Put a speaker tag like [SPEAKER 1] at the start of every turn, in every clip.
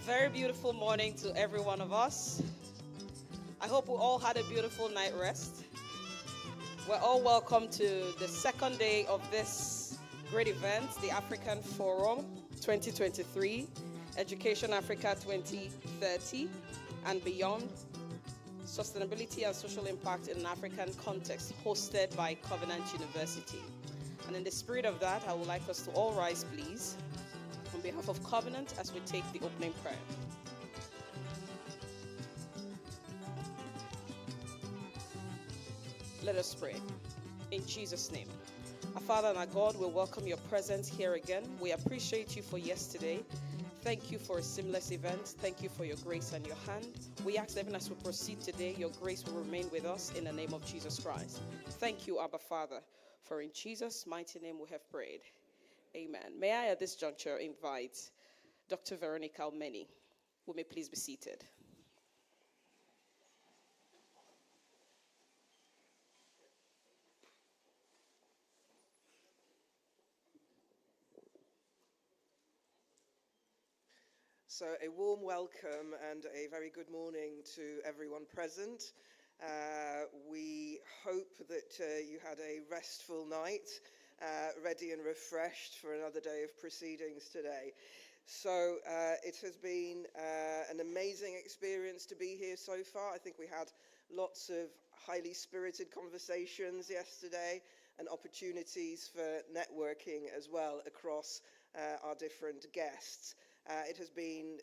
[SPEAKER 1] Very beautiful morning to every one of us. I hope we all had a beautiful night rest. We're all welcome to the second day of this great event, the African Forum 2023, Education Africa 2030 and beyond, Sustainability and Social Impact in an African Context, hosted by Covenant University. And in the spirit of that, I would like us to all rise, please, on behalf of Covenant as we take the opening prayer. Let us pray. In Jesus' name. Our Father and our God, we welcome your presence here again. We appreciate you for yesterday. Thank you for a seamless event. Thank you for your grace and your hand. We ask that even as we proceed today, your grace will remain with us in the name of Jesus Christ. Thank you, Abba Father, for in Jesus' mighty name we have prayed. Amen. May I at this juncture invite Dr. Veronica Almeni, who may please be seated.
[SPEAKER 2] So a warm welcome and a very good morning to everyone present. We hope that you had a restful night, ready and refreshed for another day of proceedings today. So it has been an amazing experience to be here so far. I think we had lots of highly spirited conversations yesterday and opportunities for networking as well across our different guests. It has been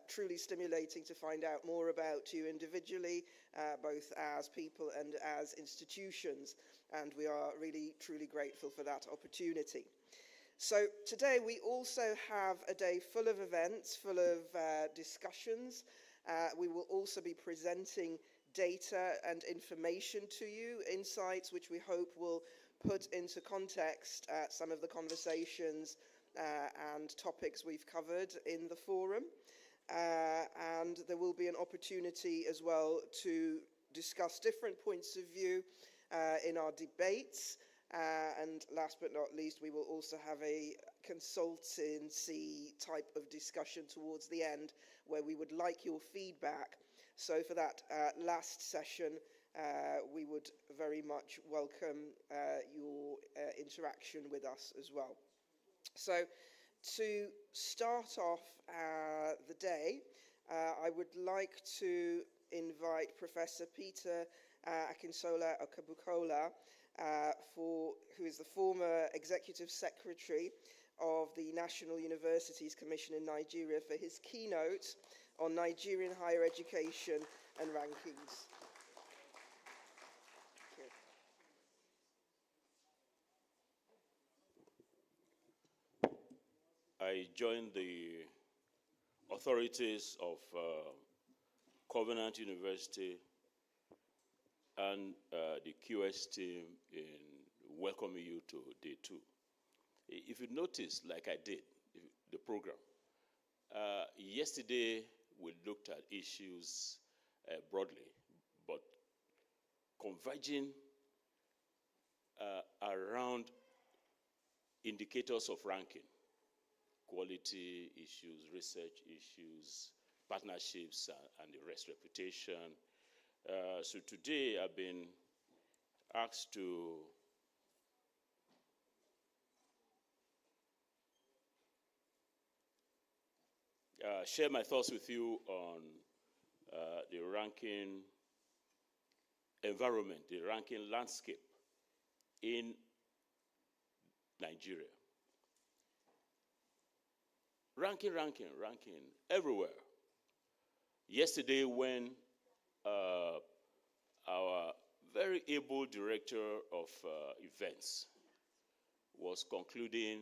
[SPEAKER 2] truly stimulating to find out more about you individually, both as people and as institutions, and we are really, truly grateful for that opportunity. So today we also have a day full of events, full of discussions. We will also be presenting data and information to you, insights which we hope will put into context some of the conversations and topics we've covered in the forum. And there will be an opportunity as well to discuss different points of view in our debates. And last but not least, we will also have a consultancy type of discussion towards the end where we would like your feedback. So for that last session, we would very much welcome your interaction with us as well. So to start off the day, I would like to invite Professor Peter Akinsola Okabukola, who is the former Executive Secretary of the National Universities Commission in Nigeria, for his keynote on Nigerian higher education and rankings.
[SPEAKER 3] I joined the authorities of Covenant University and the QS team in welcoming you to day 2. If you notice, like I did, the program, yesterday we looked at issues broadly, but converging around indicators of ranking. Quality issues, research issues, partnerships, and the rest, reputation. So today I've been asked to share my thoughts with you on the ranking environment, the ranking landscape in Nigeria. Ranking everywhere. Yesterday when our very able director of events was concluding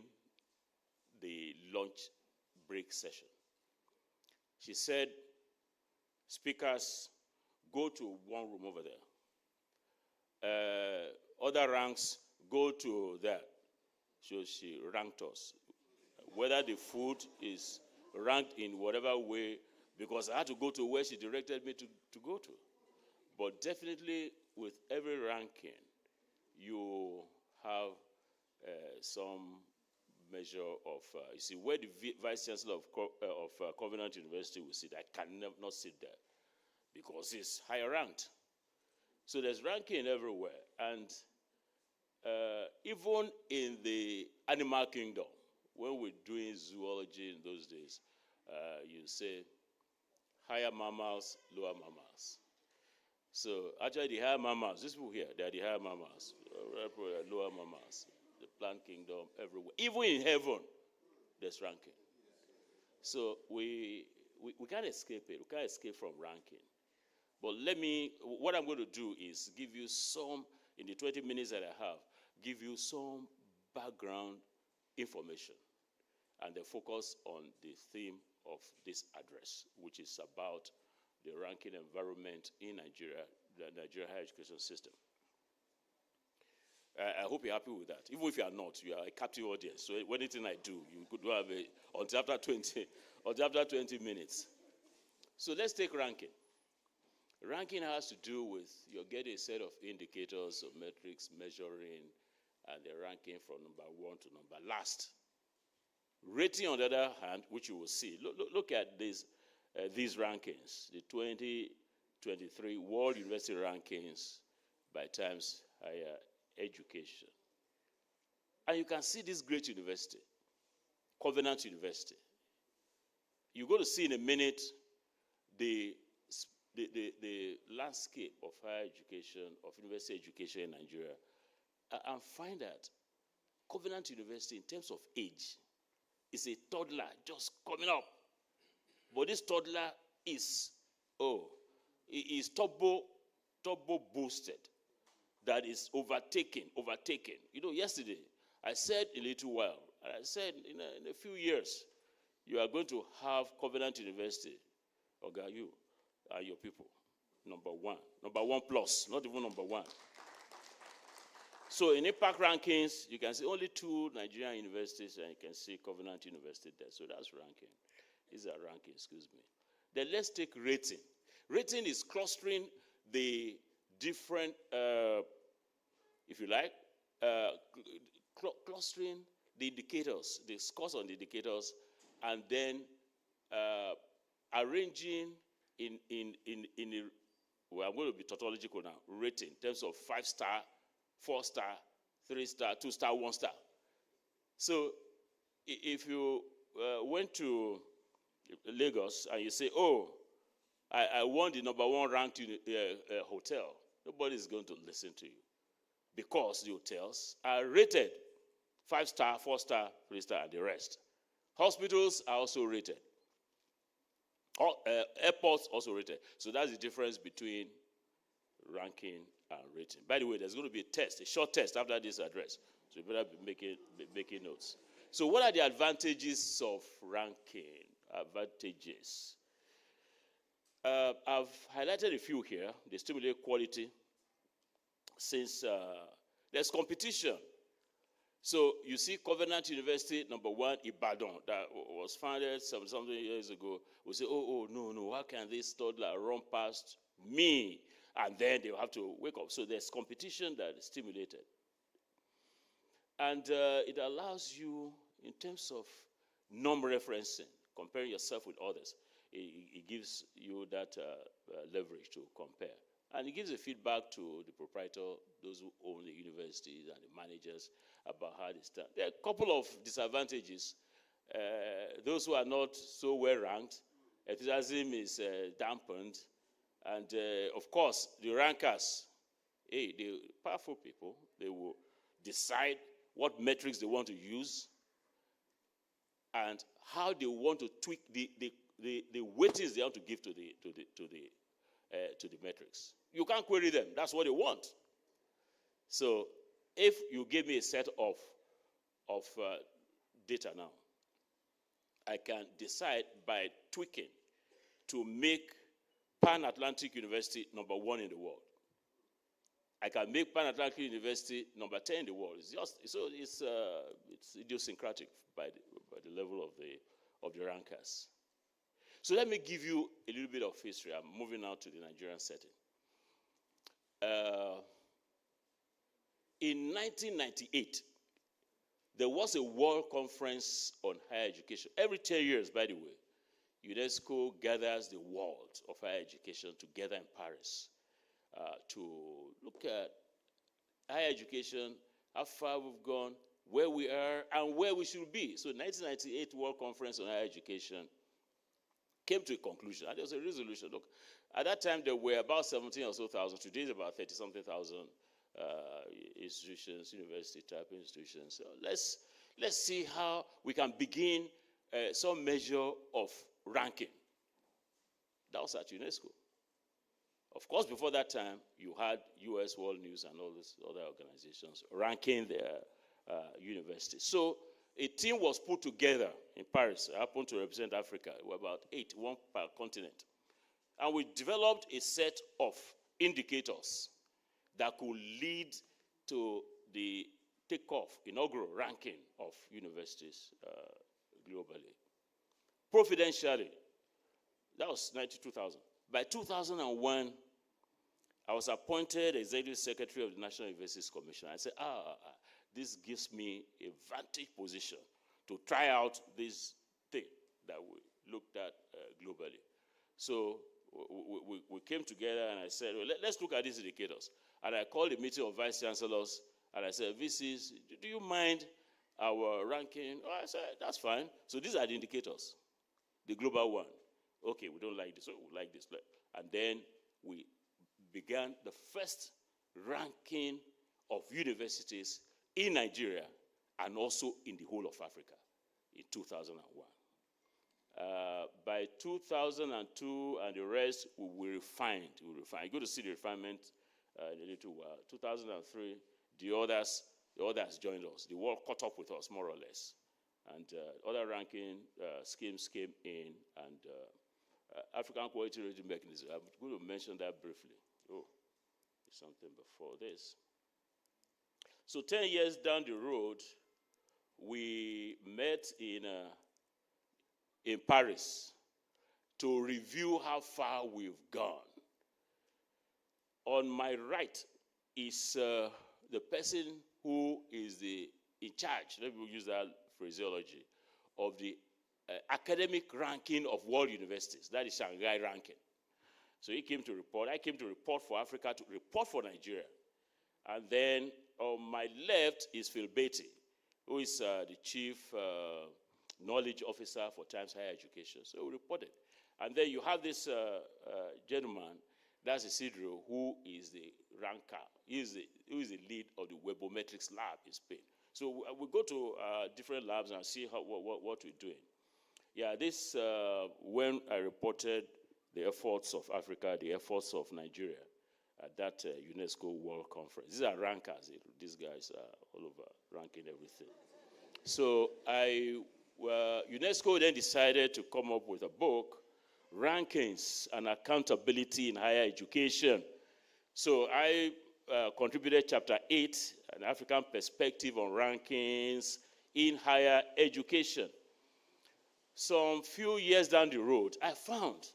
[SPEAKER 3] the lunch break session, she said, speakers, go to one room over there. Other ranks, go to that. So she ranked us. Whether the food is ranked in whatever way, because I had to go to where she directed me to go to. But definitely with every ranking, you have some measure of, you see, where the Vice Chancellor of Covenant University will sit, I can not sit there because he's higher ranked. So there's ranking everywhere. And even in the animal kingdom, when we're doing zoology in those days, you say higher mammals, lower mammals. So actually the higher mammals, these people here, they are the higher mammals, lower mammals, the plant kingdom, everywhere. Even in heaven, there's ranking. So we can't escape it. We can't escape from ranking. But what I'm going to do is give you some, in the 20 minutes that I have, give you some background information and then focus on the theme of this address, which is about the ranking environment in Nigeria, the Nigerian higher education system. I hope you're happy with that. Even if you are not, you are a captive audience. So anything I do, you could have until after 20 minutes. So let's take ranking. Ranking has to do with you get a set of indicators or metrics measuring and the ranking from number 1 to number last. Rating, on the other hand, which you will see, look at these rankings, the 2023 World University Rankings by Times Higher Education. And you can see this great university, Covenant University. You're going to see in a minute the landscape of higher education, of university education in Nigeria, and find that Covenant University, in terms of age, is a toddler just coming up. But this toddler is turbo boosted. That is overtaken. You know, yesterday, I said a little while, and I said in a few years, you are going to have Covenant University, you and your people, number one plus, not even number 1. So in impact rankings, you can see only 2 Nigerian universities, and you can see Covenant University there. So that's ranking. These are ranking, excuse me. Then let's take rating. Rating is clustering the different, if you like, clustering the indicators, the scores on the indicators, and then arranging in a, well, I'm going to be tautological now, rating in terms of 5-star, 4-star, 3-star, 2-star, 1-star. So if you went to Lagos and you say, I want the number 1 ranked hotel, nobody is going to listen to you because the hotels are rated 5-star, 4-star, 3-star, and the rest. Hospitals are also rated. Airports also rated. So that's the difference between ranking and rating. By the way, there's going to be a test, a short test after this address. So you better be making notes. So what are the advantages of ranking? Advantages. I've highlighted a few here. They stimulate quality since there's competition. So you see Covenant University, number 1, Ibadan, that was founded something years ago. We say, no, how can this toddler run past me? And then they'll have to wake up. So there's competition that is stimulated. And it allows you, in terms of referencing, comparing yourself with others, it gives you that leverage to compare. And it gives a feedback to the proprietor, those who own the universities and the managers, about how they stand. There are a couple of disadvantages. Those who are not so well ranked, enthusiasm is dampened. And of course, the rankers, the powerful people, they will decide what metrics they want to use and how they want to tweak the weightings they want to give to the metrics. You can't query them. That's what they want. So if you give me a set of data now, I can decide by tweaking to make Pan-Atlantic University number 1 in the world. I can make Pan-Atlantic University number 10 in the world. It's idiosyncratic by the level of the rankers. So let me give you a little bit of history. I'm moving now to the Nigerian setting. In 1998, there was a world conference on higher education. Every 10 years, by the way, UNESCO gathers the world of higher education together in Paris to look at higher education, how far we've gone, where we are, and where we should be. So 1998 World Conference on Higher Education came to a conclusion, and there was a resolution. Look, at that time, there were about 17 or so thousand. Today, it's about 30-something thousand institutions, university-type institutions. So let's see how we can begin some measure of ranking. That was at UNESCO. Of course, before that time, you had US World News and all these other organizations ranking their universities. So a team was put together in Paris. I happened to represent Africa. We were about 8, one per continent. And we developed a set of indicators that could lead to the takeoff, inaugural ranking of universities globally. Providentially, that was 2000. By 2001, I was appointed Executive Secretary of the National Universities Commission. I said, this gives me a vantage position to try out this thing that we looked at globally. So we came together and I said, well, let's look at these indicators. And I called a meeting of vice chancellors and I said, VCs, do you mind our ranking? Oh, I said, that's fine. So these are the indicators, the global one. Okay, we don't like this, so we like this. And then we began the first ranking of universities in Nigeria and also in the whole of Africa in 2001. By 2002 and the rest, we refined. You go to see the refinement in a little while. 2003, the others joined us. The world caught up with us, more or less. And other ranking schemes came in, and African Quality Rating Mechanism. I'm going to mention that briefly. Oh, there's something before this. So 10 years down the road, we met in Paris to review how far we've gone. On my right is the person who is in charge, let me use that phraseology, of the academic ranking of world universities. That is Shanghai ranking. So he came to report. I came to report for Africa, to report for Nigeria. And then on my left is Phil Beatty, who is the chief knowledge officer for Times Higher Education. So we reported. And then you have this gentleman, that's Isidro, who is the ranker. Who is the lead of the Webometrics lab in Spain. So we go to different labs and see what we're doing. Yeah, this, when I reported the efforts of Africa, the efforts of Nigeria at that UNESCO World Conference. These are rankers. These guys are all over ranking everything. So UNESCO then decided to come up with a book, Rankings and Accountability in Higher Education. So I contributed chapter 8, an African perspective on rankings in higher education. Some few years down the road, I found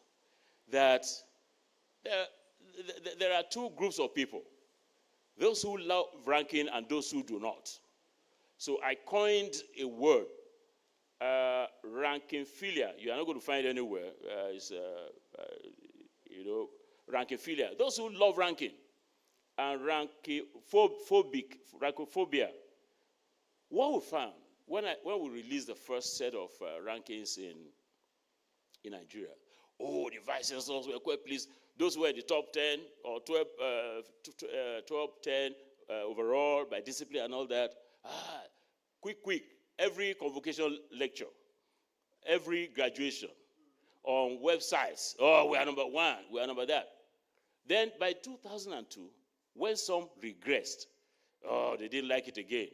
[SPEAKER 3] that there are two groups of people, those who love ranking and those who do not. So I coined a word, rankingphilia. You are not going to find it anywhere. It's rankingphilia. Those who love ranking, and rankophobia. What we found when we released the first set of rankings in Nigeria, the vice chancellors were quite pleased. Those were the top 10 or 12, 10 overall by discipline and all that. Quick. Every convocation lecture, every graduation, on websites. Oh, we are number 1, we are number that. Then by 2002, when some regressed, they didn't like it again.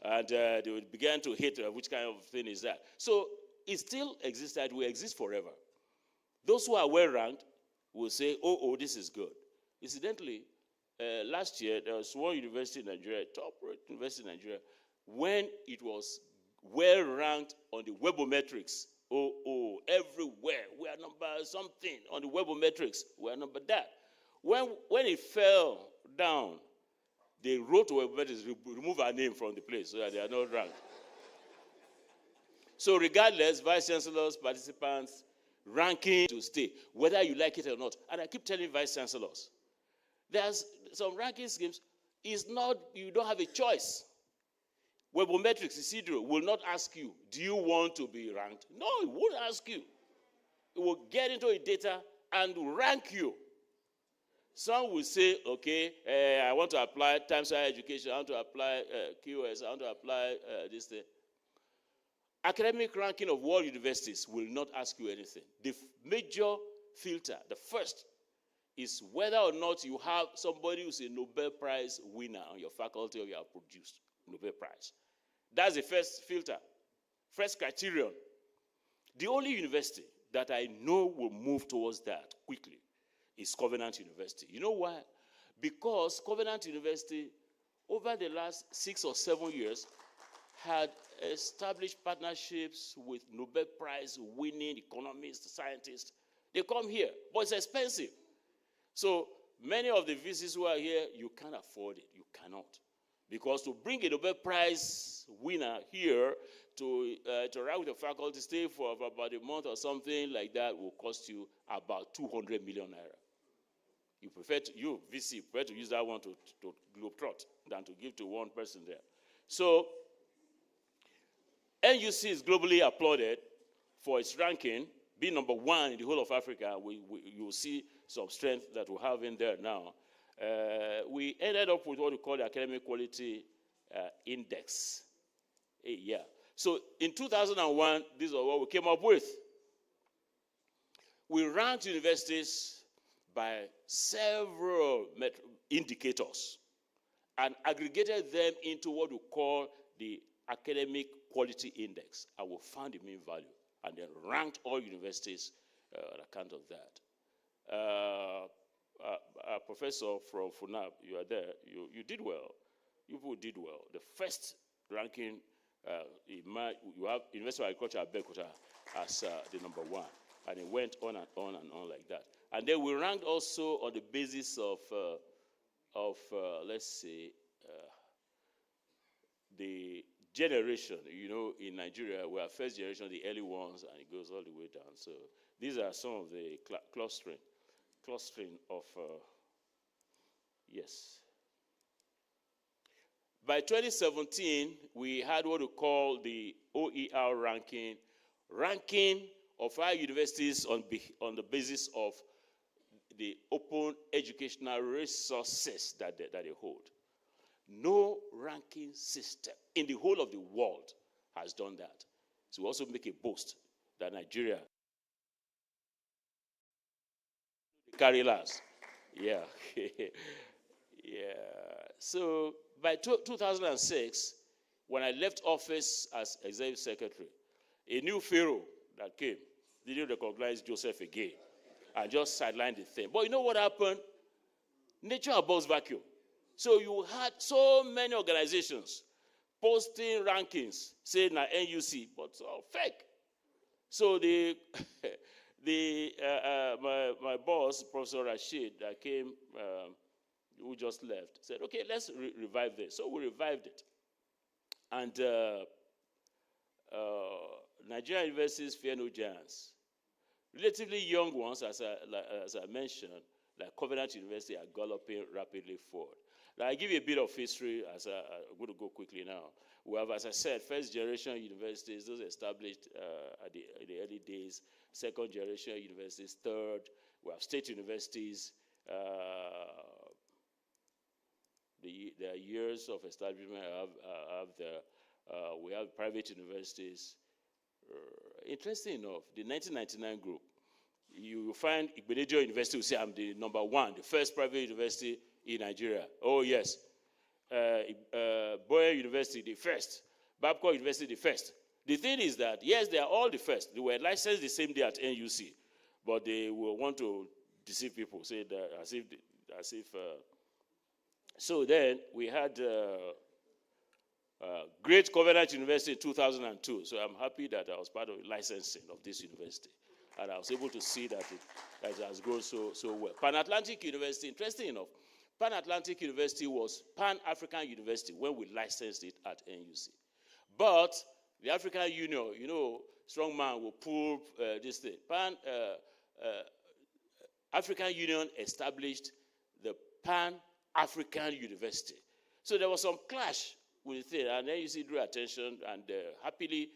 [SPEAKER 3] And they began to hate which kind of thing is that. So it still exists, that will exist forever. Those who are well ranked will say, this is good. Incidentally, last year, there was one university in Nigeria, top university in Nigeria, when it was well ranked on the Webometrics. Everywhere. We are number something on the Webometrics. We are number that. When it fell down, they wrote to Webometrics, remove our name from the place so that they are not ranked. So regardless, vice chancellors, participants, ranking to stay, whether you like it or not. And I keep telling vice chancellors, there's some ranking schemes, is not, you don't have a choice. Webometrics, Isidro, will not ask you, do you want to be ranked? No, it won't ask you. It will get into a data and rank you. Some will say, okay, I want to apply times higher education, I want to apply QS, I want to apply this thing. Academic ranking of world universities will not ask you anything. The major filter, the first, is whether or not you have somebody who's a Nobel Prize winner on your faculty or you have produced Nobel Prize. That's the first filter, first criterion. The only university that I know will move towards that quickly is Covenant University. You know why? Because Covenant University, over the last 6 or 7 years, had established partnerships with Nobel Prize winning economists, scientists. They come here, but it's expensive. So many of the VCs who are here, you can't afford it. You cannot. Because to bring a Nobel Prize winner here to interact with the faculty, stay for about a month or something like that will cost you about 200 million naira. You VC, prefer to use that one to globetrot than to give to one person there. So NUC is globally applauded for its ranking, being number 1 in the whole of Africa. You will see some strength that we have in there now. We ended up with what we call the Academic Quality Index. Yeah. So in 2001, this is what we came up with. We ranked universities by several indicators and aggregated them into what we call the Academic Quality Index. And we found the mean value and then ranked all universities on account of that. A professor from FUNAB, you are there, you did well. You people did well. The first ranking, you have University of Agriculture Abeokuta as the number 1. And it went on and on and on like that. And then we ranked also on the basis of let's say, the generation. You know, in Nigeria, we are first generation, the early ones, and it goes all the way down. So these are some of the clustering of, yes. By 2017, we had what we call the OER ranking of our universities on the basis of the open educational resources that they hold. No ranking system in the whole of the world has done that. So we also make a boast that Nigeria carry last. Yeah. Yeah. So by 2006, when I left office as executive secretary, a new pharaoh that came didn't recognize Joseph again and just sidelined the thing. But you know what happened? Nature abhors vacuum. So you had so many organizations posting rankings saying that NUC, but it's all fake. So my boss, Professor Rashid, that came, who just left, said, okay, let's revive this. So we revived it. And Nigerian universities fear no giants. Relatively young ones, as I mentioned, like Covenant University, are galloping rapidly forward. Now, I give you a bit of history, as I'm going to go quickly now. We have, as I said, first-generation universities, those established in the early days, second-generation universities, third. We have state universities. Their years of establishment have we have private universities. Interesting enough, the 1999 group, you find Igbedejo University will say, I'm the number 1, the first private university in Nigeria. Oh, yes. Boyer University, the first. Babcock University, the first. The thing is that, yes, they are all the first. They were licensed the same day at NUC, but they will want to deceive people, say that as if. So then we had Great Covenant University in 2002. So I'm happy that I was part of the licensing of this university. And I was able to see that it has grown so well. Pan-Atlantic University, interesting enough, Pan-Atlantic University was Pan-African University when we licensed it at NUC. But The African Union, strong man will pull this thing. African Union established the Pan-African University. So there was some clash with it, and then you see drew attention, and happily,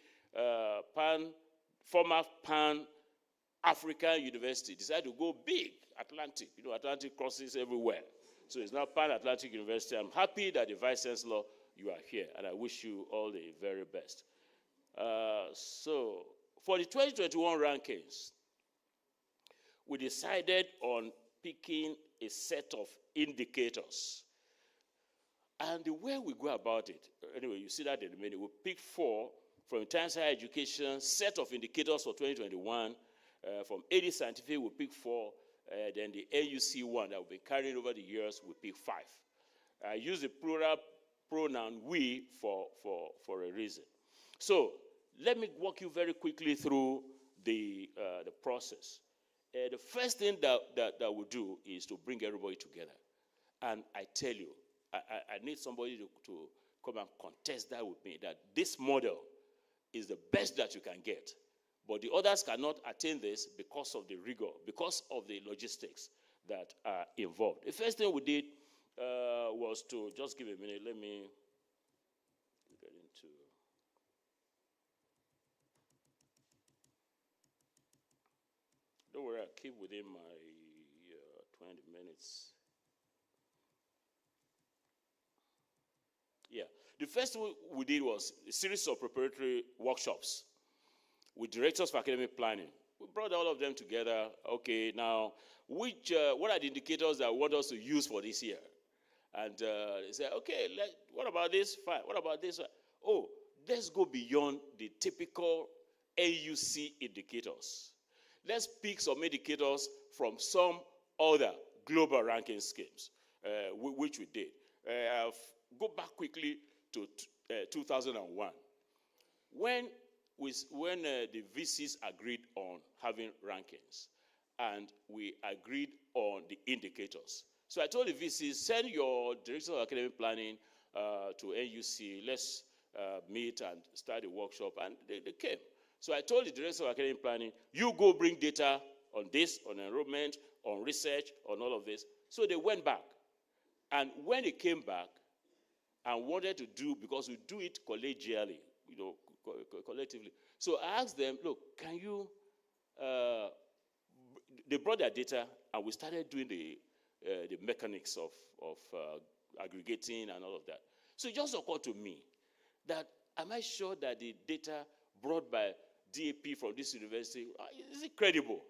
[SPEAKER 3] former Pan-African University decided to go big, Atlantic. Atlantic crosses everywhere. So it's now Pan-Atlantic University. I'm happy that the Vice Chancellor, you are here, and I wish you all the very best. So for the 2021 rankings, we decided on picking a set of indicators. And the way we go about it, anyway, you see that in a minute, we pick 4 from Times Higher Education, set of indicators for 2021. From AD Scientific, we pick 4. Then the AUC one that we've been carrying over the years, we pick 5. I use the plural pronoun we for a reason. So let me walk you very quickly through the process. The first thing that we'll do is to bring everybody together. And I tell you, I need somebody to come and contest that with me, that this model is the best that you can get. But the others cannot attain this because of the rigor, because of the logistics that are involved. The first thing we did was to, just give a minute, let me get into... Don't worry, I'll keep within my 20 minutes. Yeah. The first thing we did was a series of preparatory workshops with directors for academic planning. We brought all of them together. Okay, now, what are the indicators that we want us to use for this year? And they said, okay, what about this? Fine. What about this? Oh, let's go beyond the typical AUC indicators. Let's pick some indicators from some other global ranking schemes, which we did. Go back quickly to 2001. When the VCs agreed on having rankings, and we agreed on the indicators. So I told the VCs, send your director of academic planning to NUC, let's meet and start a workshop, and they came. So I told the director of academic planning, you go bring data on this, on enrollment, on research, on all of this. So they went back. And when they came back and wanted to do, because we do it collegially, collectively. So I asked them, look, can you, they brought their data, and we started doing the mechanics of aggregating and all of that. So it just occurred to me that, am I sure that the data brought by DAP from this university, is it credible?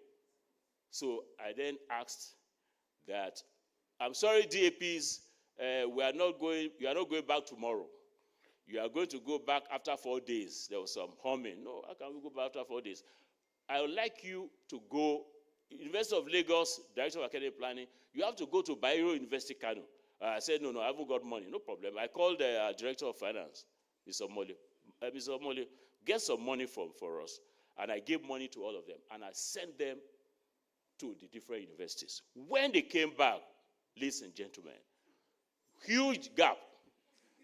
[SPEAKER 3] So I then asked that, I'm sorry, DAPs, you are not going back tomorrow. You are going to go back after 4 days. There was some humming. No, how can we go back after 4 days? I would like you to go, University of Lagos, Director of Academic Planning, you have to go to Bayero University, Kano. I said, no, I haven't got money. No problem. I called the Director of Finance, Mr. Omole. Mr. Omole, get some money for us. And I gave money to all of them. And I sent them to the different universities. When they came back, ladies and gentlemen, huge gap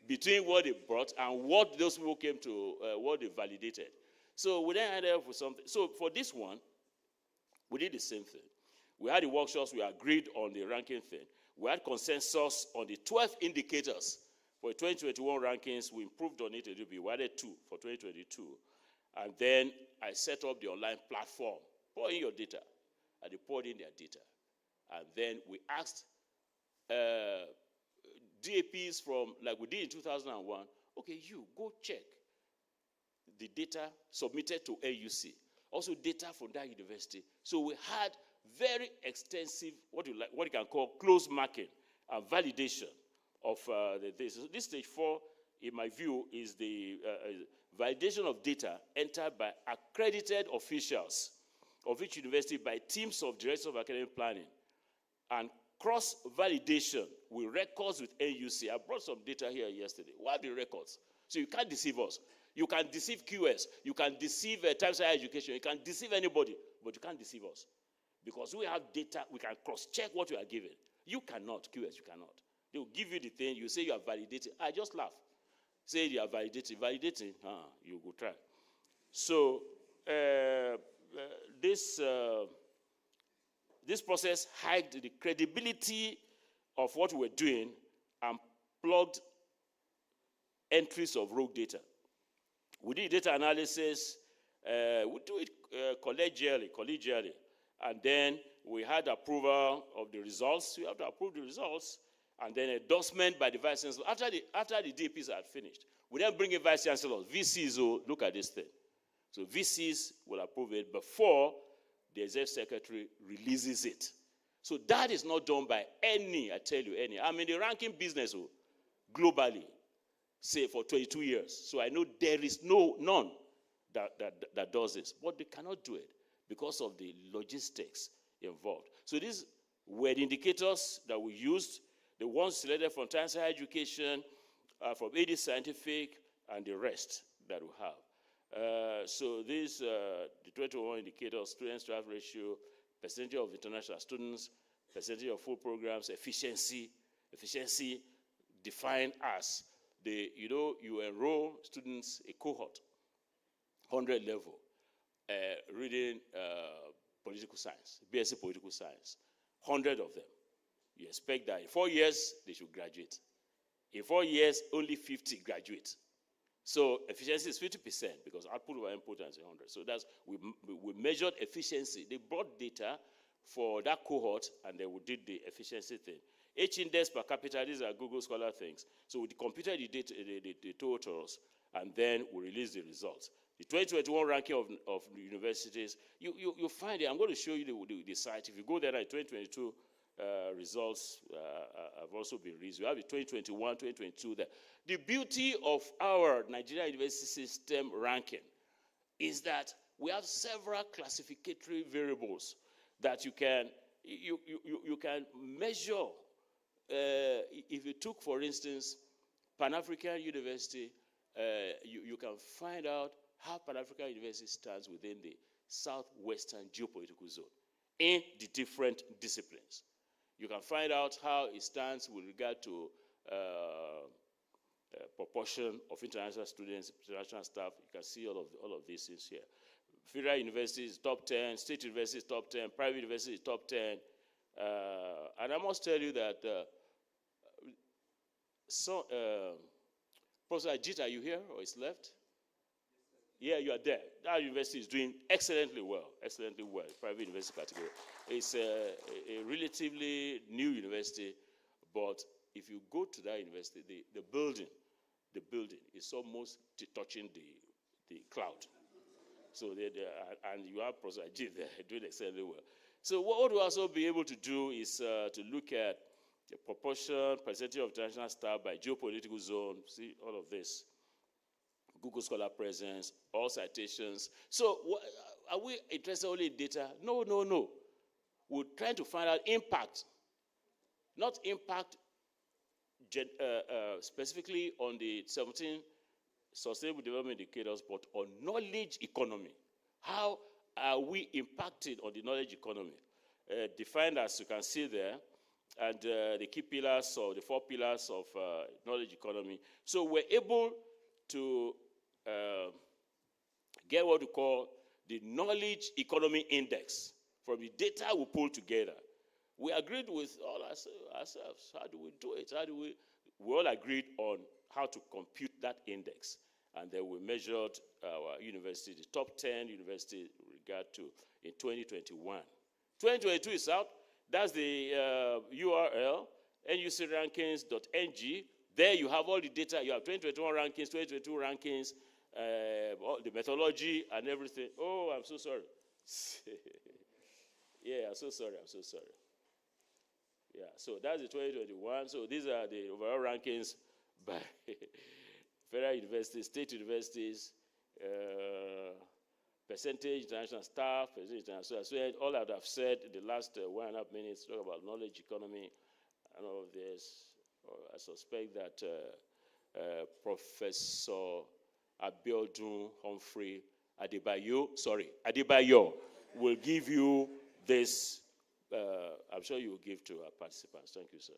[SPEAKER 3] between what they brought and what those people came to, what they validated. So we then ended up with something. So for this one, we did the same thing. We had the workshops, we agreed on the ranking thing. We had consensus on the 12 indicators for 2021 rankings. We improved on it a little bit. We added 2 for 2022. And then I set up the online platform. Pour in your data. And they poured in their data. And then we asked DAPs from, like we did in 2001, okay, you go check the data submitted to AUC. Also data from that university. So we had very extensive, what you can call close marking and validation of this. So this stage 4, in my view, is the validation of data entered by accredited officials of each university by teams of directors of academic planning, and cross-validation with records with NUC. I brought some data here yesterday. What are the records? So you can't deceive us. You can deceive QS. You can deceive Times Higher Education. You can deceive anybody, but you can't deceive us. Because we have data, we can cross-check what you are given. You cannot, QS, you cannot. They will give you the thing, you say you are validated. I just laugh. say you are validating, you go try. So this process hiked the credibility of what we're doing and plugged entries of rogue data. We did data analysis. We do it collegially, and then we had approval of the results. We have to approve the results, and then endorsement by the vice chancellor. After the DPs are finished, we then bring in vice chancellors. VCs will look at this thing. So VCs will approve it before the executive secretary releases it. So that is not done by any, I tell you, any. I'm in the ranking business globally, say for 22 years. So I know there is none that does this. But they cannot do it because of the logistics involved. So these were the indicators that we used, the ones selected from Science Higher Education, from AD Scientific, and the rest that we have. So these, the 21 indicators: student-staff ratio, percentage of international students, percentage of full programs, efficiency defined as you enroll students, a cohort, 100 level, reading political science, BSc political science, 100 of them. You expect that in 4 years, they should graduate. In 4 years, only 50 graduate. So efficiency is 50% because output over input is 100. So that's, we measured efficiency. They brought data for that cohort, and then we did the efficiency thing. H index per capita, these are Google Scholar things. So we computed the data, the totals, and then we released the results. The 2021 ranking of universities, you find it. I'm going to show you the site. If you go there, 2022 results have also been released. We have the 2021, 2022 there. The beauty of our Nigerian university system ranking is that we have several classificatory variables that you can measure. If you took, for instance, Pan-African University, you can find out how Pan-African University stands within the southwestern geopolitical zone in the different disciplines. You can find out how it stands with regard to proportion of international students, international staff. You can see all of these things here. Federal University is top 10, state university is top 10, private university is top 10. And I must tell you that Professor Ajit, are you here or is left? Yeah, you are there. That university is doing excellently well, private university category. It's a relatively new university, but if you go to that university, the building is almost touching the cloud. So and you have Professor Ajit there doing excellently well. So what we'll also be able to do is to look at the proportion, percentage of international staff by geopolitical zone. See all of this. Google Scholar presence, all citations. So are we interested only in data? No. We're trying to find out impact. Not impact specifically on the 17 sustainable development indicators, but on knowledge economy. How are we impacted on the knowledge economy? Defined as you can see there, and the key pillars or the 4 pillars of knowledge economy. So we're able to get what we call the knowledge economy index from the data we pull together. We agreed with all ourselves. How do we do it? We all agreed on how to compute that index. And then we measured our university, the top 10 universities with regard to in 2021. 2022 is out. That's the URL, nucrankings.ng. There you have all the data. You have 2021 rankings, 2022 rankings, all the methodology and everything. Oh, I'm so sorry. Yeah, I'm so sorry. Yeah, so that's the 2021. So these are the overall rankings by federal universities, state universities, percentage international staff, percentage international students. All that I've said in the last 1.5 minutes, talk about knowledge economy and all of this. I suspect that Professor Abiodun Humphrey Adebayo will give you this. I'm sure you will give to our participants. Thank you, sir.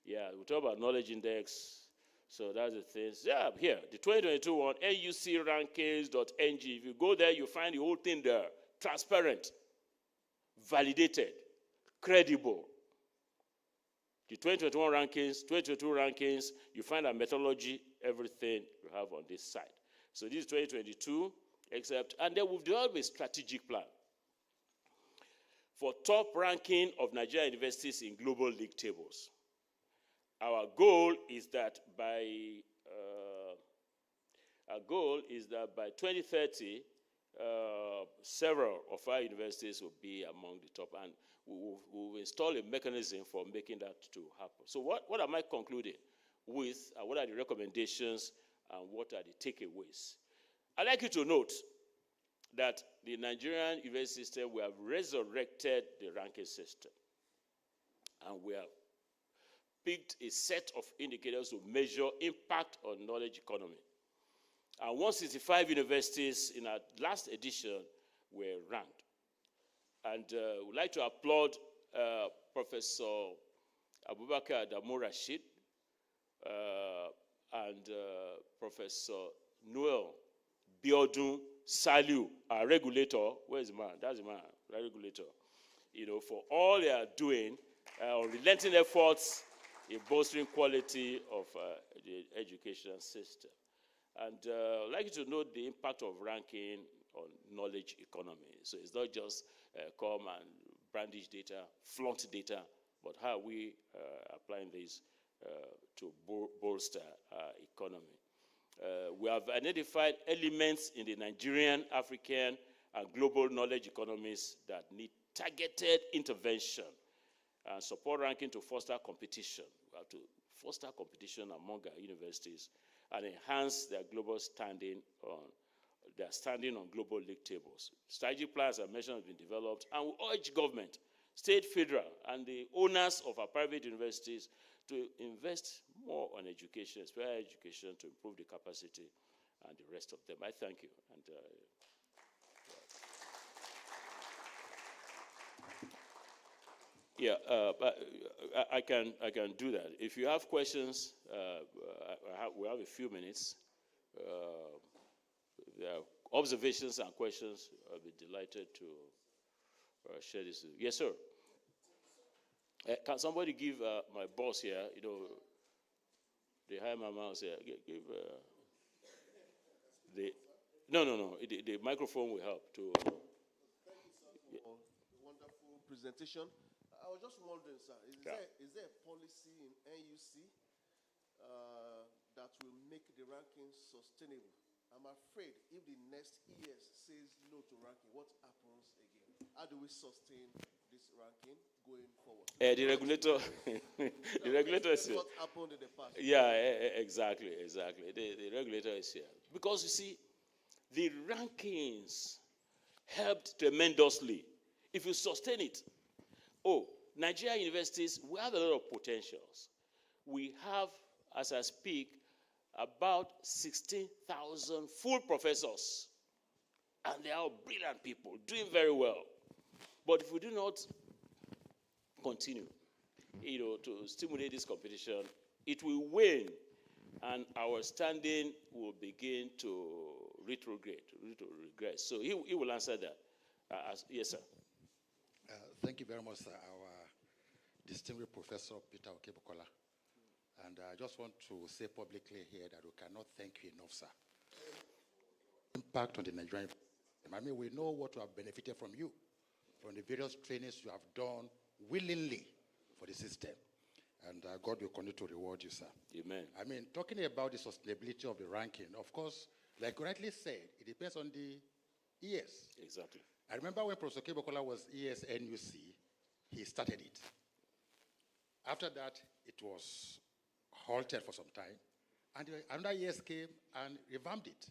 [SPEAKER 3] Yeah, we talk about knowledge index. So that's the thing. Yeah, here, the 2022 one, nucrankings.ng. If you go there, you find the whole thing there. Transparent, validated, credible. The 2021 rankings, 2022 rankings, you find a methodology, everything you have on this site. So this is 2022, and then we've developed a strategic plan for top ranking of Nigerian universities in global league tables. Our goal is that by 2030, several of our universities will be among the top, and we'll install a mechanism for making that to happen. So what am I concluding with? What are the recommendations, and what are the takeaways? I'd like you to note that the Nigerian university system, we have resurrected the ranking system, and we have picked a set of indicators to measure impact on knowledge economy. And 165 universities in our last edition were ranked. And we'd like to applaud Professor Abubakar Adamu Rashid and Professor Noel Biodun Saliu, our regulator. Where's the man? That's the man, the regulator. For all they are doing, relenting efforts in bolstering quality of the education system. And I'd like you to note the impact of ranking on knowledge economy. So it's not just come and brandish data, flaunt data, but how we applying this to bolster our economy. We have identified elements in the Nigerian, African, and global knowledge economies that need targeted intervention and support ranking to foster competition. We have to foster competition among our universities and enhance their global standing on global league tables. Strategic plans, I mentioned, have been developed, and we urge government, state, federal, and the owners of our private universities to invest more on education, special education, to improve the capacity and the rest of them. I thank you. And, I can do that. If you have questions, we have a few minutes. There are observations and questions. I'll be delighted to share this. Yes, sir. Can somebody give my boss here, the high mouse here, give the microphone will help to.
[SPEAKER 4] Thank you, sir, for the wonderful presentation. I was just wondering, sir, is there a policy in NUC that will make the ranking sustainable? I'm afraid if the next year says no to ranking, what happens again? How do we sustain this ranking going forward?
[SPEAKER 3] The regulator, the regulator is here.
[SPEAKER 4] What happened in the past?
[SPEAKER 3] Yeah, exactly. The regulator is here. Because you see, the rankings helped tremendously. If you sustain it, Nigerian universities, we have a lot of potentials. We have, as I speak, about 16,000 full professors. And they are brilliant people, doing very well. But if we do not continue, to stimulate this competition, it will wane, and our standing will begin to regress. So he will answer that. Yes, sir.
[SPEAKER 5] Thank you very much, sir. Our distinguished Professor Peter Okebokola. And I just want to say publicly here that we cannot thank you enough, sir. Impact on the Nigerian. I mean, we know what we have benefited from you, from the various trainings you have done willingly for the system. And God will continue to reward you, sir.
[SPEAKER 3] Amen.
[SPEAKER 5] I mean, talking about the sustainability of the ranking, of course, like you rightly said, it depends on the ES.
[SPEAKER 3] Exactly.
[SPEAKER 5] I remember when Professor Kebokola was ESNUC, he started it. After that, it was halted for some time, and another ES came and revamped it.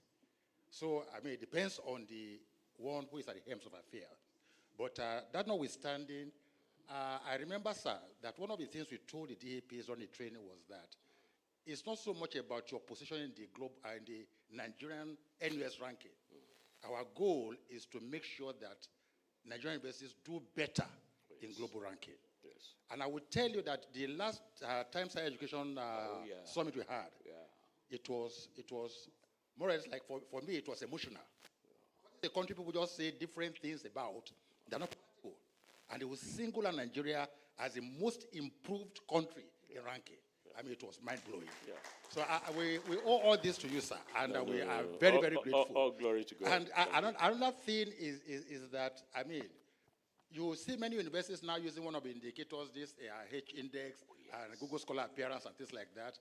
[SPEAKER 5] So, I mean, it depends on the one who is at the helm of affairs. But that notwithstanding, I remember, sir, that one of the things we told the DAPs on the training was that it's not so much about your position in the globe in the Nigerian NUS ranking. Our goal is to make sure that Nigerian universities do better in global ranking.
[SPEAKER 3] Yes.
[SPEAKER 5] And I will tell you that the last Times Higher Education summit we had, it was more or less like, for me, it was emotional. The country people just say different things about, they're not people. And they will single out Nigeria as the most improved country in ranking. I mean, it was mind-blowing. Yeah. So we owe all this to you, sir, and we are very, very grateful.
[SPEAKER 3] All glory to God.
[SPEAKER 5] And another thing is that, I mean, you see many universities now using one of the indicators, this H index and Google Scholar appearance and things like that,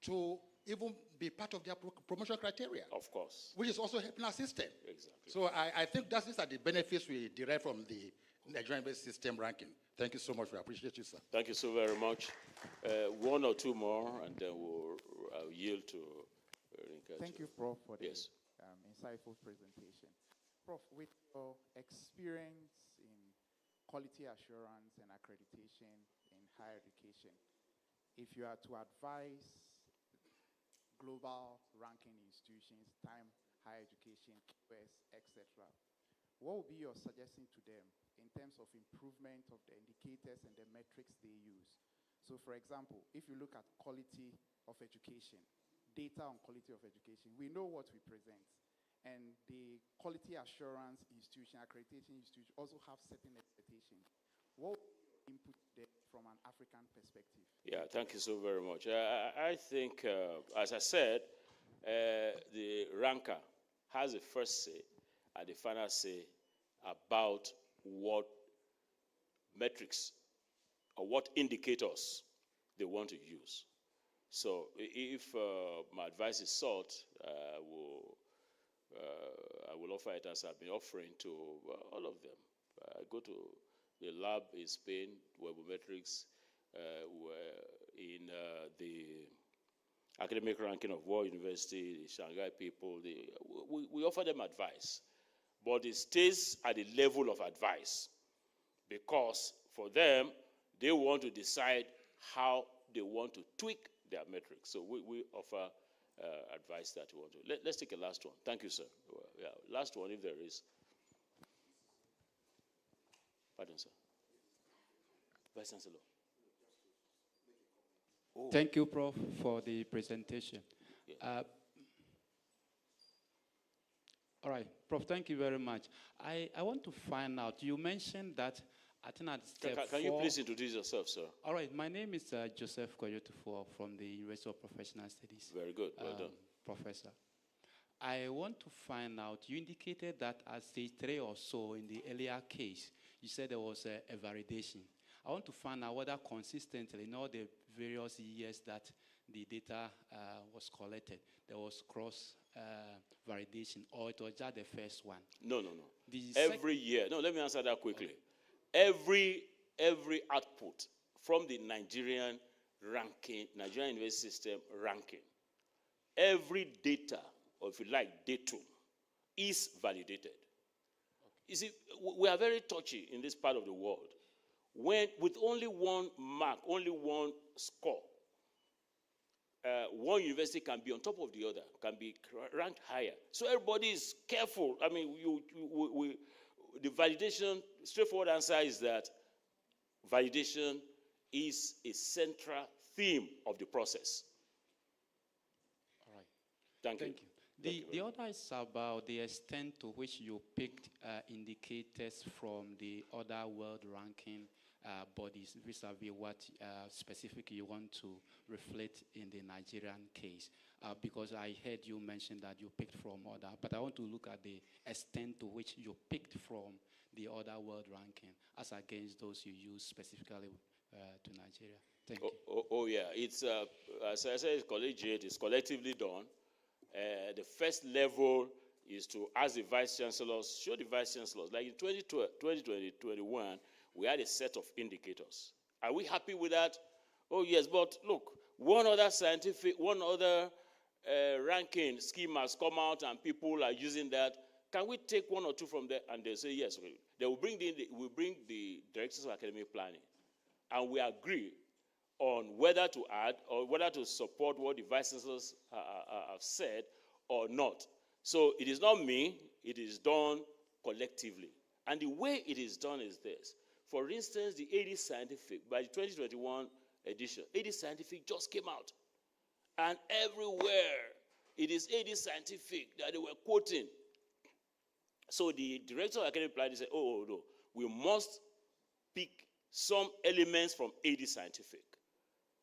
[SPEAKER 5] to even be part of their promotion criteria.
[SPEAKER 3] Of course.
[SPEAKER 5] Which is also helping our system.
[SPEAKER 3] Exactly.
[SPEAKER 5] So I think these are the benefits we derive from the Nigerian-based system ranking. Thank you so much. We appreciate you, sir.
[SPEAKER 3] Thank you so very much. One or two more, and then I'll yield to Rinka.
[SPEAKER 6] Thank you, Prof, for the
[SPEAKER 3] yes.
[SPEAKER 6] Insightful presentation. Prof, with your experience in quality assurance and accreditation in higher education, if you are to advise global ranking institutions, time, higher education, QS, etc., what would be your suggestion to them in terms of improvement of the indicators and the metrics they use? So, for example, if you look at quality of education, data on quality of education, we know what we present. And the quality assurance institution, accreditation institution also have certain expectations. What input there from an African perspective?
[SPEAKER 3] Yeah, thank you so very much. I think, as I said, the ranker has the first say and the final say about what metrics or what indicators they want to use. So if my advice is sought, I will offer it as I've been offering to all of them. Go to the lab in Spain, Webometrics, in the academic ranking of World University, the Shanghai people, we offer them advice. But it stays at the level of advice because for them, they want to decide how they want to tweak their metrics. So we offer advice that we want to. Let's take a last one. Thank you, sir. Yeah, last one if there is. Pardon, sir. Vice Chancellor.
[SPEAKER 7] Oh. Thank you, Prof, for the presentation. Yeah. All right, Prof, thank you very much. I want to find out, you mentioned that I think at step
[SPEAKER 3] Can you please introduce yourself, sir?
[SPEAKER 7] All right, my name is Joseph Koyotufo from the University of Professional Studies.
[SPEAKER 3] Very good, well done.
[SPEAKER 7] Professor. I want to find out, you indicated that at stage 3 or so in the earlier case, you said there was a validation. I want to find out whether consistently in all the various years that the data was collected, there was cross validation, or it was just the first one?
[SPEAKER 3] No. Every year. No, let me answer that quickly. Okay. Every output from the Nigerian ranking, Nigerian university system ranking, every data, or if you like, datum, is validated. Okay. You see, we are very touchy in this part of the world. When with only one mark, only one score, one university can be on top of the other, can be ranked higher. So everybody is careful. I mean, the validation, straightforward answer is that validation is a central theme of the process.
[SPEAKER 7] All right.
[SPEAKER 3] Thank you.
[SPEAKER 7] The other is about the extent to which you picked indicators from the other world ranking bodies vis-a-vis what specifically you want to reflect in the Nigerian case. Because I heard you mention that you picked from other, but I want to look at the extent to which you picked from the other world ranking as against those you use specifically to Nigeria. Thank you.
[SPEAKER 3] Oh yeah, it's, as I said, it's collegiate, it's collectively done. The first level is to ask the vice chancellors, show the vice chancellors, like in 2020-21, we had a set of indicators. Are we happy with that? Oh yes, but look, one other ranking scheme has come out and people are using that. Can we take one or two from there? And they say yes. They will bring the directors of academic planning, and we agree on whether to add or whether to support what the vice chancellors have said or not. So it is not me, it is done collectively. And the way it is done is this. For instance, the AD Scientific, by the 2021 edition, AD Scientific just came out. And everywhere it is AD Scientific that they were quoting. So the director of academic planning said, oh, no, we must pick some elements from AD Scientific.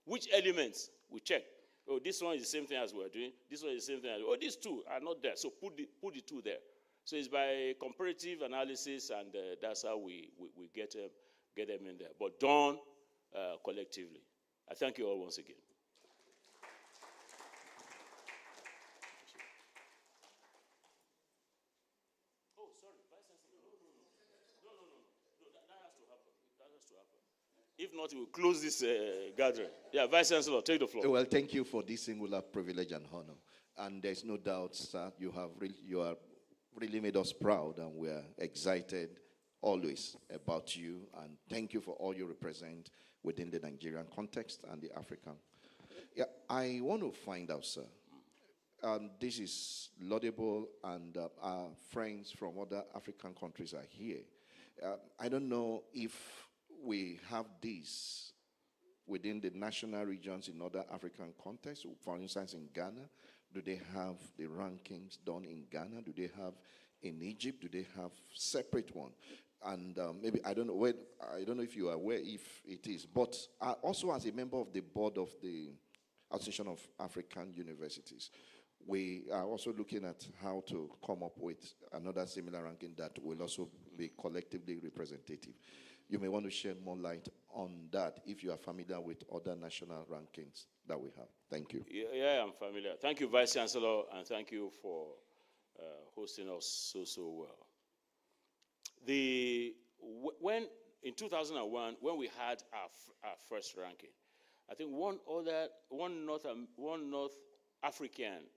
[SPEAKER 3] Which elements? We check. Oh, this one is the same thing as we're doing. This one is the same thing as, oh, these two are not there. So put the two there. So it's by comparative analysis, and that's how we get them in there. But done collectively. I thank you all once again. Oh, sorry, Vice Chancellor. No, that has to happen. That has to happen. If not, we'll close this gathering. Yeah, Vice Chancellor, take the floor.
[SPEAKER 8] Well, thank you for this singular privilege and honor. And there's no doubt, sir, you have really made us proud, and we're excited always about you. And thank you for all you represent within the Nigerian context and the African. Yeah, I want to find out, sir. This is laudable, and our friends from other African countries are here. I don't know if we have this within the national regions in other African contexts. For instance, in Ghana, do they have the rankings done in Ghana? Do they have in Egypt? Do they have separate one? And maybe I don't know if you are aware if it is. But also, as a member of the board of the Association of African Universities, we are also looking at how to come up with another similar ranking that will also be collectively representative. You may want to shed more light on that if you are familiar with other national rankings that we have. Thank you.
[SPEAKER 3] Yeah, I'm familiar. Thank you, Vice Chancellor, and thank you for hosting us so well. When in 2001, when we had our first ranking, I think one North African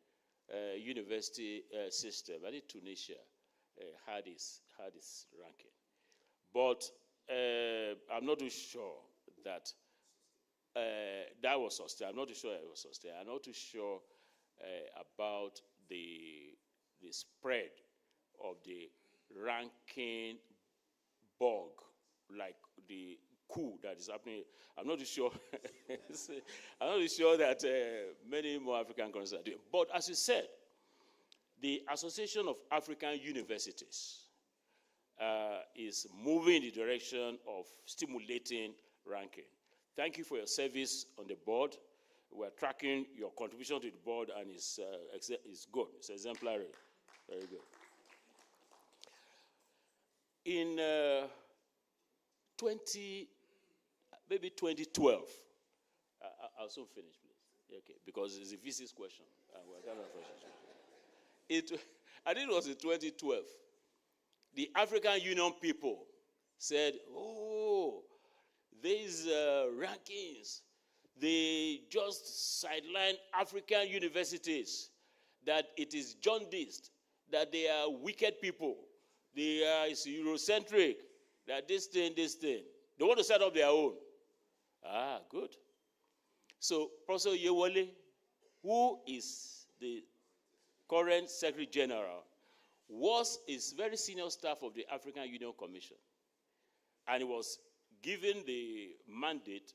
[SPEAKER 3] university system, I think Tunisia, had its ranking, but I'm not too sure that that was sustained. I'm not too sure it was sustained. I'm not too sure about the spread of the ranking bug, like the coup that is happening. I'm not too sure. I'm not too sure that many more African countries are doing. But as you said, the Association of African Universities is moving in the direction of stimulating ranking. Thank you for your service on the board. We're tracking your contribution to the board, and it's good. It's exemplary. Very good. In 2012, I'll soon finish, please. Okay, because it's a VC's question. I think it was in 2012. The African Union people said, oh, these rankings, they just sideline African universities, that it is jaundiced, that they are wicked people, they are Eurocentric, that this thing. They want to set up their own. Ah, good. So, Professor Yewole, who is the current Secretary General, was a very senior staff of the African Union Commission. And he was given the mandate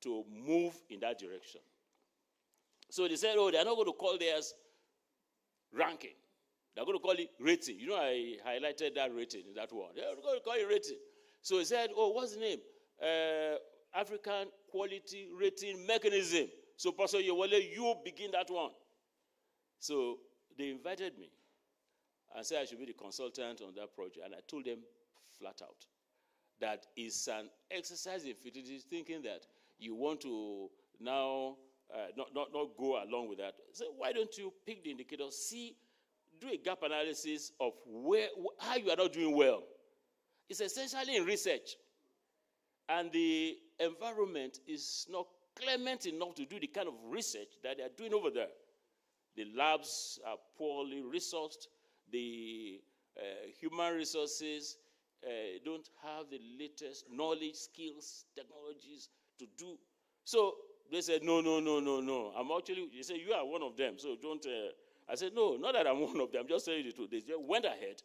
[SPEAKER 3] to move in that direction. So they said, oh, they're not going to call theirs ranking. They're going to call it rating. You know, I highlighted that rating in that one. They're going to call it rating. So he said, oh, what's the name? African Quality Rating Mechanism. So, Pastor Yewole, you begin that one. So they invited me and said I should be the consultant on that project. And I told them flat out that it's an exercise in futility, thinking that you want to now not go along with that. So why don't you pick the indicators, do a gap analysis of how you are not doing well. It's essentially in research. And the environment is not clement enough to do the kind of research that they are doing over there. The labs are poorly resourced. The human resources don't have the latest knowledge, skills, technologies to do. So they said, no. They said, you are one of them, so don't. I said, no, not that I'm one of them. I'm just telling you the truth. They just went ahead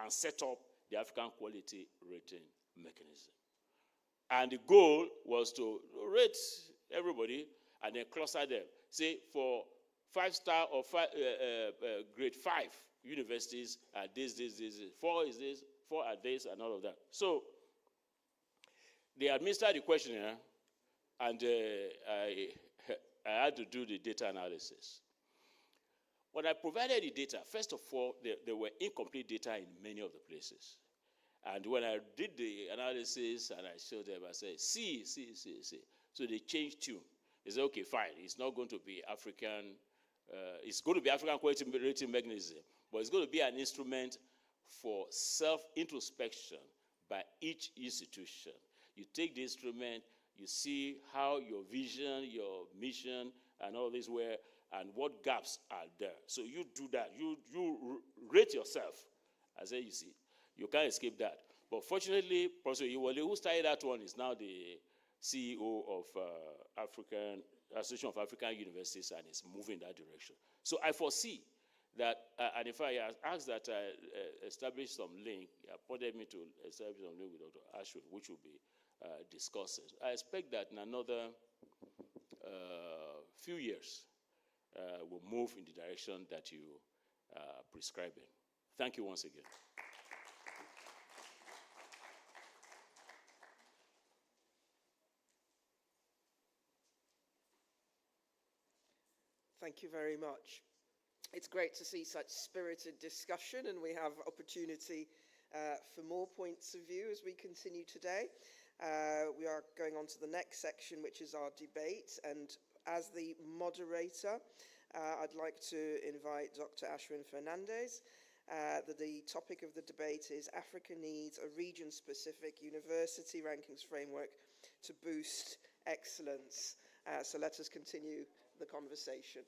[SPEAKER 3] and set up the African Quality Rating Mechanism. And the goal was to rate everybody and then cluster them. Say, for 5-star or grade 5 universities are this. 4 is this, 4 are this, and all of that. So they administered the questionnaire, and I had to do the data analysis. When I provided the data, first of all, there were incomplete data in many of the places. And when I did the analysis and I showed them, I said, see. So they changed tune. They said, okay, fine. It's not going to be African. It's going to be African quality rating mechanism, but it's going to be an instrument for self-introspection by each institution. You take the instrument, you see how your vision, your mission, and all this were, and what gaps are there. So you do that. You rate yourself. I say, you see, you can't escape that. But fortunately, Professor Iwole, who started that one, is now the CEO of Association of African Universities, and is moving in that direction. So I foresee that, and if I ask that I establish some link, appointed me to establish some link with Dr. Ashwin, which will be discussed. I expect that in another few years, we'll move in the direction that you are prescribing. Thank you once again.
[SPEAKER 2] Thank you very much. It's great to see such spirited discussion, and we have opportunity for more points of view as we continue today. We are going on to the next section, which is our debate, and as the moderator, I'd like to invite Dr. Ashwin Fernandez. The topic of the debate is Africa needs a region-specific university rankings framework to boost excellence. So let us continue the conversation.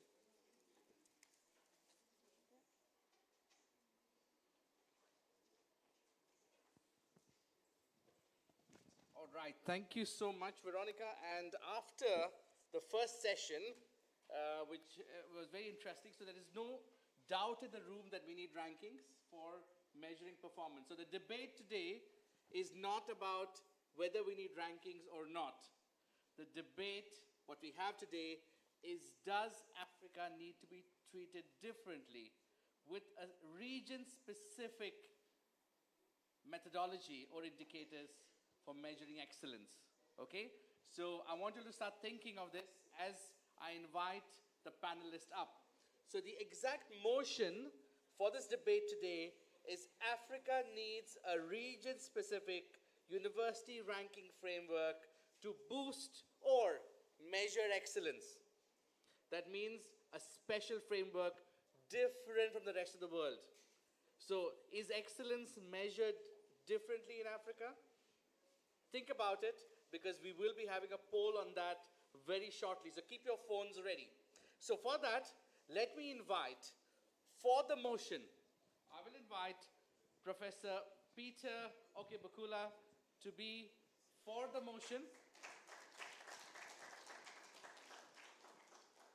[SPEAKER 9] All right, thank you so much, Veronica. And after the first session, which was very interesting, so there is no doubt in the room that we need rankings for measuring performance. So the debate today is not about whether we need rankings or not. The debate, what we have today, is does Africa need to be treated differently with a region-specific methodology or indicators for measuring excellence, okay? So I want you to start thinking of this as I invite the panelists up. So the exact motion for this debate today is Africa needs a region-specific university ranking framework to boost or measure excellence. That means a special framework different from the rest of the world. So is excellence measured differently in Africa? Think about it, because we will be having a poll on that very shortly. So keep your phones ready. So for that, let me invite, for the motion, I will invite Professor Peter Okebukula to be for the motion.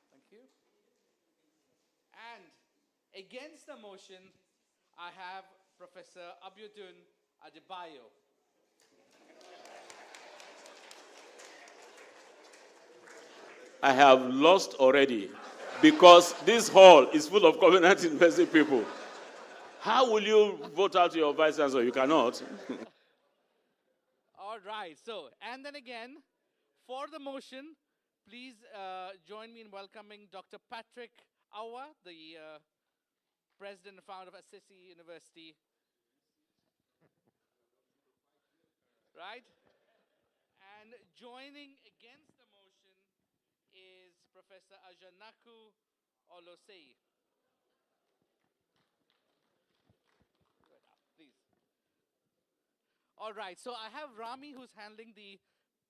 [SPEAKER 9] Thank you. And against the motion, I have Professor Abiodun Adebayo.
[SPEAKER 3] I have lost already because this hall is full of Covenant University people. How will you vote out your vice chancellor? You cannot.
[SPEAKER 9] All right. So, and then again, for the motion, please join me in welcoming Dr. Patrick Awa, the president and founder of Assisi University. Right? And joining against the motion is Professor Ajanaku Olosei. Please. All right, so I have Rami who's handling the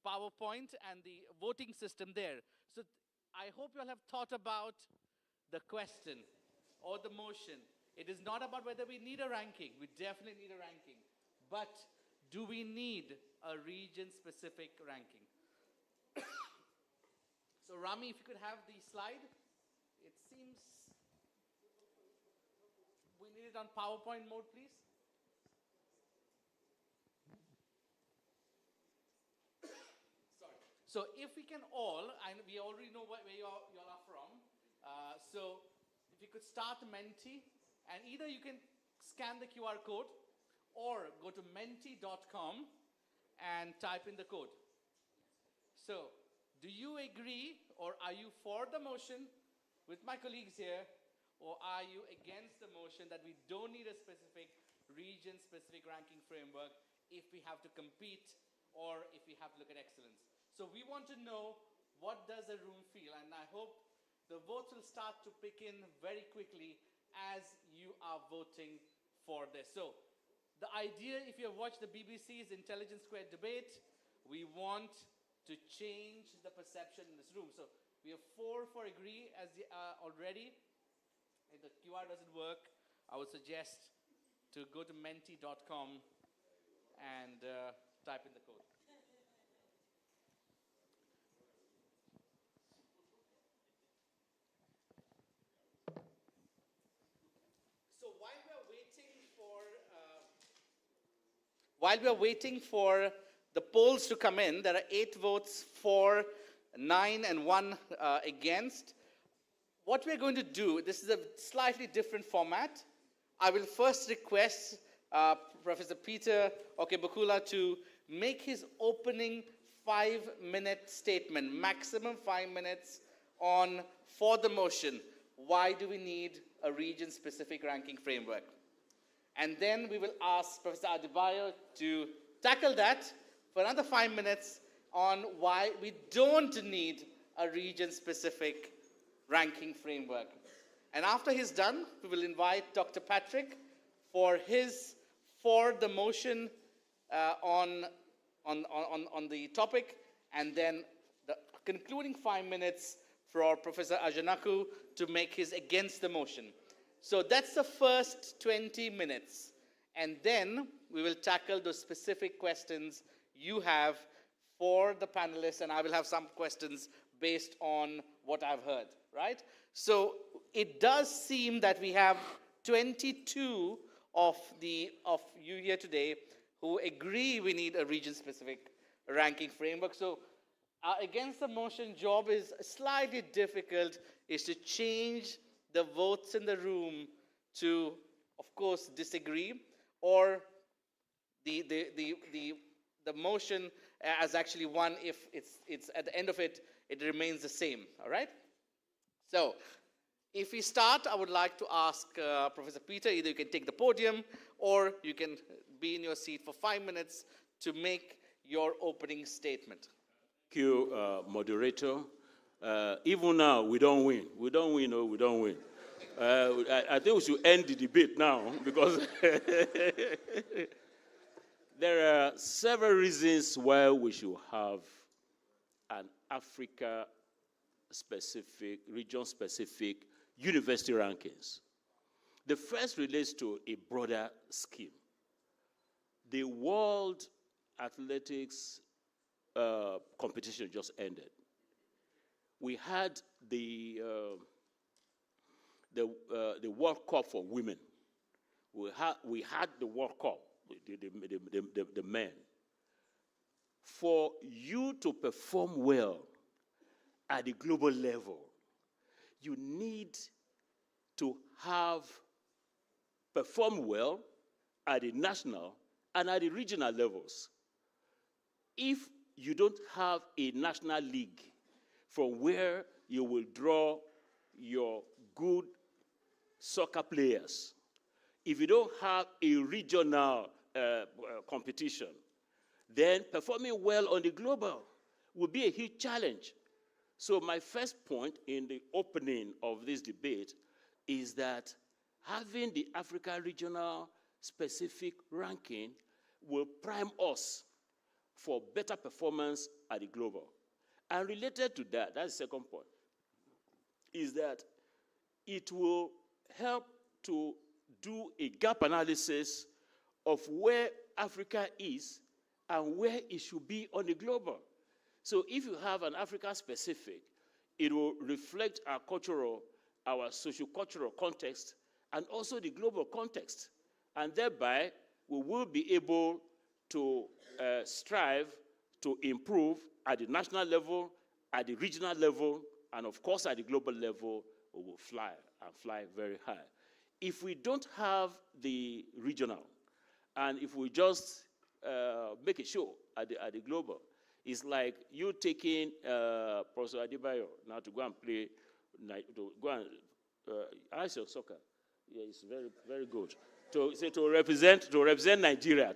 [SPEAKER 9] PowerPoint and the voting system there. So I hope you all have thought about the question or the motion. It is not about whether we need a ranking. We definitely need a ranking. But do we need a region-specific ranking? So Rami, if you could have the slide. It seems we need it on PowerPoint mode, please. Sorry. So if we can all, and we already know where you all are from, So if you could start Menti, and either you can scan the QR code or go to menti.com and type in the code. So, do you agree, or are you for the motion with my colleagues here, or are you against the motion that we don't need a specific region-specific ranking framework if we have to compete or if we have to look at excellence? So we want to know, what does the room feel? And I hope the votes will start to pick in very quickly as you are voting for this. So the idea, if you have watched the BBC's Intelligence Squared debate, we want to change the perception in this room. So we have 4 for agree as already. If the QR doesn't work, I would suggest to go to menti.com and type in the code. So while we are waiting for the polls to come in, there are 8 votes for, 9 and 1 against. What we're going to do, this is a slightly different format. I will first request Professor Peter Okebukula to make his opening 5-minute statement, maximum 5 minutes, on for the motion, why do we need a region-specific ranking framework? And then we will ask Professor Adebayo to tackle that for another 5 minutes on why we don't need a region-specific ranking framework. And after he's done, we will invite Dr. Patrick for the motion on the topic, and then the concluding 5 minutes for Professor Ajanaku to make his against the motion. So that's the first 20 minutes. And then we will tackle those specific questions you have for the panelists, and I will have some questions based on what I've heard, right? So it does seem that we have 22 of you here today who agree we need a region-specific ranking framework. So against the motion job is slightly difficult, is to change the votes in the room to, of course, disagree, or the motion as actually won if it's at the end of it, it remains the same, all right? So if we start, I would like to ask Professor Peter, either you can take the podium or you can be in your seat for 5 minutes to make your opening statement.
[SPEAKER 3] Thank you, moderator. Even now, we don't win. We don't win, or we don't win. I think we should end the debate now, because there are several reasons why we should have an Africa-specific, region-specific university rankings. The first relates to a broader scheme. The World Athletics competition just ended. We had the World Cup for women. We had the World Cup, the men. For you to perform well at the global level, you need to have performed well at the national and at the regional levels. If you don't have a national league from where you will draw your good soccer players, if you don't have a regional competition, then performing well on the global will be a huge challenge. So my first point in the opening of this debate is that having the Africa regional specific ranking will prime us for better performance at the global. And related to that, that's the second point, is that it will help to do a gap analysis of where Africa is and where it should be on the global. So if you have an Africa-specific, it will reflect our cultural, our socio-cultural context, and also the global context. And thereby, we will be able to strive to improve at the national level, at the regional level, and of course at the global level will fly and fly very high. If we don't have the regional, and if we just make a show at the global, it's like you taking Professor Adebayo now to go and play, to go and ice your soccer. Yeah, it's very, very good. To represent Nigeria,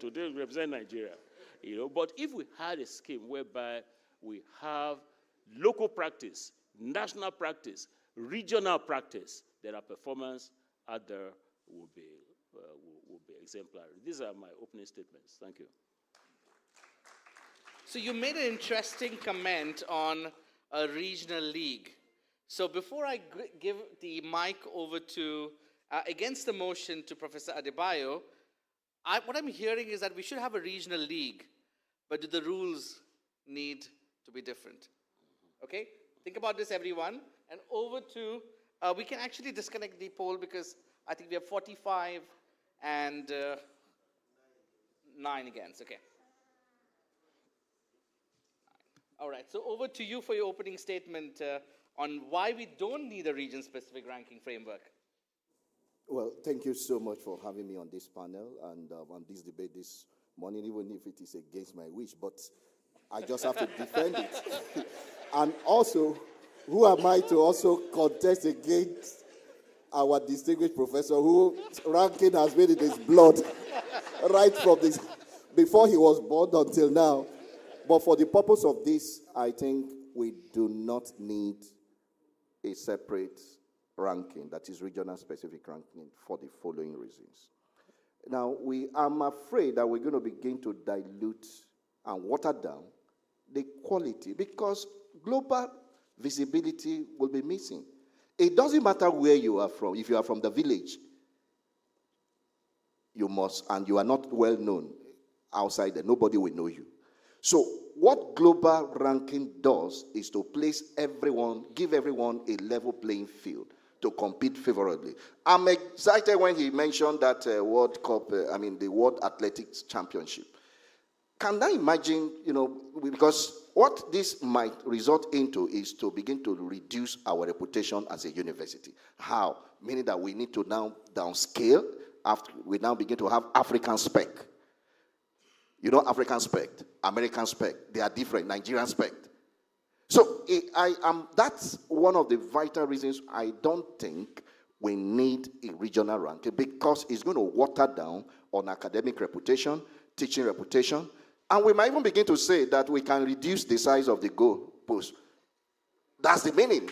[SPEAKER 3] you know. But if we had a scheme whereby we have local practice, national practice, regional practice, then our performance out there will be exemplary. These are my opening statements. Thank you.
[SPEAKER 9] So you made an interesting comment on a regional league. So before I give the mic over to, against the motion to Professor Adebayo, what I'm hearing is that we should have a regional league, but do the rules need to be different? Okay? Think about this, everyone. And over to, we can actually disconnect the poll because I think we have 45 and 9 against. Okay. All right, so over to you for your opening statement on why we don't need a region-specific ranking framework.
[SPEAKER 8] Well, thank you so much for having me on this panel and on this debate this morning, even if it is against my wish, but I just have to defend it. And also, who am I to also contest against our distinguished professor whose ranking has been in his blood right from this, before he was born until now. But for the purpose of this, I think we do not need a separate ranking, that is regional specific ranking, for the following reasons. Now, I'm afraid that we're going to begin to dilute and water down the quality because global visibility will be missing. It doesn't matter where you are from. If you are from the village, you must, and you are not well known outside there, nobody will know you. So what global ranking does is to place everyone, give everyone a level playing field to compete favorably. I'm excited when he mentioned that World Cup, the World Athletics Championship. Can I imagine, because what this might result into is to begin to reduce our reputation as a university. How? Meaning that we need to now downscale after we now begin to have African spec. You know, African spec, American spec, they are different, Nigerian spec. So that's one of the vital reasons I don't think we need a regional ranking, because it's going to water down on academic reputation, teaching reputation, and we might even begin to say that we can reduce the size of the goal post. That's the meaning.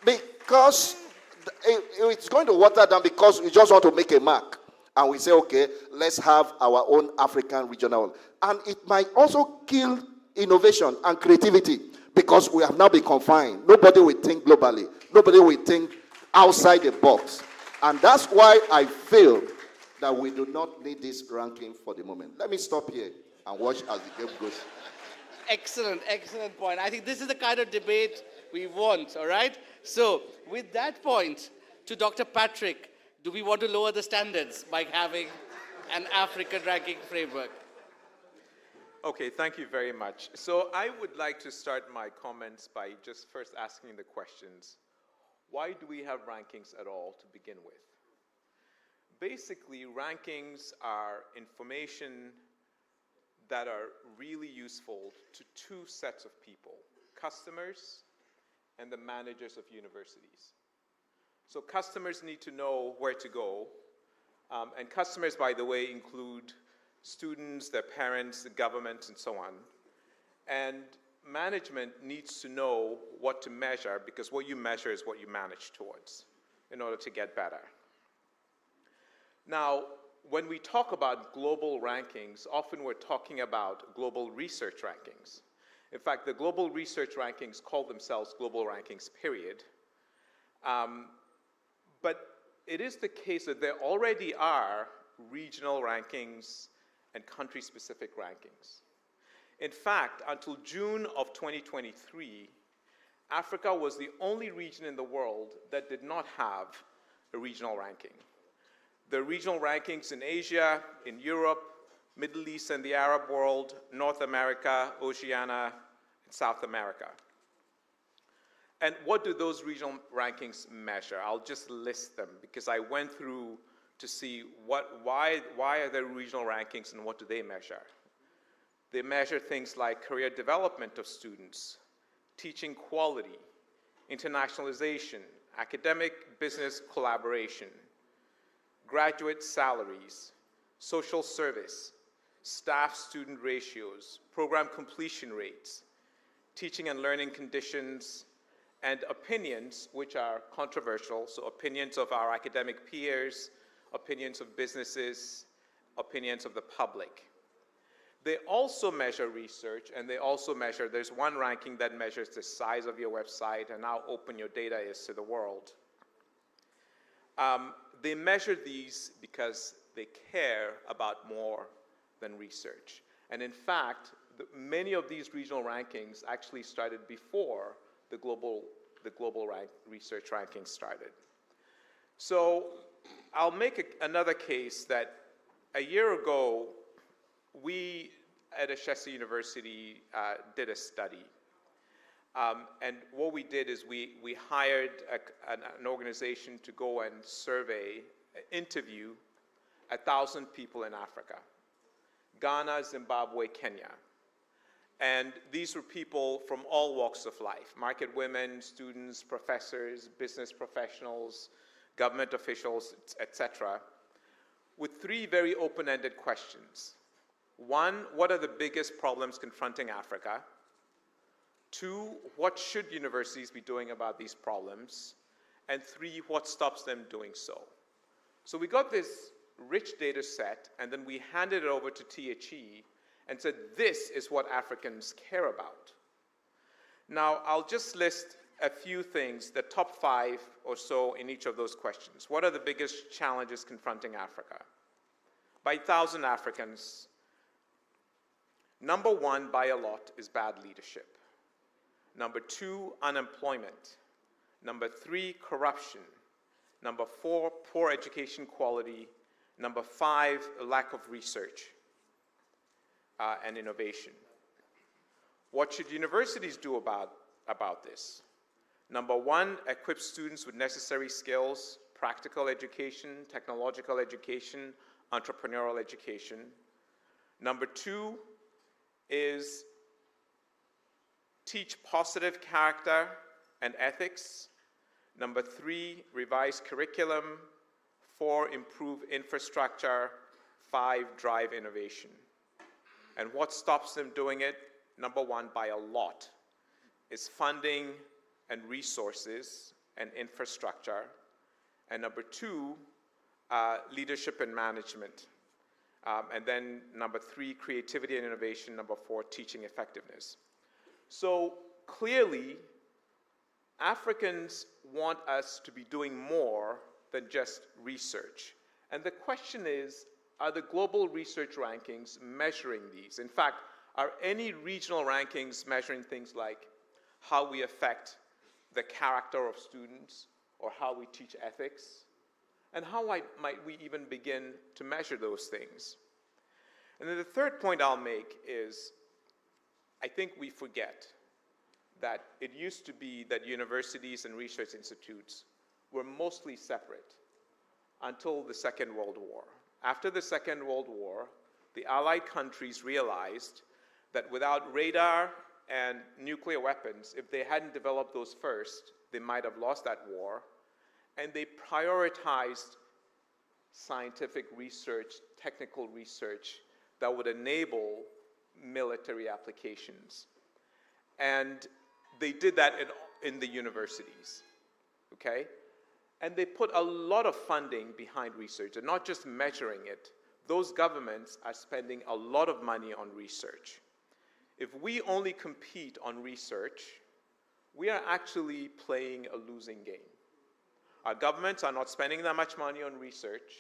[SPEAKER 8] Because it's going to water down because we just want to make a mark. And we say, okay, let's have our own African regional. And it might also kill innovation and creativity because we have now been confined. Nobody will think globally. Nobody will think outside the box. And that's why I feel that we do not need this ranking for the moment. Let me stop here and watch as the game goes.
[SPEAKER 9] Excellent, excellent point. I think this is the kind of debate we want, all right? So, with that point, to Dr. Patrick, do we want to lower the standards by having an African ranking framework?
[SPEAKER 10] Okay, thank you very much. So I would like to start my comments by just first asking the questions. Why do we have rankings at all to begin with? Basically, rankings are information that are really useful to two sets of people, customers and the managers of universities. So customers need to know where to go. And customers, by the way, include students, their parents, the government, and so on. And management needs to know what to measure, because what you measure is what you manage towards in order to get better. Now, when we talk about global rankings, often we're talking about global research rankings. In fact, the global research rankings call themselves global rankings, period. But it is the case that there already are regional rankings and country-specific rankings. In fact, until June of 2023, Africa was the only region in the world that did not have a regional ranking. The regional rankings in Asia, in Europe, Middle East and the Arab world, North America, Oceania, and South America. And what do those regional rankings measure? I'll just list them because I went through to see why are there regional rankings and what do they measure? They measure things like career development of students, teaching quality, internationalization, academic business collaboration, graduate salaries, social service, staff-student ratios, program completion rates, teaching and learning conditions, and opinions, which are controversial, so opinions of our academic peers, opinions of businesses, opinions of the public. They also measure research, and they also measure, there's one ranking that measures the size of your website and how open your data is to the world. They measure these because they care about more than research. And in fact, many of these regional rankings actually started before the global research rankings started. So I'll make another case that a year ago, we at Ashesi University did a study. And what we did is we hired an organization to go and survey, interview 1,000 people in Africa, Ghana, Zimbabwe, Kenya. And these were people from all walks of life, market women, students, professors, business professionals, government officials, etc., with three very open-ended questions. One, what are the biggest problems confronting Africa? Two, what should universities be doing about these problems? And three, what stops them doing so? So we got this rich data set, and then we handed it over to THE and said, this is what Africans care about. Now, I'll just list a few things, the top 5 or so in each of those questions. What are the biggest challenges confronting Africa? By 1,000 Africans, number 1 by a lot is bad leadership. Number 2, unemployment. Number 3, corruption. Number 4, poor education quality. Number 5, a lack of research and innovation. What should universities do about this? Number 1, equip students with necessary skills, practical education, technological education, entrepreneurial education. Number 2 is teach positive character and ethics. Number 3, revise curriculum. 4, improve infrastructure. 5, drive innovation. And what stops them doing it? Number 1, by a lot, is funding and resources and infrastructure. And number 2, leadership and management. And then number 3, creativity and innovation. Number 4, teaching effectiveness. So clearly, Africans want us to be doing more than just research. And the question is, are the global research rankings measuring these? In fact, are any regional rankings measuring things like how we affect the character of students or how we teach ethics? And how might we even begin to measure those things? And then the third point I'll make is, I think we forget that it used to be that universities and research institutes were mostly separate until the Second World War. After the Second World War, the Allied countries realized that without radar and nuclear weapons, if they hadn't developed those first, they might have lost that war. And they prioritized scientific research, technical research that would enable military applications. And they did that in the universities, okay? And they put a lot of funding behind research, and not just measuring it. Those governments are spending a lot of money on research. If we only compete on research, we are actually playing a losing game. Our governments are not spending that much money on research,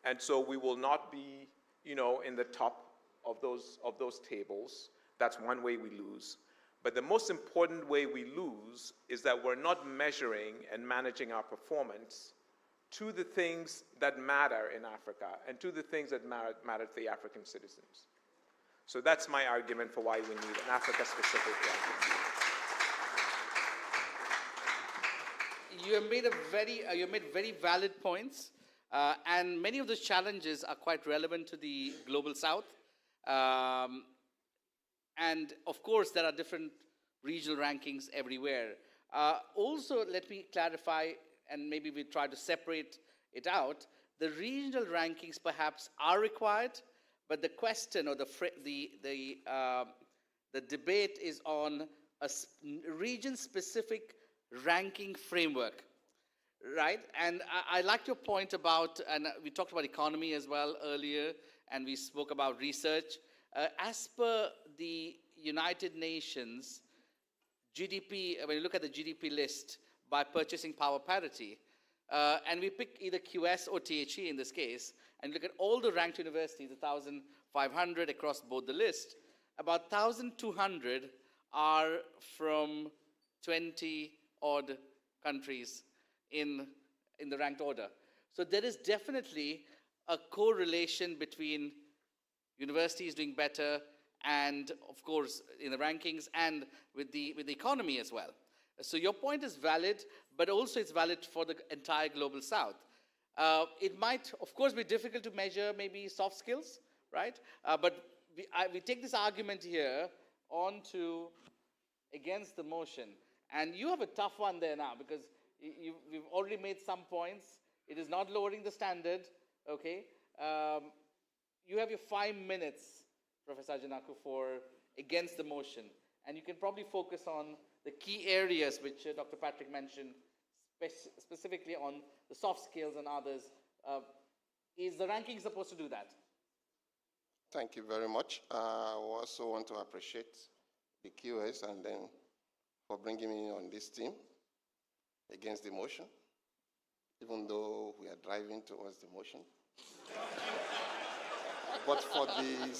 [SPEAKER 10] and so we will not be, in the top of those tables. That's one way we lose. But the most important way we lose is that we're not measuring and managing our performance to the things that matter in Africa and to the things that matter to the African citizens. So that's my argument for why we need an Africa-specific ranking.
[SPEAKER 9] you have made you made very valid points, and many of those challenges are quite relevant to the global south. And of course, there are different regional rankings everywhere. Also, let me clarify, and maybe we try to separate it out. The regional rankings perhaps are required, but the question or the debate is on a region-specific ranking framework, right? And I like your point about, and we talked about economy as well earlier, and we spoke about research. As per the United Nations GDP, when you look at the GDP list by purchasing power parity, and we pick either QS or THE in this case, and look at all the ranked universities, 1,500 across both the list, about 1,200 are from 20 odd countries in the ranked order. So there is definitely a correlation between universities doing better and, of course, in the rankings and with the economy as well. So your point is valid, but also it's valid for the entire global south. It might, of course, be difficult to measure maybe soft skills, right? But we take this argument here on to against the motion. And you have a tough one there now because we've already made some points. It is not lowering the standard, okay? You have your 5 minutes, Professor Janaku, for against the motion. And you can probably focus on the key areas which Dr. Patrick mentioned, specifically on the soft skills and others. Is the ranking supposed to do that?
[SPEAKER 11] Thank you very much. I also want to appreciate the QS and then for bringing me on this team against the motion, even though we are driving towards the motion. But for the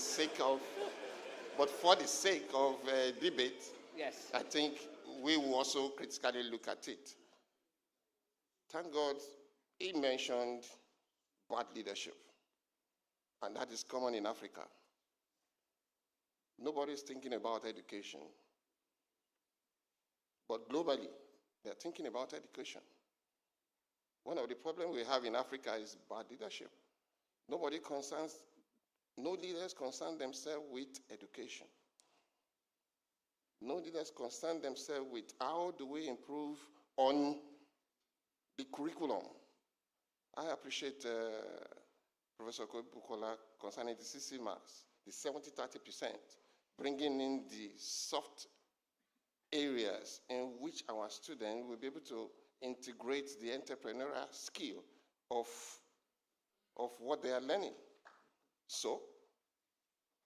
[SPEAKER 11] sake of debate,
[SPEAKER 9] yes,
[SPEAKER 11] I think we will also critically look at it. Thank God he mentioned bad leadership, and that is common in Africa. Nobody is thinking about education, but globally, they are thinking about education. One of the problems we have in Africa is bad leadership. No leaders concern themselves with education. No leaders concern themselves with how do we improve on the curriculum. I appreciate Professor Bukola concerning the CC marks, the 70-30%, bringing in the soft areas in which our students will be able to integrate the entrepreneurial skill of what they are learning. So,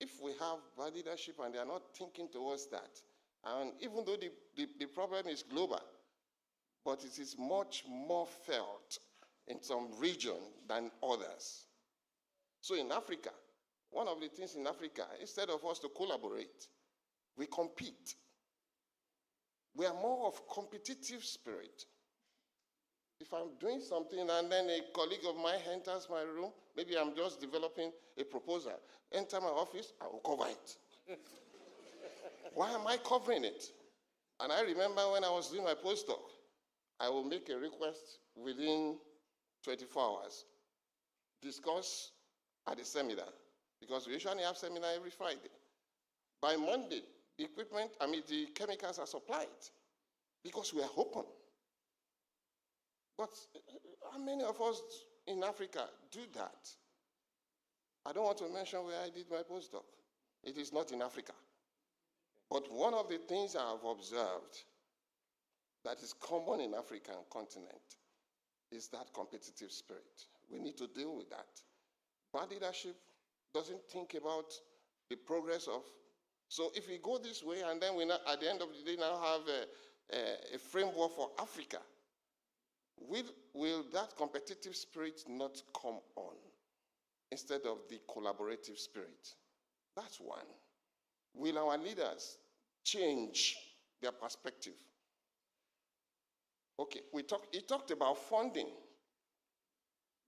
[SPEAKER 11] if we have bad leadership and they are not thinking towards that, and even though the problem is global, but it is much more felt in some regions than others. So in Africa, one of the things in Africa, instead of us to collaborate, we compete. We are more of competitive spirit. If I'm doing something and then a colleague of mine enters my room, maybe I'm just developing a proposal, enter my office, I will cover it. Why am I covering it? And I remember when I was doing my postdoc, I will make a request within 24 hours, discuss at the seminar, because we usually have seminar every Friday. By Monday, the chemicals are supplied because we are open. But how many of us in Africa do that? I don't want to mention where I did my postdoc. It is not in Africa. But one of the things I have observed that is common in African continent is that competitive spirit. We need to deal with that. Bad leadership doesn't think about the progress of. So if we go this way and then we now, at the end of the day now have a framework for Africa, will that competitive spirit not come on instead of the collaborative spirit? That's one. Will our leaders change their perspective? Okay, he talked about funding.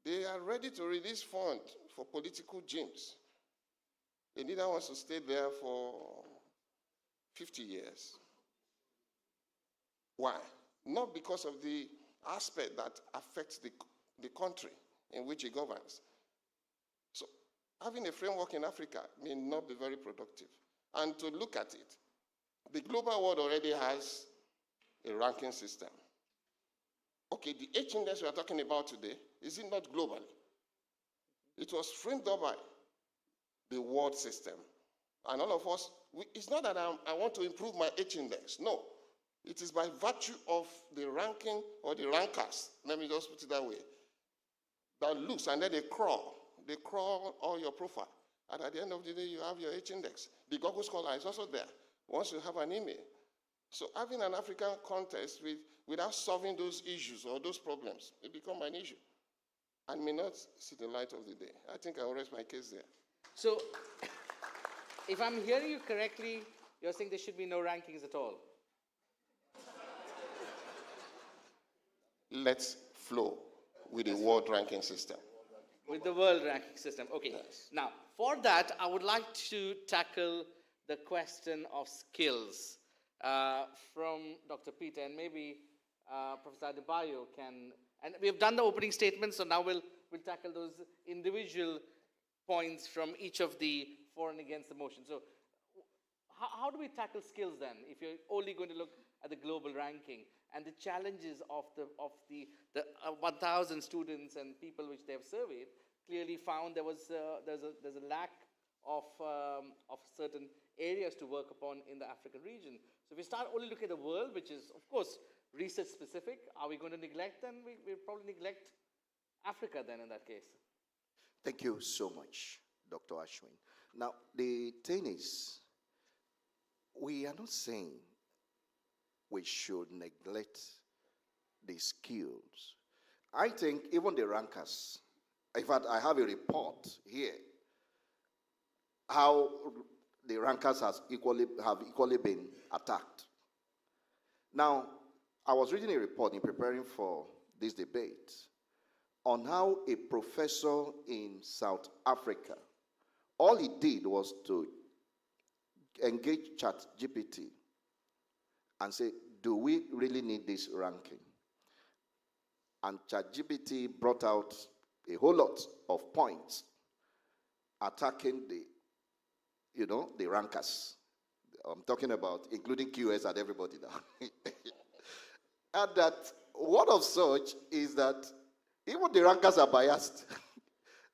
[SPEAKER 11] They are ready to release funds for political gyms. A leader wants to stay there for 50 years. Why? Not because of the aspect that affects the country in which it governs. So having a framework in Africa may not be very productive. And to look at it, the global world already has a ranking system. Okay, the H index we are talking about today, is it not globally? It was framed up by the world system. And all of us, it's not that I want to improve my H index. No. It is by virtue of the ranking or the rankers, let me just put it that way, that looks, and then they crawl all your profile. And at the end of the day, you have your H index. The Google Scholar is also there once you have an email. So having an African context without solving those issues or those problems, it becomes an issue and may not see the light of the day. I think I will rest my case there.
[SPEAKER 9] So, if I'm hearing you correctly, you're saying there should be no rankings at all.
[SPEAKER 11] Let's flow with the world ranking system.
[SPEAKER 9] With the world ranking system, okay. Yes. Now, for that, I would like to tackle the question of skills from Dr. Peter, and maybe Professor Adebayo can, and we've done the opening statement, so now we'll tackle those individual points from each of the for and against the motion. So how do we tackle skills then, if you're only going to look at the global ranking and the challenges of the 1,000 students and people which they have surveyed clearly found there's a lack of certain areas to work upon in the African region. So if we start only looking at the world, which is of course research specific, are we going to neglect then? We'll probably neglect Africa then in that case.
[SPEAKER 8] Thank you so much, Dr. Ashwin. Now, the thing is, we are not saying we should neglect the skills. I think even the rankers, in fact, I have a report here, how the rankers have equally been attacked. Now, I was reading a report in preparing for this debate on how a professor in South Africa, all he did was to engage ChatGPT and say, do we really need this ranking? And ChatGPT brought out a whole lot of points attacking the rankers. I'm talking about including QS and everybody now. And that one of such is that even the rankers are biased,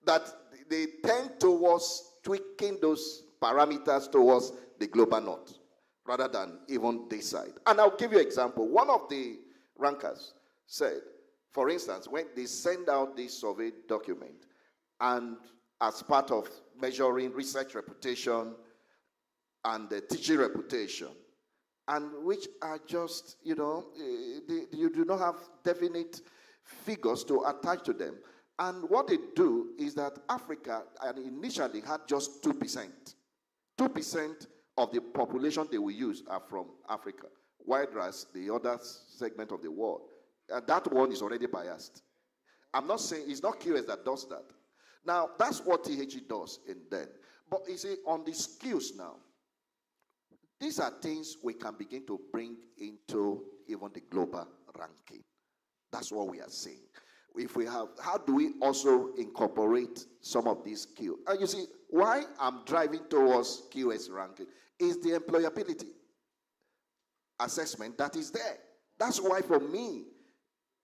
[SPEAKER 8] that they tend towards tweaking those parameters towards the global north, rather than even this side. And I'll give you an example. One of the rankers said, for instance, when they send out this survey document, and as part of measuring research reputation and the teaching reputation, and which are just, you do not have definite figures to attach to them. And what they do is that Africa initially had just 2%. 2% of the population they will use are from Africa, whereas the other segment of the world, that one is already biased. I'm not saying, it's not QS that does that. Now, that's what THE does in then. But you see, on the skills now, these are things we can begin to bring into even the global ranking. That's what we are saying. If we have, how do we also incorporate some of these skills? And you see, why I'm driving towards QS ranking is the employability assessment that is there. That's why for me,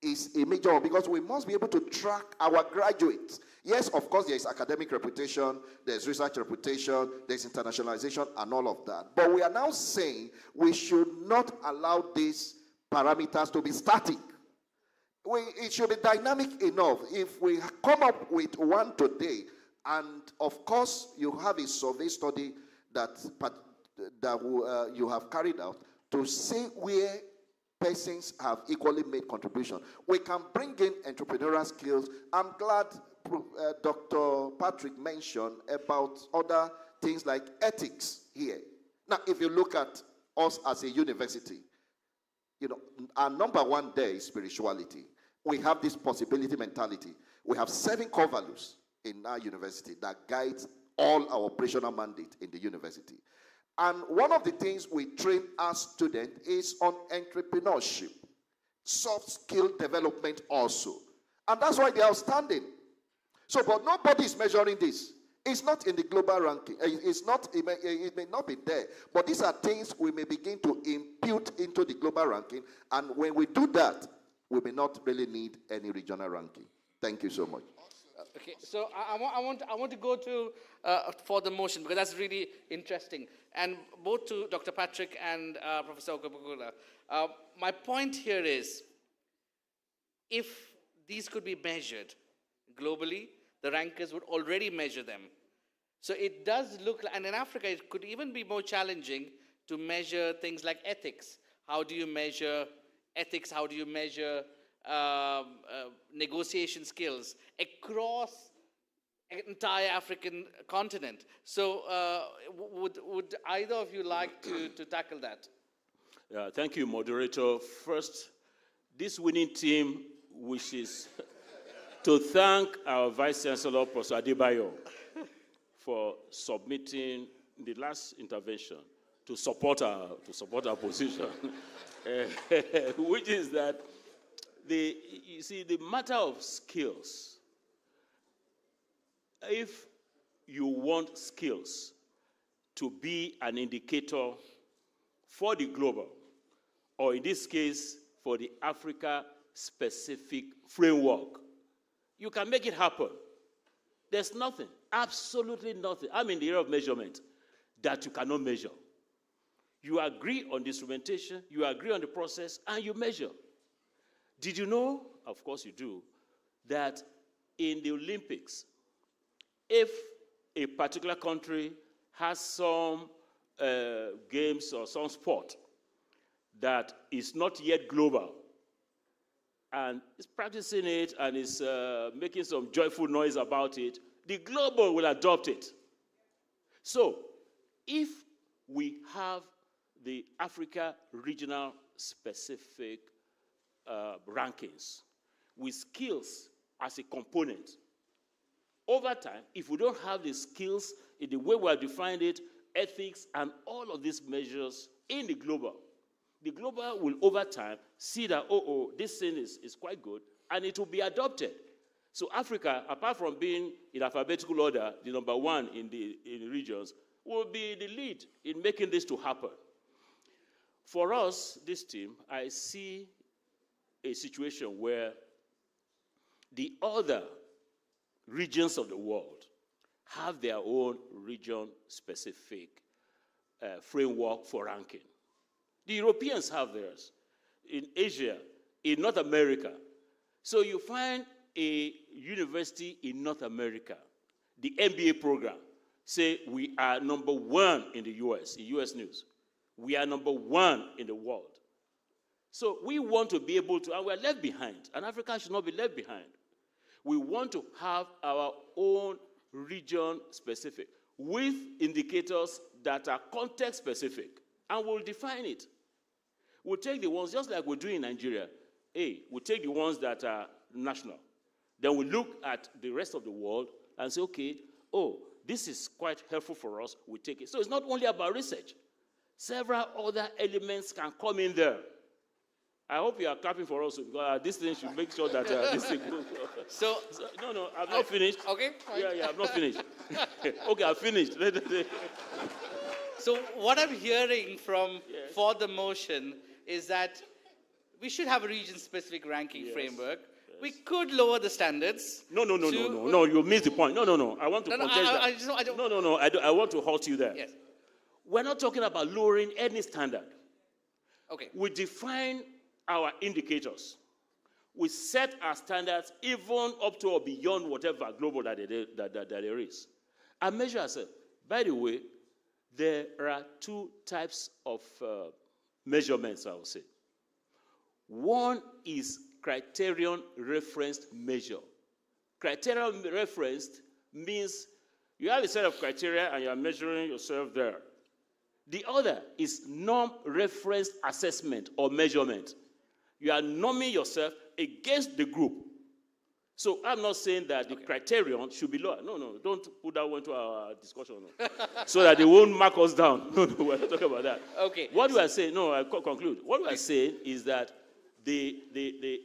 [SPEAKER 8] is a major one, because we must be able to track our graduates. Yes, of course, there is academic reputation, there's research reputation, there's internationalization, and all of that. But we are now saying we should not allow these parameters to be static. It should be dynamic enough. If we come up with one today, and of course, you have a survey study that you have carried out to see where persons have equally made contribution. We can bring in entrepreneurial skills. I'm glad Dr. Patrick mentioned about other things like ethics here. Now, if you look at us as a university, our number one there is spirituality. We have this possibility mentality. We have 7 core values in our university that guides all our operational mandate in the university. And one of the things we train our students is on entrepreneurship. soft skill development also. And that's why they are outstanding. So, but nobody is measuring this. It's not in the global ranking. It may not be there. But these are things we may begin to impute into the global ranking. And when we do that, we may not really need any regional ranking. Thank you so much.
[SPEAKER 9] Okay, so I want to go to for the motion, because that's really interesting. And both to Dr. Patrick and Professor Okebukula, my point here is, if these could be measured globally, the rankers would already measure them. So it does look like, and in Africa, it could even be more challenging to measure things like ethics. How do you measure ethics? How do you measure negotiation skills across an entire African continent? So would either of you like to tackle that?
[SPEAKER 3] Yeah, thank you, moderator. First, this winning team wishes to thank our Vice Chancellor, Professor Adebayo, for submitting the last intervention to support our position, which is that you see, the matter of skills, if you want skills to be an indicator for the global, or in this case, for the Africa-specific framework, you can make it happen. There's nothing, absolutely nothing, I'm in the area of measurement, that you cannot measure. You agree on the instrumentation, you agree on the process, and you measure. Did you know, of course you do, that in the Olympics, if a particular country has some games or some sport that is not yet global, and is practicing it and is making some joyful noise about it, the global will adopt it. So, if we have the Africa regional specific rankings with skills as a component, over time, if we don't have the skills in the way we have defined it, ethics and all of these measures in the global will over time see that, this thing is quite good, and it will be adopted. So Africa, apart from being in alphabetical order, the number one in the regions, will be the lead in making this to happen. For us, this team, I see a situation where the other regions of the world have their own region-specific framework for ranking. The Europeans have theirs, in Asia, in North America. So you find a university in North America, the MBA program, say we are number one in the US, in US News. We are number one in the world. So we want to be able to, and we're left behind, and Africa should not be left behind. We want to have our own region-specific, with indicators that are context-specific, and we'll define it. We'll take the ones, just like we're doing in Nigeria. We'll take the ones that are national. Then we look at the rest of the world and say, okay, this is quite helpful for us, we take it. So it's not only about research. Several other elements can come in there. I hope you are clapping for us, because this thing should make sure that this thing goes. No, I'm not finished.
[SPEAKER 9] Okay.
[SPEAKER 3] Yeah, I'm not finished. Okay, I'm finished.
[SPEAKER 9] So what I'm hearing from for the motion is that we should have a region-specific ranking framework. Yes. We could lower the standards.
[SPEAKER 3] No, you missed the point. No. I want to contest that. I want to halt you there.
[SPEAKER 9] Yes.
[SPEAKER 3] We're not talking about lowering any standard.
[SPEAKER 9] Okay.
[SPEAKER 3] We define our indicators. We set our standards even up to or beyond whatever global that there is. And measure ourselves. By the way, there are two types of measurements, I would say. One is criterion referenced measure. Criterion referenced means you have a set of criteria and you are measuring yourself there. The other is norm-referenced assessment or measurement. You are norming yourself against the group. So I'm not saying that the criterion should be lower. No, don't put that one to our discussion. No. So that they won't mark us down. No, we're not talking about that.
[SPEAKER 9] Okay.
[SPEAKER 3] What we are saying, I conclude. What we are saying is that the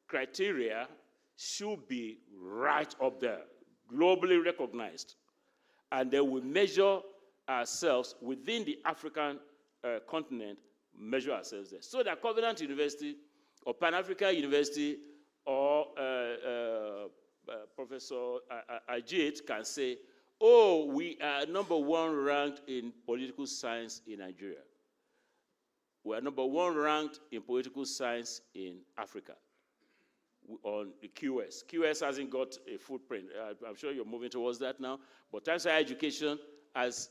[SPEAKER 3] criteria should be right up there, globally recognized. And then we measure ourselves within the African continent, measure ourselves there. So that Covenant University or Pan-African University or Professor Ajit can say, oh, we are #1 ranked in political science in Nigeria. We are #1 ranked in political science in Africa on the QS. QS hasn't got a footprint. I'm sure you're moving towards that now. But Times Higher Education has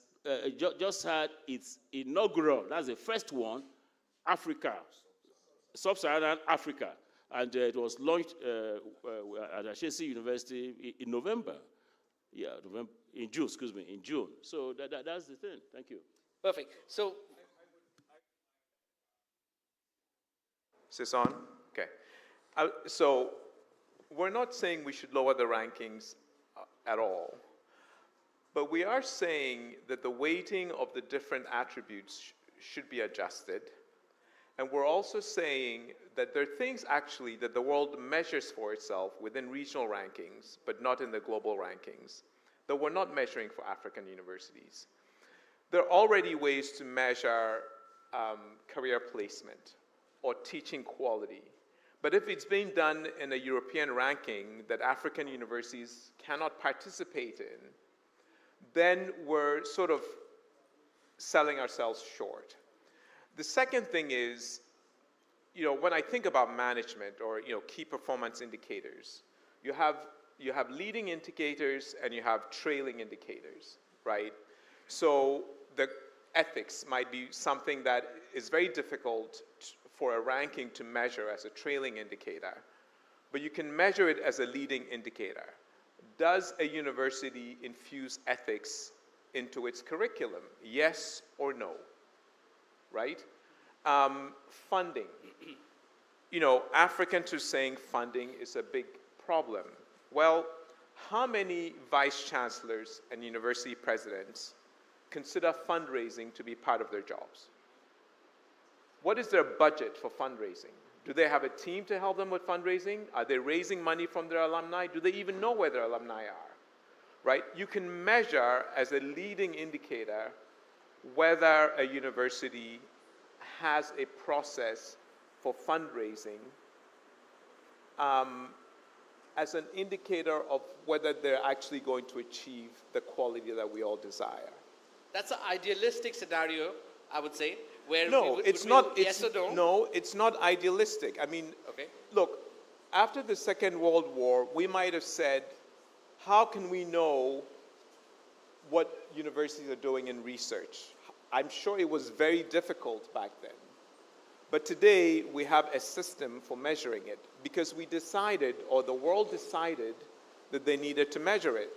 [SPEAKER 3] just had its inaugural, that's the first one, Africa, Sub-Saharan Africa. And it was launched at Ashesi University in November. Yeah, November, in June, excuse me, in June. So that's the thing. Thank you.
[SPEAKER 9] Perfect. So,
[SPEAKER 10] is this on? Okay. So we're not saying we should lower the rankings at all, but we are saying that the weighting of the different attributes should be adjusted. And we're also saying that there are things actually that the world measures for itself within regional rankings, but not in the global rankings, that we're not measuring for African universities. There are already ways to measure career placement or teaching quality. But if it's being done in a European ranking that African universities cannot participate in, then we're sort of selling ourselves short. The second thing is, when I think about management or key performance indicators, you have leading indicators and you have trailing indicators, right? So the ethics might be something that is very difficult for a ranking to measure as a trailing indicator, but you can measure it as a leading indicator. Does a university infuse ethics into its curriculum? Yes or no? Right? Funding. Africans are saying funding is a big problem. Well, how many vice chancellors and university presidents consider fundraising to be part of their jobs? What is their budget for fundraising? Do they have a team to help them with fundraising? Are they raising money from their alumni? Do they even know where their alumni are? Right? You can measure as a leading indicator whether a university has a process for fundraising as an indicator of whether they're actually going to achieve the quality that we all desire.
[SPEAKER 9] that's an idealistic scenario, I would say, where
[SPEAKER 10] no, it's not.
[SPEAKER 9] Yes or no?
[SPEAKER 10] No, it's not idealistic. I mean, look, after the Second World War, we might have said, how can we know what universities are doing in research? I'm sure it was very difficult back then. But today, we have a system for measuring it because we decided, or the world decided, that they needed to measure it.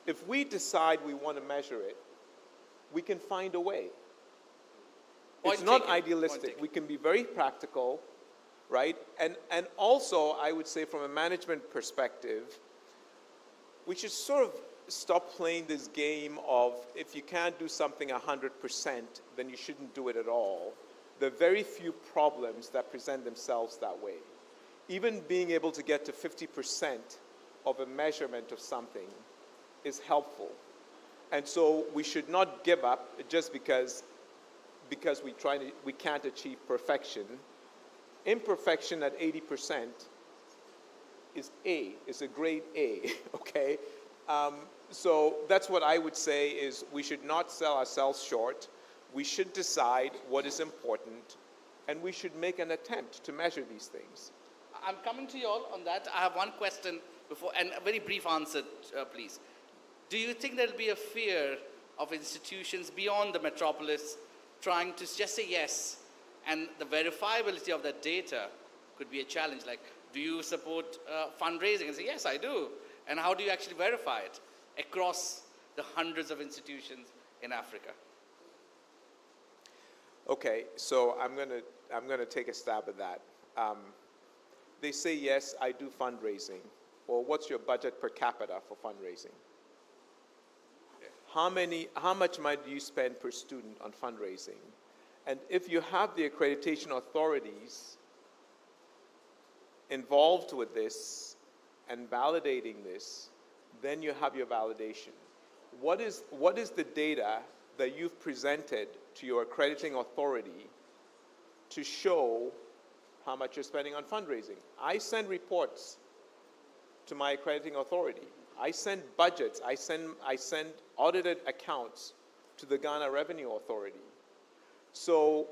[SPEAKER 10] If we decide we want to measure it, we can find a way. It's not idealistic. We can be very practical, right? And also, I would say from a management perspective, we should sort of stop playing this game of if you can't do something 100%, then you shouldn't do it at all. There are very few problems that present themselves that way. Even being able to get to 50% of a measurement of something is helpful. And so we should not give up just because we can't achieve perfection. Imperfection at 80% is A, is a grade A, okay? So that's what I would say is we should not sell ourselves short. We should decide what is important, and we should make an attempt to measure these things.
[SPEAKER 9] I'm coming to you all on that. I have one question before, and a very brief answer, please. Do you think there'll be a fear of institutions beyond the metropolis trying to just say yes, and the verifiability of that data could be a challenge? Like, do you support fundraising? And say, yes, I do. And how do you actually verify it across the hundreds of institutions in Africa?
[SPEAKER 10] Okay, so I'm gonna take a stab at that. They say, yes, I do fundraising. Well, what's your budget per capita for fundraising? How much money do you spend per student on fundraising? And if you have the accreditation authorities involved with this and validating this, then you have your validation. What is the data that you've presented to your accrediting authority to show how much you're spending on fundraising? I send reports to my accrediting authority. I send budgets. I send audited accounts to the Ghana Revenue Authority. So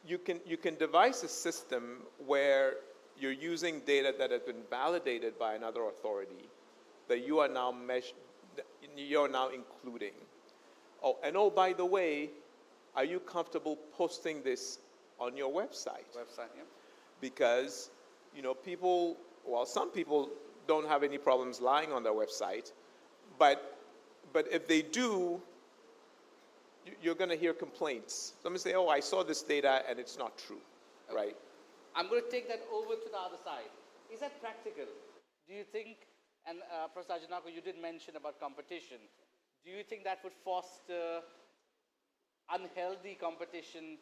[SPEAKER 10] you can devise a system where you're using data that has been validated by another authority that you are now including. Oh, and oh, by the way, are you comfortable posting this on your website?
[SPEAKER 9] Yeah.
[SPEAKER 10] Because, some people don't have any problems lying on their website, but if they do, you're going to hear complaints. Somebody say, oh, I saw this data and it's not true, right?
[SPEAKER 9] I'm going to take that over to the other side. Is that practical? Do you think, and Professor Ajinako, you did mention about competition. Do you think that would foster unhealthy competition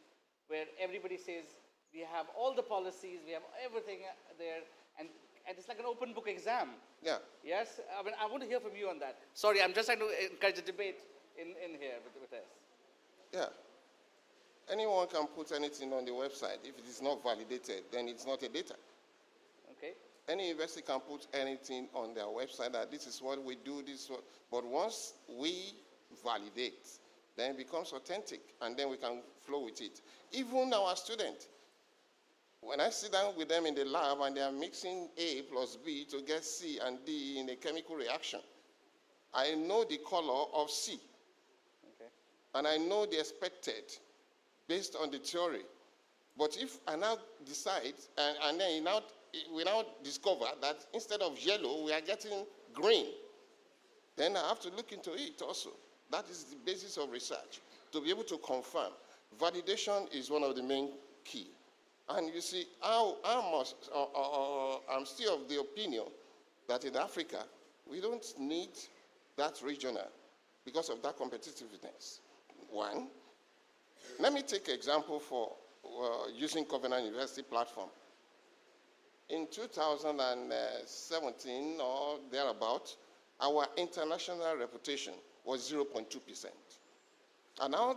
[SPEAKER 9] where everybody says, we have all the policies, we have everything there, and it's like an open book exam?
[SPEAKER 11] Yeah.
[SPEAKER 9] Yes? I mean, I want to hear from you on that. Sorry, I'm just trying to encourage a debate in here with us.
[SPEAKER 11] Yeah. Anyone can put anything on the website. If it is not validated, then it's not a data.
[SPEAKER 9] Okay.
[SPEAKER 11] Any university can put anything on their website that this is what we do, this is what, but once we validate, then it becomes authentic, and then we can flow with it. Even our students, when I sit down with them in the lab and they are mixing A plus B to get C and D in a chemical reaction, I know the color of C.
[SPEAKER 9] Okay.
[SPEAKER 11] And I know the expected based on the theory. But if I now decide, and then we now discover that instead of yellow, we are getting green, then I have to look into it also. That is the basis of research, to be able to confirm. Validation is one of the main key. And you see, I'm still of the opinion that in Africa, we don't need that regional because of that competitiveness. One, let me take an example for using Covenant University platform. In 2017 or thereabout, our international reputation was 0.2%. And how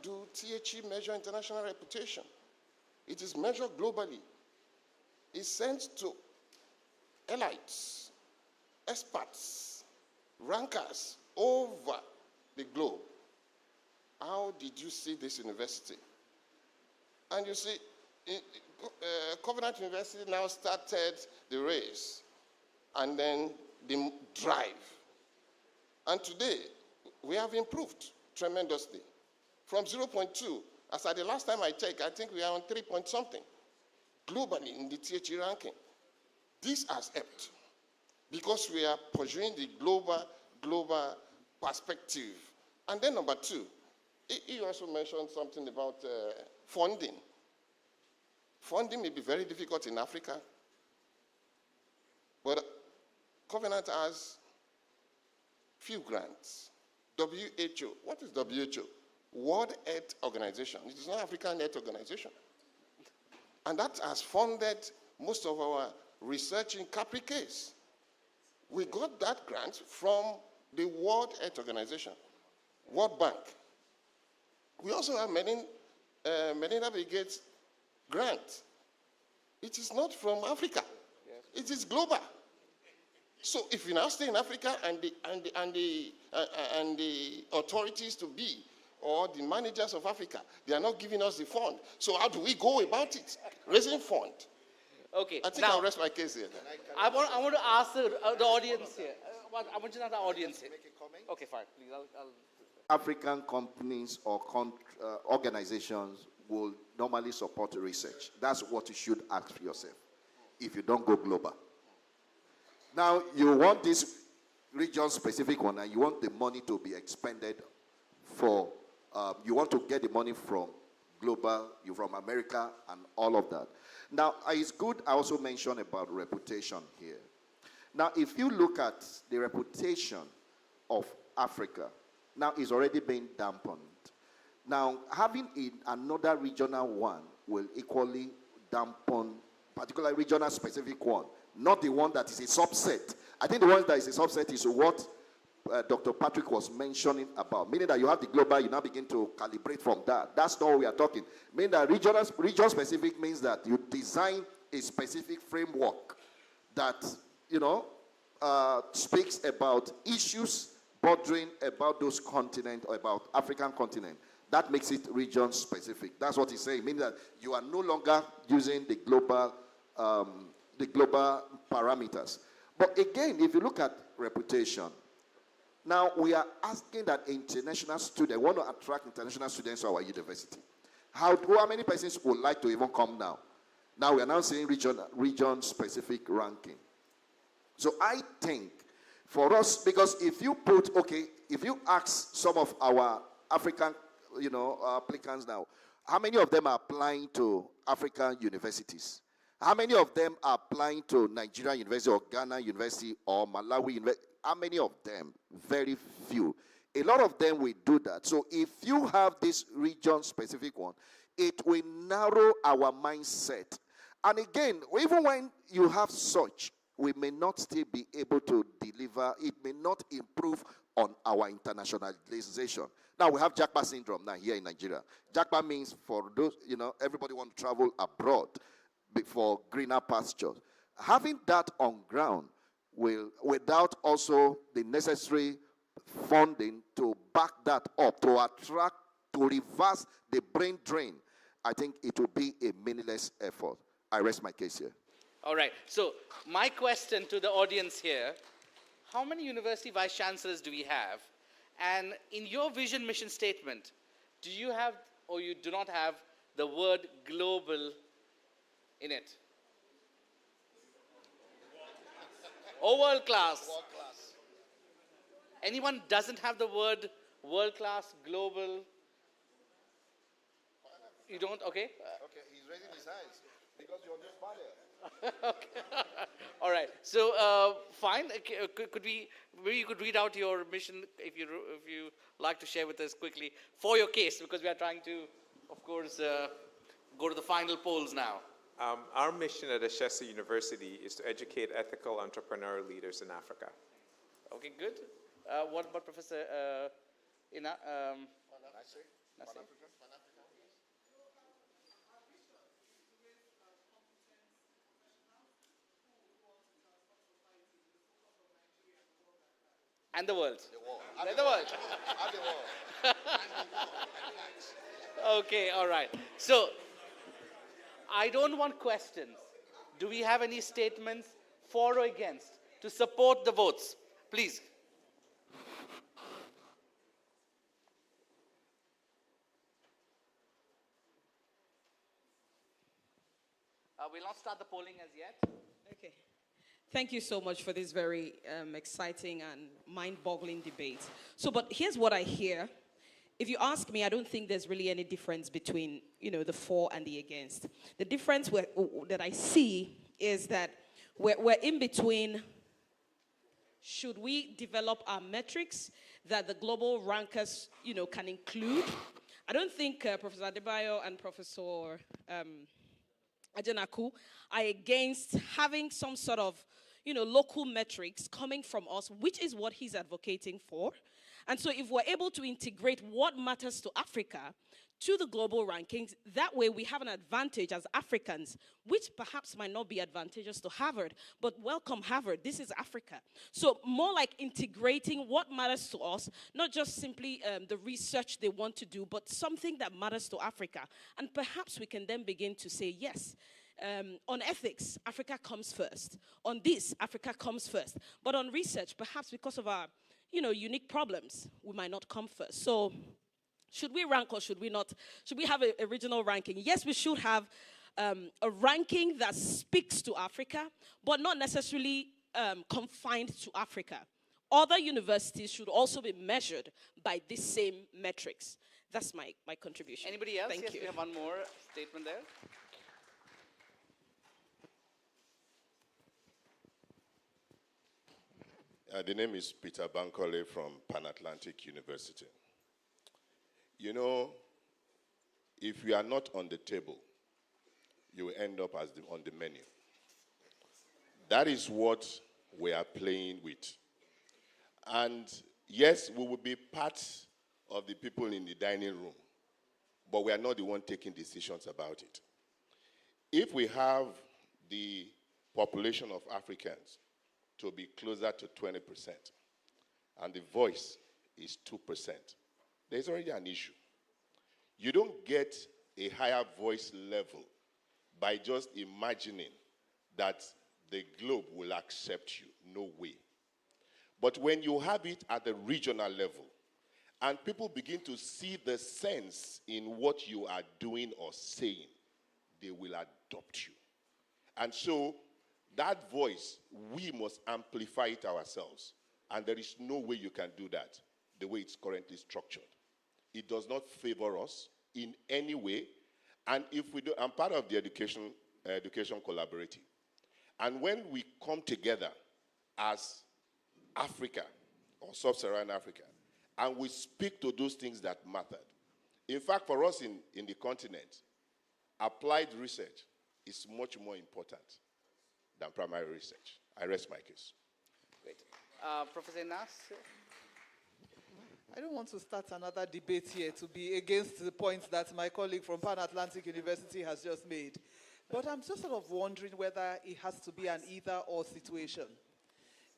[SPEAKER 11] do THE measure international reputation? It is measured globally. It's sent to elites, experts, rankers over the globe. How did you see this university? And you see, Covenant University now started the race and then the drive. And today, we have improved tremendously. From 0.2, as at the last time I checked, I think we are on 3 point something globally in the THE ranking. This has helped because we are pursuing the global perspective. And then number two, you also mentioned something about funding. Funding may be very difficult in Africa, but Covenant has few grants. WHO, what is WHO? World Health Organization. It is not African Health Organization. And that has funded most of our research in Capri case. We got that grant from the World Health Organization, World Bank. We also have Melinda Bill Gates grant. It is not from Africa. Yes. It is global. So if you now stay in Africa and the authorities to be, or the managers of Africa, they are not giving us the fund. So how do we go about it? Raising fund.
[SPEAKER 9] Okay.
[SPEAKER 11] I think I'll rest my case here.
[SPEAKER 9] I want to ask the audience here. I want to know the audience here.
[SPEAKER 8] Make a comment?
[SPEAKER 9] Okay, fine. Please, I'll
[SPEAKER 8] African companies or organizations will normally support research. That's what you should ask yourself if you don't go global. Now, you want this region-specific one, and you want the money to be expended for, you want to get the money from global, you from America, and all of that. Now, it's good I also mentioned about reputation here. Now, if you look at the reputation of Africa, now it's already been dampened. Now, having another regional one will equally dampen particular regional specific one, not the one that is a subset. I think the one that is a subset is what Dr. Patrick was mentioning about, meaning that you have the global, you now begin to calibrate from that. That's not what we are talking. Meaning that region specific means that you design a specific framework that, speaks about issues bordering about those continents or about African continent. That makes it region specific. That's what he's saying, meaning that you are no longer using the global parameters. But again, if you look at reputation, now we are asking that international students, want to attract international students to our university. How many persons would like to even come now? Now we are now saying region-specific ranking. So I think for us, because if you ask some of our African, applicants now, how many of them are applying to African universities? How many of them are applying to Nigerian University or Ghana University or Malawi University? How many of them? Very few. A lot of them will do that. So if you have this region-specific one, it will narrow our mindset. And again, even when you have such, we may not still be able to deliver. It may not improve on our internationalization. Now, we have Jackpot syndrome now here in Nigeria. Jackpot means for those, everybody want to travel abroad for greener pastures. Having that on ground will, without also the necessary funding to back that up, to attract, to reverse the brain drain, I think it will be a meaningless effort. I rest my case here.
[SPEAKER 9] All right. So my question to the audience here, how many university vice chancellors do we have? And in your vision mission statement, do you have or you do not have the word global in it? Or world class?
[SPEAKER 11] World class.
[SPEAKER 9] Anyone doesn't have the word world class, global? You don't? Okay.
[SPEAKER 11] Okay, he's raising his hands because you're just
[SPEAKER 9] Okay. All right. So fine. Could we? Maybe you could read out your mission if you like to share with us quickly for your case, because we are trying to, of course, go to the final polls now.
[SPEAKER 10] Our mission at Ashesi University is to educate ethical entrepreneurial leaders in Africa.
[SPEAKER 9] Okay, good. What about Professor
[SPEAKER 11] Nasir?
[SPEAKER 9] And the world.
[SPEAKER 11] And
[SPEAKER 9] the world.
[SPEAKER 11] And the world.
[SPEAKER 9] Okay, all right. So, I don't want questions. Do we have any statements for or against to support the votes? Please. We'll not start the polling as yet.
[SPEAKER 1] Okay. Thank you so much for this very exciting and mind-boggling debate. So, but here's what I hear. If you ask me, I don't think there's really any difference between, the for and the against. The difference that I see is that we're in between. Should we develop our metrics that the global rankers, can include? I don't think Professor Adebayo and Professor Adenaku are against having some sort of, local metrics coming from us, which is what he's advocating for. And so if we're able to integrate what matters to Africa to the global rankings, that way we have an advantage as Africans, which perhaps might not be advantageous to Harvard, but welcome Harvard, this is Africa. So more like integrating what matters to us, not just simply the research they want to do, but something that matters to Africa. And perhaps we can then begin to say, yes, on ethics, Africa comes first. On this, Africa comes first. But on research, perhaps because of our unique problems, we might not come first. So should we rank or should we not? Should we have a regional ranking? Yes, we should have a ranking that speaks to Africa, but not necessarily confined to Africa. Other universities should also be measured by these same metrics. That's my contribution.
[SPEAKER 9] Anybody else?
[SPEAKER 1] Thank you.
[SPEAKER 9] We have one more statement there.
[SPEAKER 12] The name is Peter Bankole from Pan Atlantic University. If you are not on the table, you will end up as on the menu. That is what we are playing with. And yes, we will be part of the people in the dining room, but we are not the one taking decisions about it. If we have the population of Africans to be closer to 20%, and the voice is 2%, there's already an issue. You don't get a higher voice level by just imagining that the globe will accept you. No way. But when you have it at the regional level, and people begin to see the sense in what you are doing or saying, they will adopt you. And so that voice, we must amplify it ourselves. And there is no way you can do that the way it's currently structured. It does not favor us in any way. And if we do, I'm part of the education collaborative. And when we come together as Africa or sub-Saharan Africa, and we speak to those things that mattered. In fact, for us in the continent, applied research is much more important than primary research. I rest my case.
[SPEAKER 9] Great. Professor Nas?
[SPEAKER 13] I don't want to start another debate here to be against the points that my colleague from Pan Atlantic University has just made. But I'm just sort of wondering whether it has to be an either-or situation.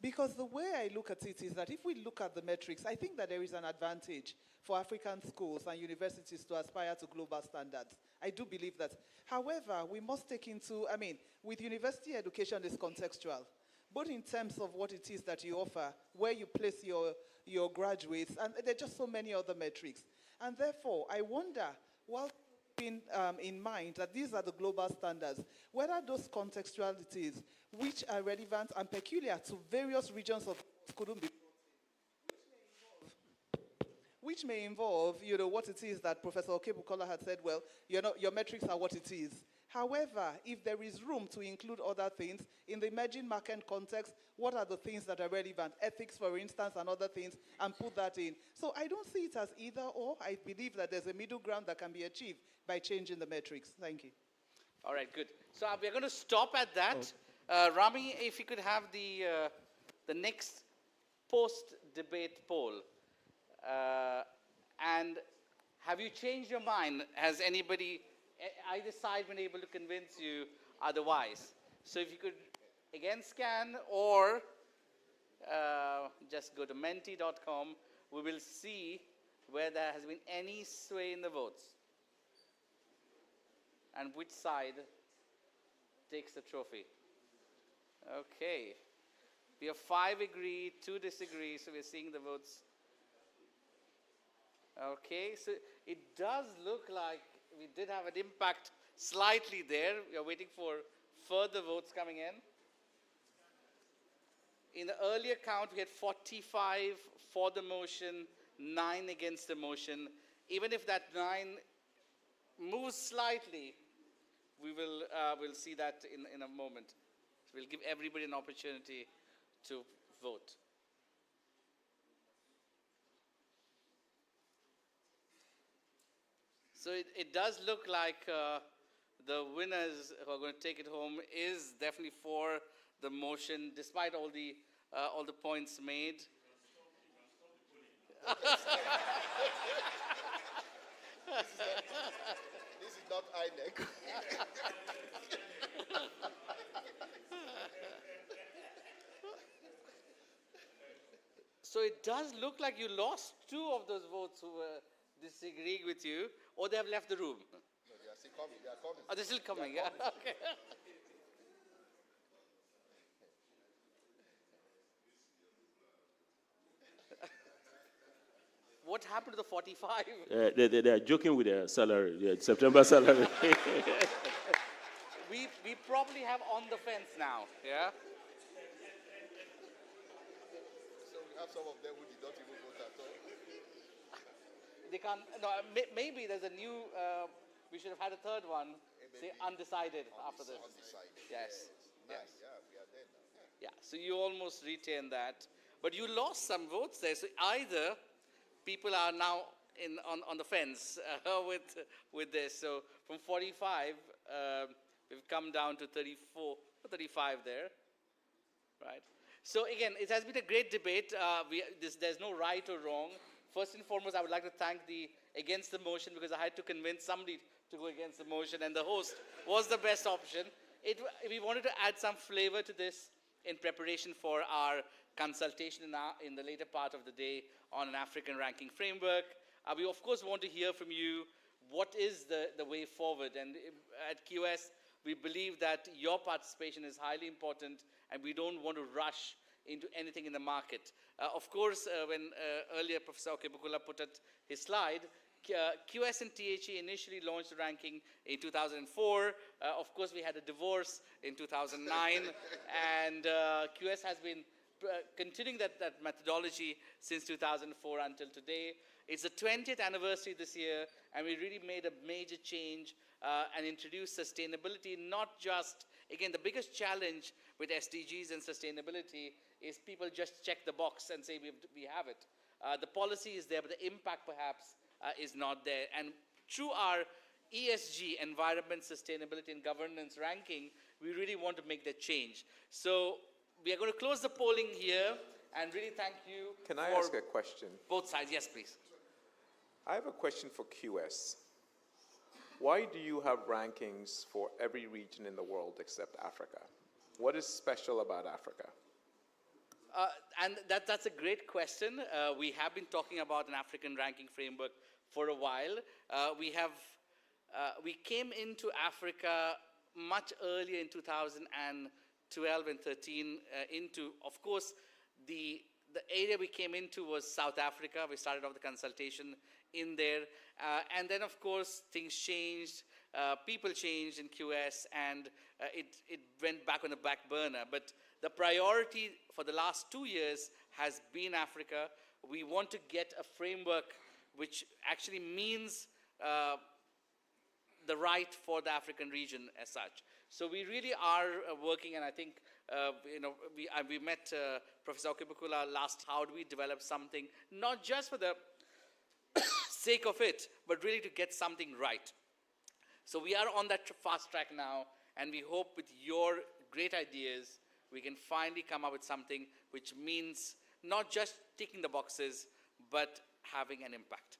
[SPEAKER 13] Because the way I look at it is that if we look at the metrics, I think that there is an advantage for African schools and universities to aspire to global standards. I do believe that. However, we must take into, with university education is contextual, both in terms of what it is that you offer, where you place your graduates, and there are just so many other metrics. And therefore, I wonder, while keeping in mind that these are the global standards, whether those contextualities which are relevant and peculiar to various regions of couldn't be, which may involve, what it is that Professor Okebukola had said, well, your metrics are what it is. However, if there is room to include other things, in the emerging market context, what are the things that are relevant? Ethics, for instance, and other things, and put that in. So I don't see it as either or. I believe that there's a middle ground that can be achieved by changing the metrics. Thank you.
[SPEAKER 9] All right, good. So we're going to stop at that. Rami, if you could have the next post-debate poll. And have you changed your mind? Has anybody, either side, been able to convince you otherwise? So if you could, again, scan or just go to menti.com, we will see where there has been any sway in the votes and which side takes the trophy. Okay. We have 5 agree, 2 disagree, so we're seeing the votes. Okay, so it does look like we did have an impact slightly there. We are waiting for further votes coming in. In the earlier count, we had 45 for the motion, 9 against the motion. Even if that 9 moves slightly, we'll see that in a moment. So we'll give everybody an opportunity to vote. So it does look like the winners who are going to take it home is definitely for the motion, despite all the points made.
[SPEAKER 11] This is not INEC.
[SPEAKER 9] So it does look like you lost 2 of those votes who were disagreeing with you, or they have left the room.
[SPEAKER 11] No, they are still coming. They are coming.
[SPEAKER 9] Oh, they're still coming. Yeah. Okay. What happened to the 45?
[SPEAKER 3] They are joking with their salary, their September salary.
[SPEAKER 9] we probably have on the fence now, yeah?
[SPEAKER 11] So we have some of them who did not even vote at all.
[SPEAKER 9] They can't, no, maybe there's a new, we should have had a third one, say undecided after this.
[SPEAKER 11] Undecided.
[SPEAKER 9] Yes.
[SPEAKER 11] Nice.
[SPEAKER 9] Yes.
[SPEAKER 11] Yeah, we are there now.
[SPEAKER 9] Yeah, so you almost retain that. But you lost some votes there. So either people are now on the fence with this. So from 45, we've come down to 34, 35 there, right? So again, it has been a great debate. There's no right or wrong. First and foremost, I would like to thank the against the motion, because I had to convince somebody to go against the motion, and the host was the best option. We wanted to add some flavor to this in preparation for our consultation in the later part of the day on an African ranking framework. We of course want to hear from you what is the way forward, and at QS we believe that your participation is highly important, and we don't want to rush into anything in the market. Of course, when earlier Professor Okebukula put at his slide, QS and THE initially launched the ranking in 2004. Of course, we had a divorce in 2009, and QS has been continuing that methodology since 2004 until today. It's the 20th anniversary this year, and we really made a major change and introduced sustainability, not just, again, the biggest challenge with SDGs and sustainability is people just check the box and say we have it. The policy is there, but the impact perhaps is not there. And through our ESG, Environment, Sustainability and Governance ranking, we really want to make that change. So we are going to close the polling here and really thank you.
[SPEAKER 10] Can I ask a question?
[SPEAKER 9] Both sides, yes, please.
[SPEAKER 10] I have a question for QS. Why do you have rankings for every region in the world except Africa? What is special about Africa?
[SPEAKER 9] And that's a great question. We have been talking about an African ranking framework for a while. We came into Africa much earlier in 2012 and 13 of course, the area we came into was South Africa. We started off the consultation in there. And then, of course, things changed. People changed in QS, and it went back on the back burner. But the priority for the last 2 years has been Africa. We want to get a framework which actually means the right for the African region as such. So we really are working, and I think we met Professor Okebukula last. How do we develop something not just for the sake of it, but really to get something right? So we are on that fast track now, and we hope with your great ideas, we can finally come up with something which means not just ticking the boxes, but having an impact.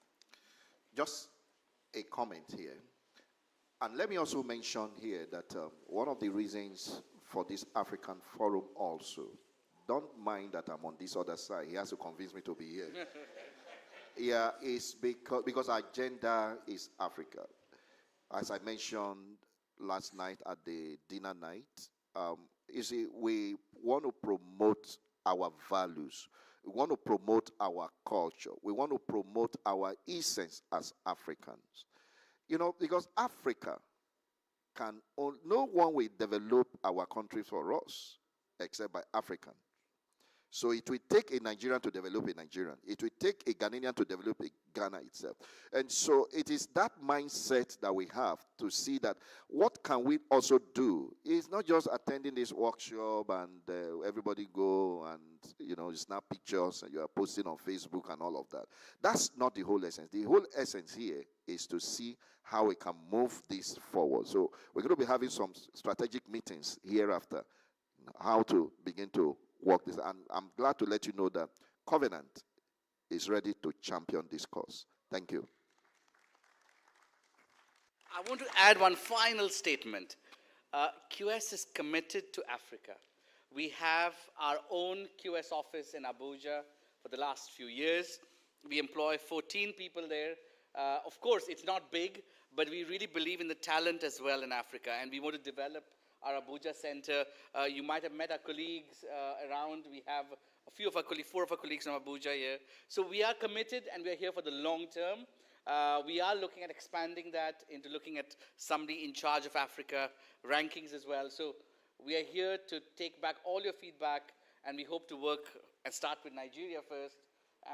[SPEAKER 8] Just a comment here. And let me also mention here that one of the reasons for this African forum also, don't mind that I'm on this other side. He has to convince me to be here. Yeah, is because our agenda is Africa. As I mentioned last night at the dinner night, you see, we want to promote our values. We want to promote our culture. We want to promote our essence as Africans. You know, because Africa no one will develop our country for us except by Africans. So it will take a Nigerian to develop a Nigerian. It will take a Ghanaian to develop a Ghana itself. And so it is that mindset that we have to see that what can we also do. It's not just attending this workshop and everybody go and, snap pictures and you are posting on Facebook and all of that. That's not the whole essence. The whole essence here is to see how we can move this forward. So we're going to be having some strategic meetings hereafter, how to begin to work this. And I'm glad to let you know that Covenant is ready to champion this cause. Thank you.
[SPEAKER 9] I want to add one final statement. QS is committed to Africa. We have our own QS office in Abuja for the last few years. We employ 14 people there. Of course, it's not big, but we really believe in the talent as well in Africa, and we want to develop our Abuja center. You might have met our colleagues around. We have four of our colleagues from Abuja here. So we are committed, and we are here for the long term. We are looking at expanding that into looking at somebody in charge of Africa rankings as well. So we are here to take back all your feedback, and we hope to work and start with Nigeria first.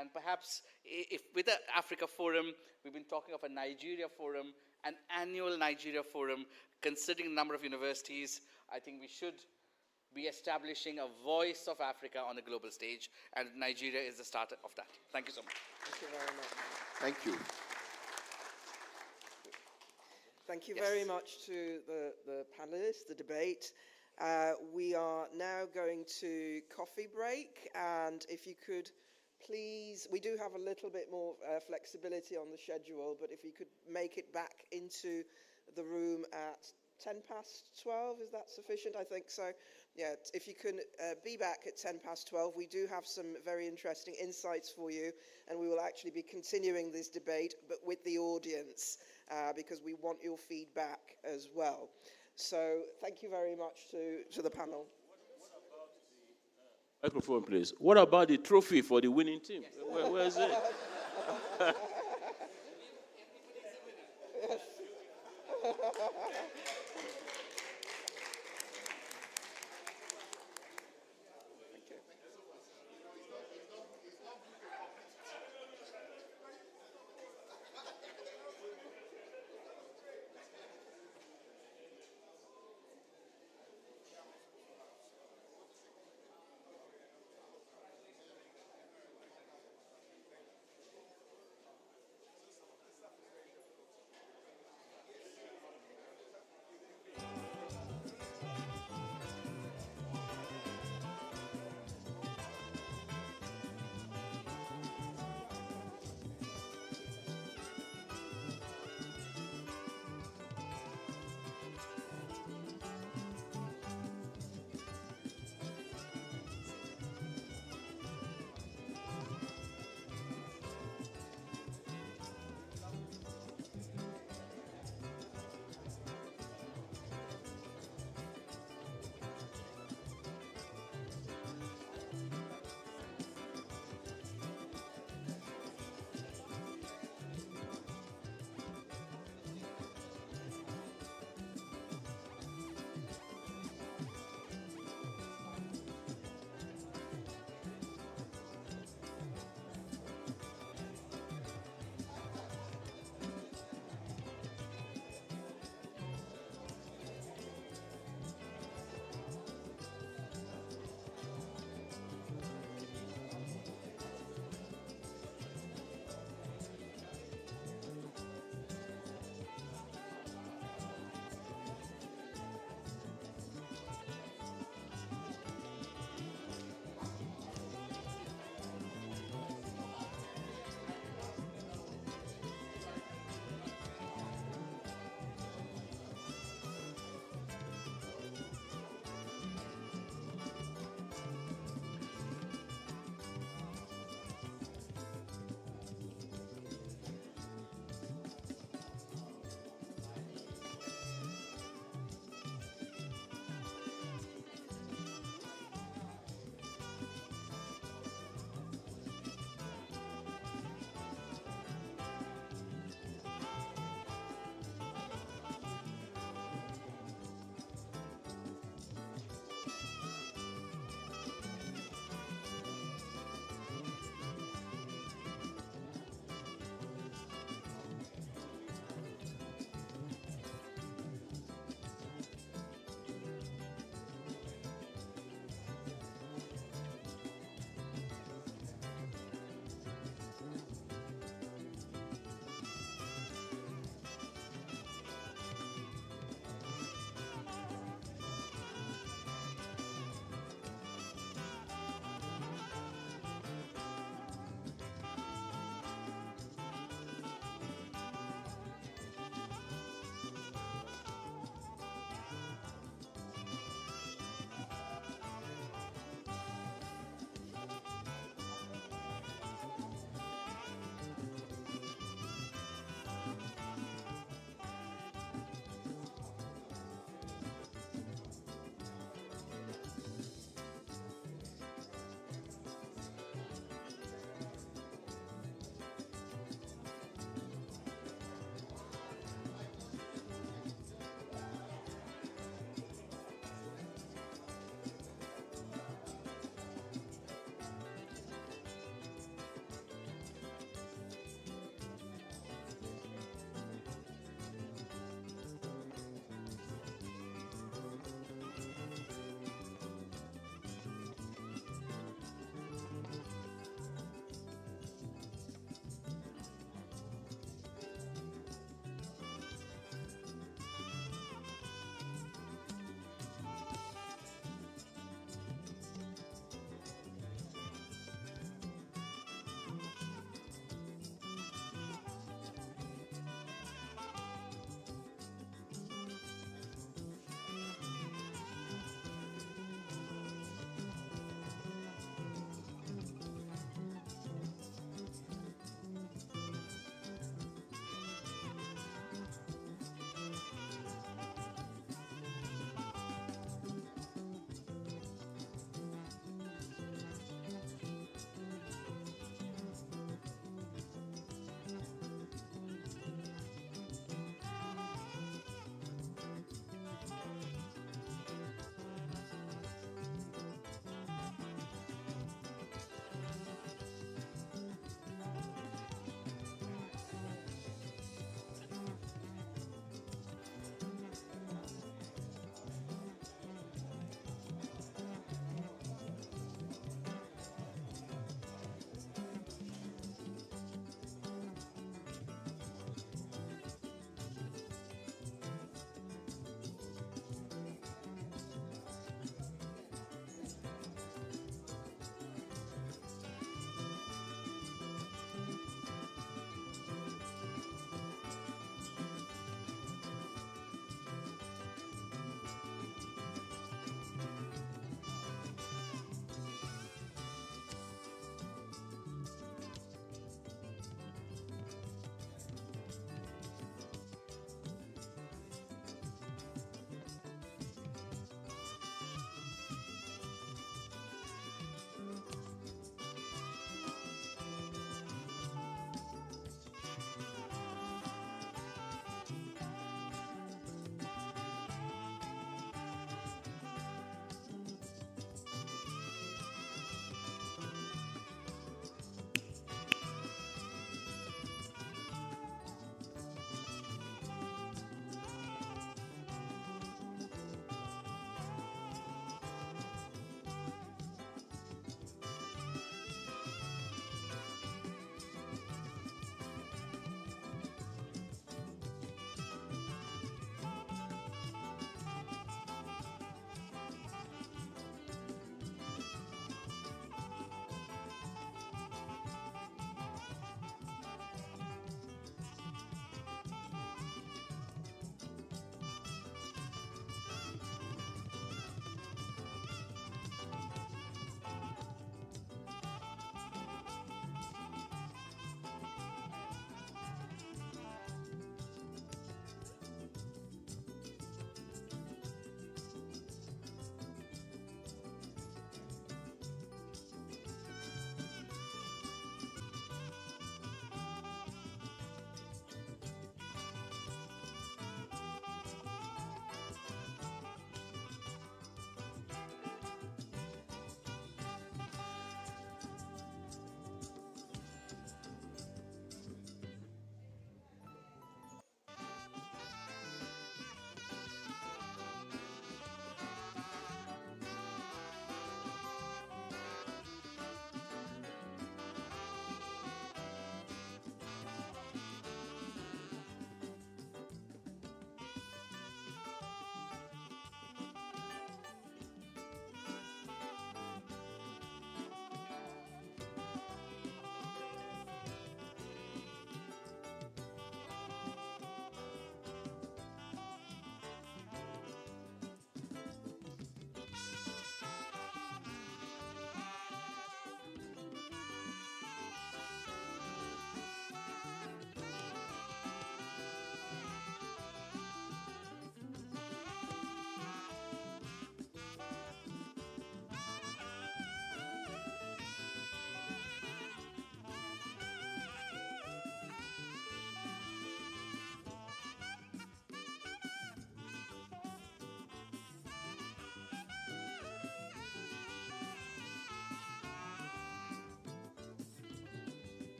[SPEAKER 9] And perhaps if with the Africa Forum, we've been talking of a Nigeria Forum, an annual Nigeria Forum, considering the number of universities. I think we should be establishing a voice of Africa on the global stage, and Nigeria is the start of that. Thank you so much.
[SPEAKER 2] Thank you very much.
[SPEAKER 8] Thank you.
[SPEAKER 2] Thank you
[SPEAKER 10] Yes.
[SPEAKER 2] very much to the panelists, the debate. We are now going to coffee break, and if you could please, we do have a little bit more flexibility on the schedule, but if you could make it back into the room at 10 past 12, is that sufficient? I think so. Yeah, if you can be back at 10 past 12, we do have some very interesting insights for you, and we will actually be continuing this debate, but with the audience, because we want your feedback as well. So thank you very much to the panel.
[SPEAKER 3] Microphone, please. What about the trophy for the winning team? Where is it?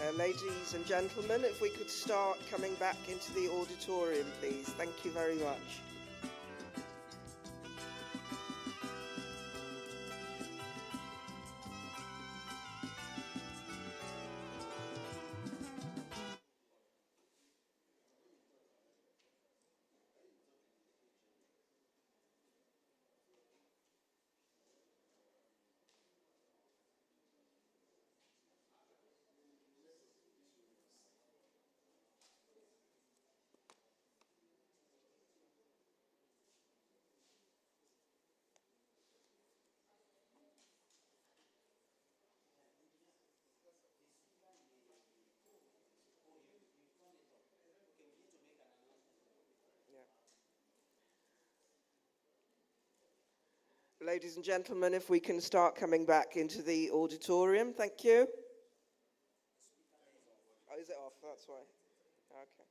[SPEAKER 2] Ladies and gentlemen, if we could start coming back into the auditorium, please. Thank you very much. Ladies and gentlemen, if we can start coming back into the auditorium, thank you. Oh, is it off? That's why. Okay.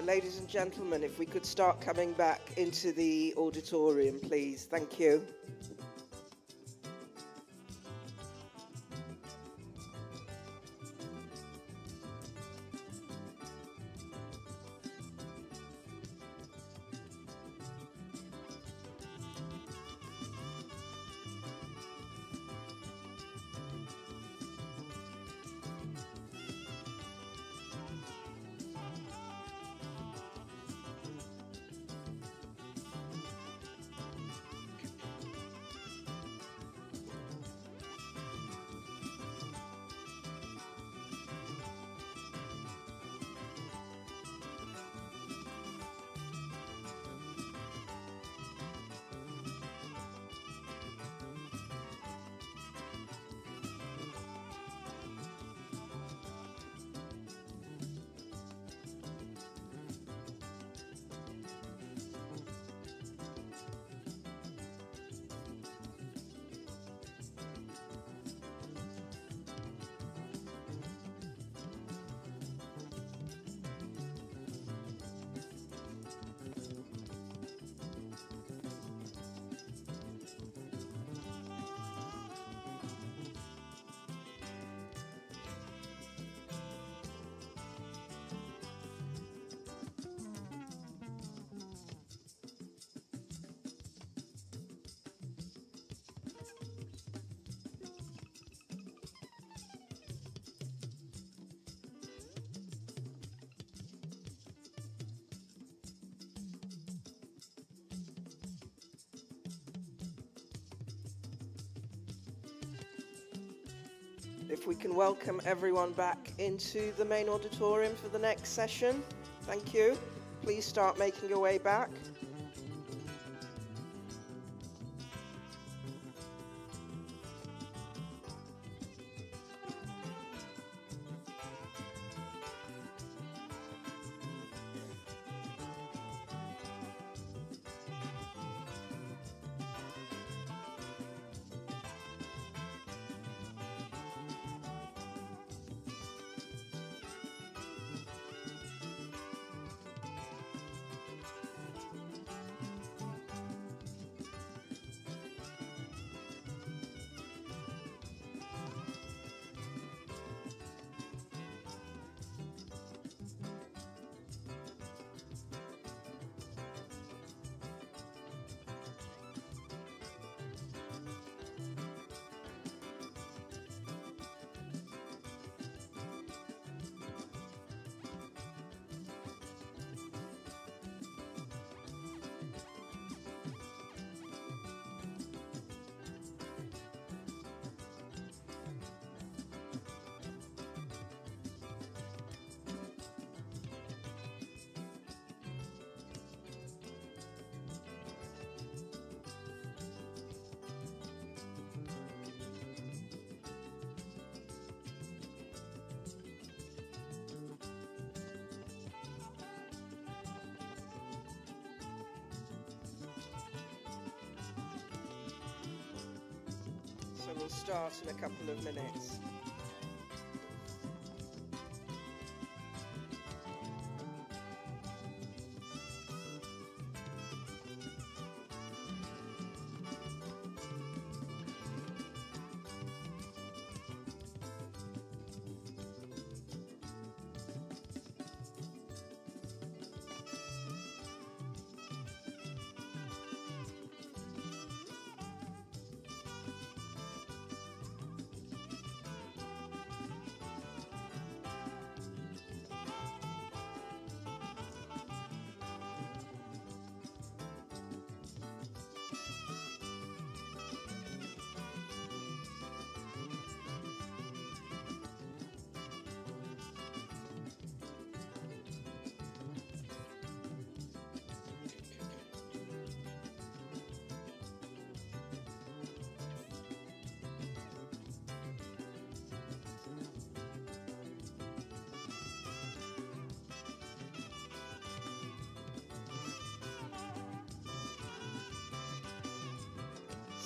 [SPEAKER 2] Ladies and gentlemen, if we could start coming back into the auditorium, please. Thank you. If we can welcome everyone back into the main auditorium for the next session. Thank you. Please start making your way back. So we'll start in a couple of minutes.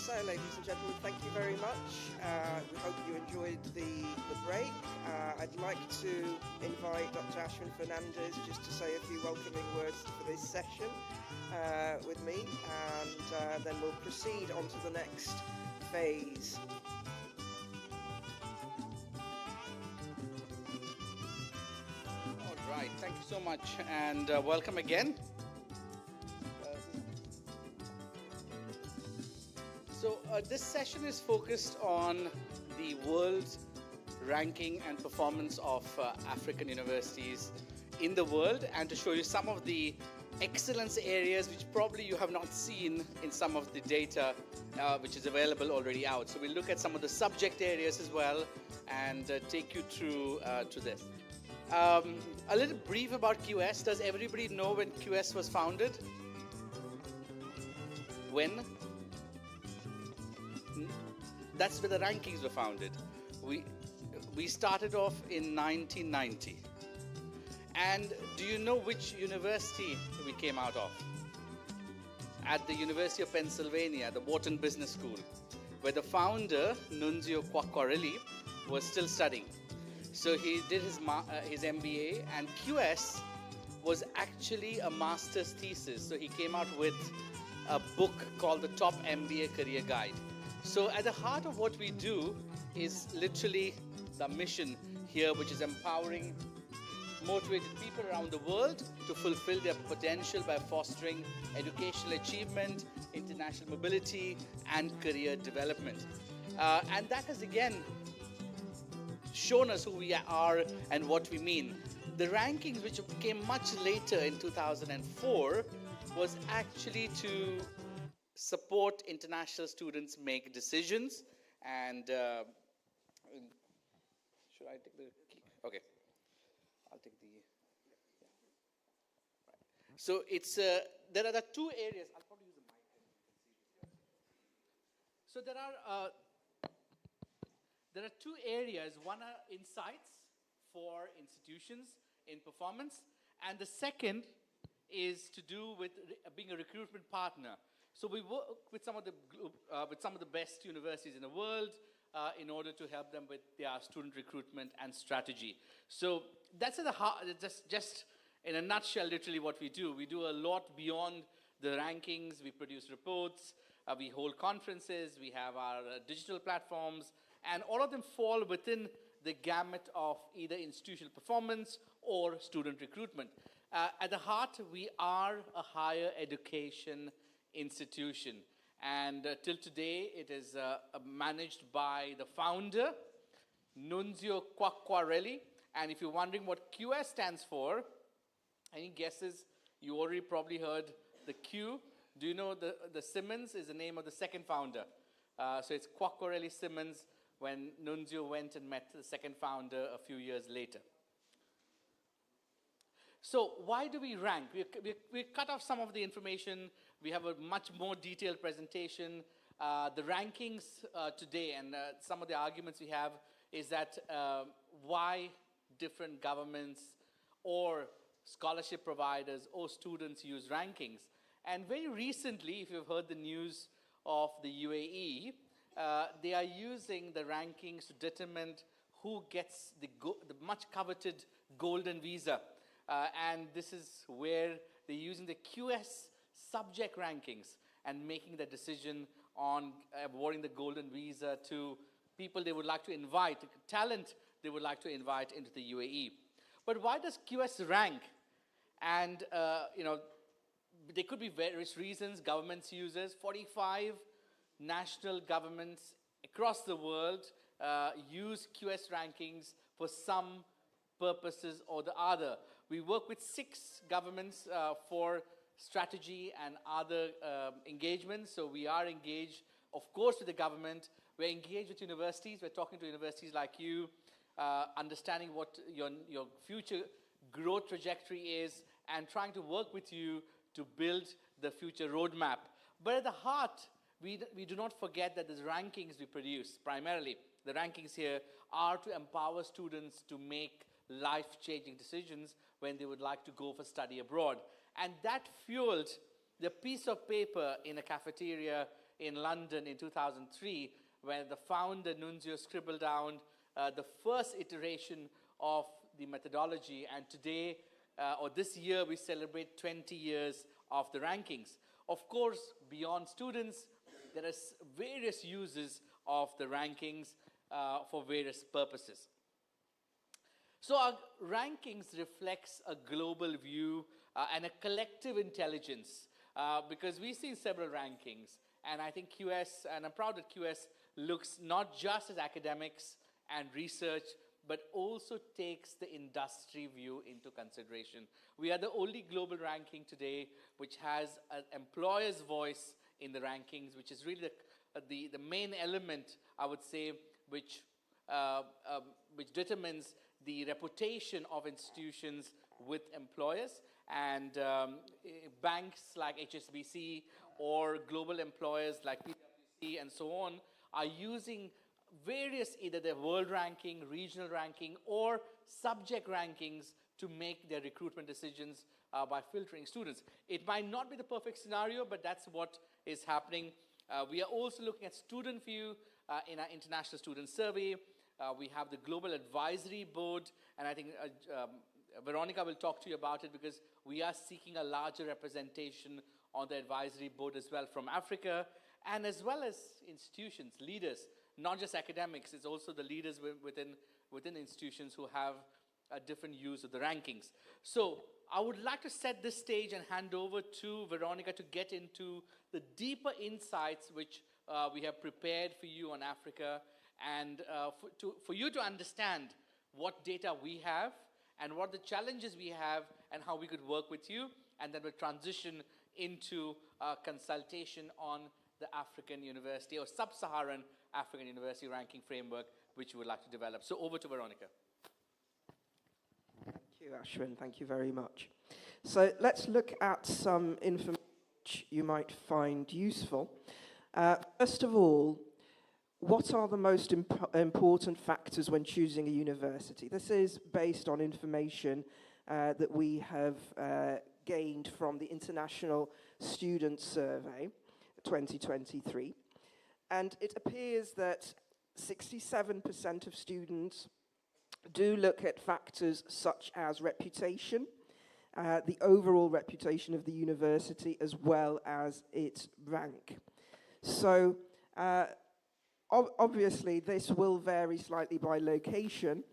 [SPEAKER 2] So, ladies and gentlemen, thank you very much. We hope you enjoyed the break. I'd like to invite Dr. Ashwin Fernandez just to say a few welcoming words for this session with me, and then we'll proceed on to the next phase.
[SPEAKER 9] All right, thank you so much, and welcome again. So this session is focused on the world's ranking and performance of African universities in the world, and to show you some of the excellence areas which probably you have not seen in some of the data which is available already out. So we'll look at some of the subject areas as well and take you through to this. A little brief about QS. Does everybody know when QS was founded? When? That's where the rankings were founded. We started off in 1990. And do you know which university we came out of? At the University of Pennsylvania, the Wharton Business School, where the founder, Nunzio Quacquarelli, was still studying. So he did his MBA, and QS was actually a master's thesis. So he came out with a book called The Top MBA Career Guide. So at the heart of what we do is literally the mission here, which is empowering motivated people around the world to fulfill their potential by fostering educational achievement, international mobility, and career development. And that has again shown us who we are and what we mean. The rankings, which came much later in 2004, was actually to support international students make decisions and should I take the key? Okay. I'll take the, yeah. Right. So it's, there are the two areas. I'll probably use the mic. So there are two areas. One are insights for institutions in performance, and the second is to do with being a recruitment partner. So we work with some of the best universities in the world in order to help them with their student recruitment and strategy. So that's at the heart, just in a nutshell, literally what we do. We do a lot beyond the rankings. We produce reports. We hold conferences. We have our digital platforms, and all of them fall within the gamut of either institutional performance or student recruitment. At the heart, we are a higher education institution. And till today, it is managed by the founder, Nunzio Quacquarelli. And if you're wondering what QS stands for, any guesses? You already probably heard the Q. Do you know the Simmons is the name of the second founder? So it's Quacquarelli Simmons when Nunzio went and met the second founder a few years later. So why do we rank? We cut off some of the information. We have a much more detailed presentation. The rankings today and some of the arguments we have is that why different governments or scholarship providers or students use rankings. And very recently, if you've heard the news of the UAE, they are using the rankings to determine who gets the much coveted golden visa. And this is where they're using the QS subject rankings and making the decision on awarding the golden visa to people they would like to invite, talent they would like to invite into the UAE. But why does QS rank? And, there could be various reasons governments use it. 45 national governments across the world use QS rankings for some purposes or the other. We work with 6 governments for strategy and other engagements. So we are engaged, of course, with the government. We're engaged with universities. We're talking to universities like you, understanding what your future growth trajectory is, and trying to work with you to build the future roadmap. But at the heart, we do not forget that the rankings we produce, primarily, the rankings here, are to empower students to make life-changing decisions when they would like to go for study abroad. And that fueled the piece of paper in a cafeteria in London in 2003, where the founder, Nunzio, scribbled down the first iteration of the methodology. And today, or this year, we celebrate 20 years of the rankings. Of course, beyond students, there are various uses of the rankings for various purposes. So our rankings reflects a global view and a collective intelligence because we've seen several rankings. And I think QS, and I'm proud that QS looks not just at academics and research, but also takes the industry view into consideration. We are the only global ranking today which has an employer's voice in the rankings, which is really the main element, I would say, which determines the reputation of institutions with employers. And banks like HSBC or global employers like PwC and so on are using various, either their world ranking, regional ranking, or subject rankings to make their recruitment decisions by filtering students. It might not be the perfect scenario, but that's what is happening. We are also looking at student view in our International Student Survey. We have the Global Advisory Board, and I think Veronica will talk to you about it because we are seeking a larger representation on the advisory board as well from Africa, and as well as institutions, leaders, not just academics, it's also the leaders within institutions who have a different use of the rankings. So I would like to set this stage and hand over to Veronica to get into the deeper insights which we have prepared for you on Africa, and for you to understand what data we have and what the challenges we have and how we could work with you, and then we'll transition into consultation on the African University or Sub-Saharan African University ranking framework which you would like to develop. So over to Veronica.
[SPEAKER 2] Thank you, Ashwin. Thank you very much. So let's look at some information which you might find useful. First of all, what are the most important factors when choosing a university? This is based on information that we have gained from the International Student Survey 2023. And it appears that 67% of students do look at factors such as reputation, the overall reputation of the university, as well as its rank. So, obviously, this will vary slightly by location,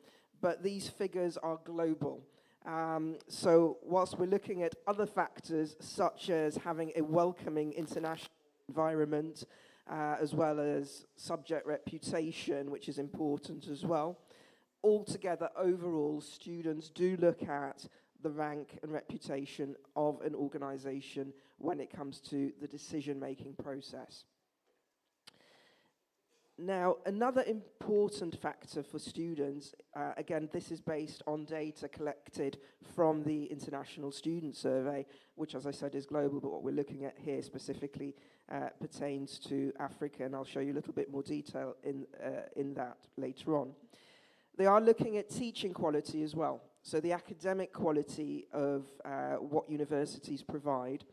[SPEAKER 2] but these figures are global. So, whilst we're looking at other factors, such as having a welcoming international environment, as well as subject reputation, which is important as well, altogether, overall, students do look at the rank and reputation of an organization when it comes to the decision-making process. Now, another important factor for students, again, this is based on data collected from the International Student Survey, which, as I said, is global, but what we're looking at here specifically pertains to Africa, and I'll show you a little bit more detail in that later on. They are looking at teaching quality as well. So the academic quality of what universities provide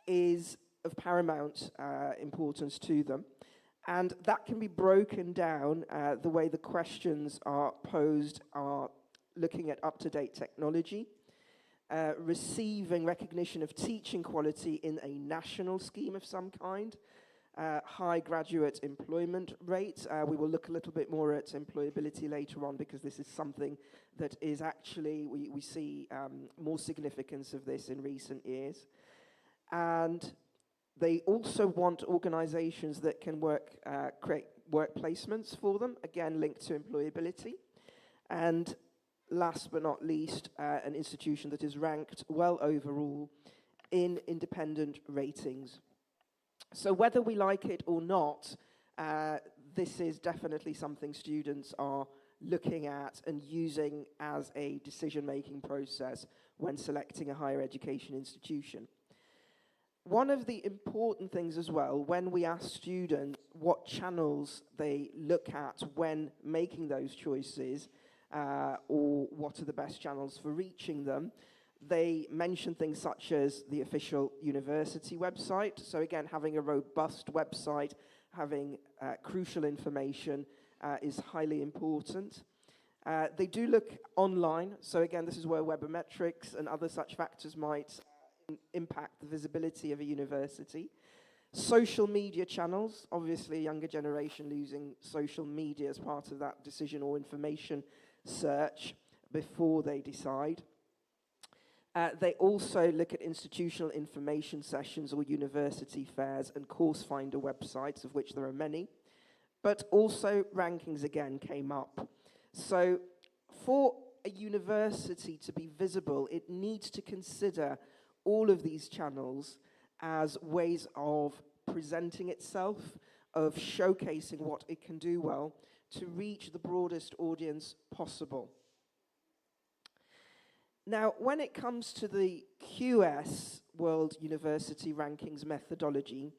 [SPEAKER 2] is of paramount importance to them. And that can be broken down, the way the questions are posed are looking at up-to-date technology, receiving recognition of teaching quality in a national scheme of some kind, high graduate employment rate. We will look a little bit more at employability later on, because this is something that is actually, we see more significance of this in recent years. And they also want organizations that can create work placements for them, again linked to employability. And last but not least, an institution that is ranked well overall in independent ratings. So whether we like it or not, this is definitely something students are looking at and using as a decision-making process when selecting a higher education institution. One of the important things as well, when we ask students what channels they look at when making those choices, or what are the best channels for reaching them, they mention things such as the official university website. So again, having a robust website, having crucial information is highly important. They do look online. So again, this is where webometrics and other such factors might impact the visibility of a university. Social media channels, obviously younger generation using social media as part of that decision or information search before they decide. They also look at institutional information sessions or university fairs and course finder websites, of which there are many, but also rankings again came up. So for a university to be visible, it needs to consider all of these channels as ways of presenting itself, of showcasing what it can do well to reach the broadest audience possible. Now, when it comes to the QS World University Rankings methodology,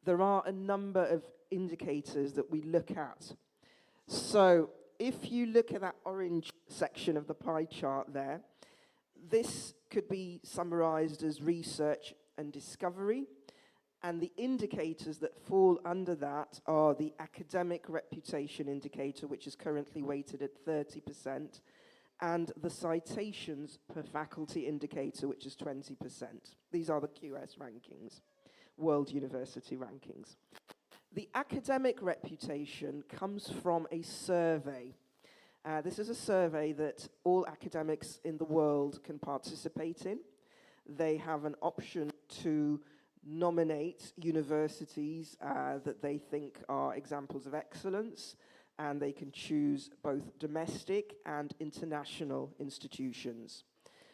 [SPEAKER 2] there are a number of indicators that we look at. So if you look at that orange section of the pie chart there, this could be summarized as research and discovery, and the indicators that fall under that are the academic reputation indicator, which is currently weighted at 30%, and the citations per faculty indicator, which is 20%. These are the QS rankings, World University Rankings. The academic reputation comes from a survey. This is a survey that all academics in the world can participate in. They have an option to nominate universities that they think are examples of excellence, and they can choose both domestic and international institutions.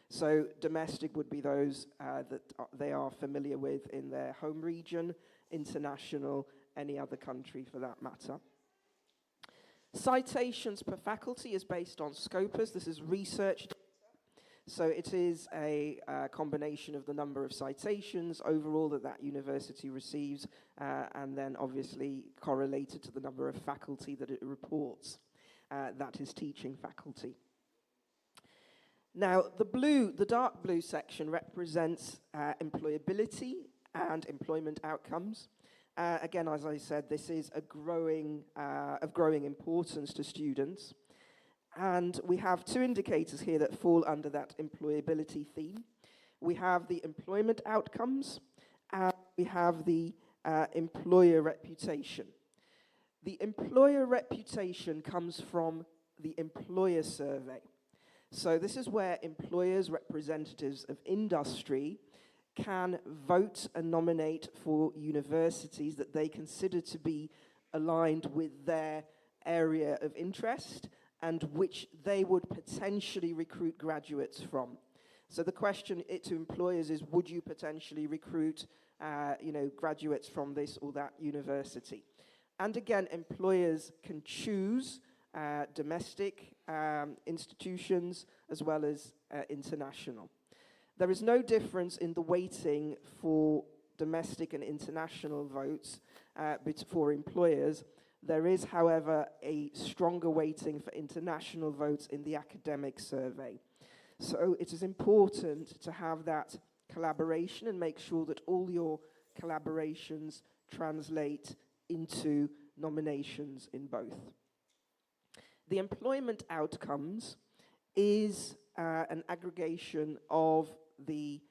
[SPEAKER 2] So domestic would be those that they are familiar with in their home region, international, any other country for that matter.
[SPEAKER 14] Citations per faculty is based on Scopus. This is research data. So it is a combination of the number of citations overall that university receives, and then obviously correlated to the number of faculty that it reports. That is teaching faculty. Now, the dark blue section represents employability and employment outcomes. Again, as I said, this is of growing importance to students. And we have two indicators here that fall under that employability theme. We have the employment outcomes, and we have the employer reputation. The employer reputation comes from the employer survey. So this is where employers, representatives of industry, can vote and nominate for universities that they consider to be aligned with their area of interest and which they would potentially recruit graduates from. So the question to employers is, would you potentially recruit graduates from this or that university? And again, employers can choose domestic institutions as well as international. There is no difference in the weighting for domestic and international votes for employers. There is, however, a stronger weighting for international votes in the academic survey. So it is important to have that collaboration and make sure that all your collaborations translate into nominations in both. The employment outcomes is an aggregation of the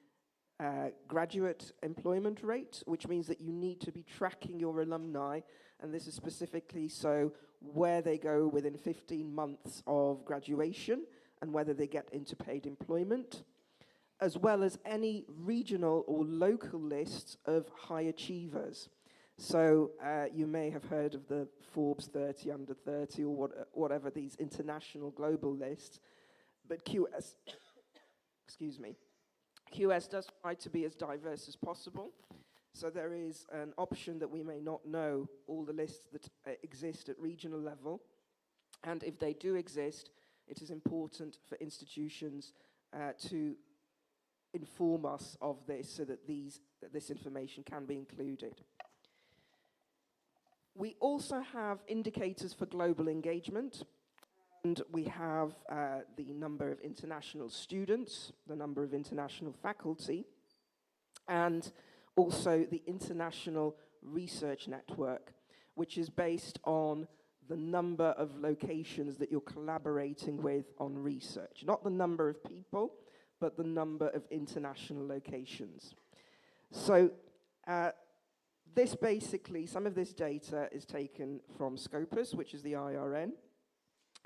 [SPEAKER 14] graduate employment rate, which means that you need to be tracking your alumni, and this is specifically so where they go within 15 months of graduation and whether they get into paid employment, as well as any regional or local lists of high achievers. So you may have heard of the Forbes 30 under 30 or whatever these international global lists, but QS, excuse me, QS does try to be as diverse as possible. So there is an option that we may not know all the lists that exist at regional level. And if they do exist, it is important for institutions to inform us of this so that this information can be included. We also have indicators for global engagement. And we have the number of international students, the number of international faculty, and also the international research network, which is based on the number of locations that you're collaborating with on research. Not the number of people, but the number of international locations. So this basically, some of this data is taken from Scopus, which is the IRN.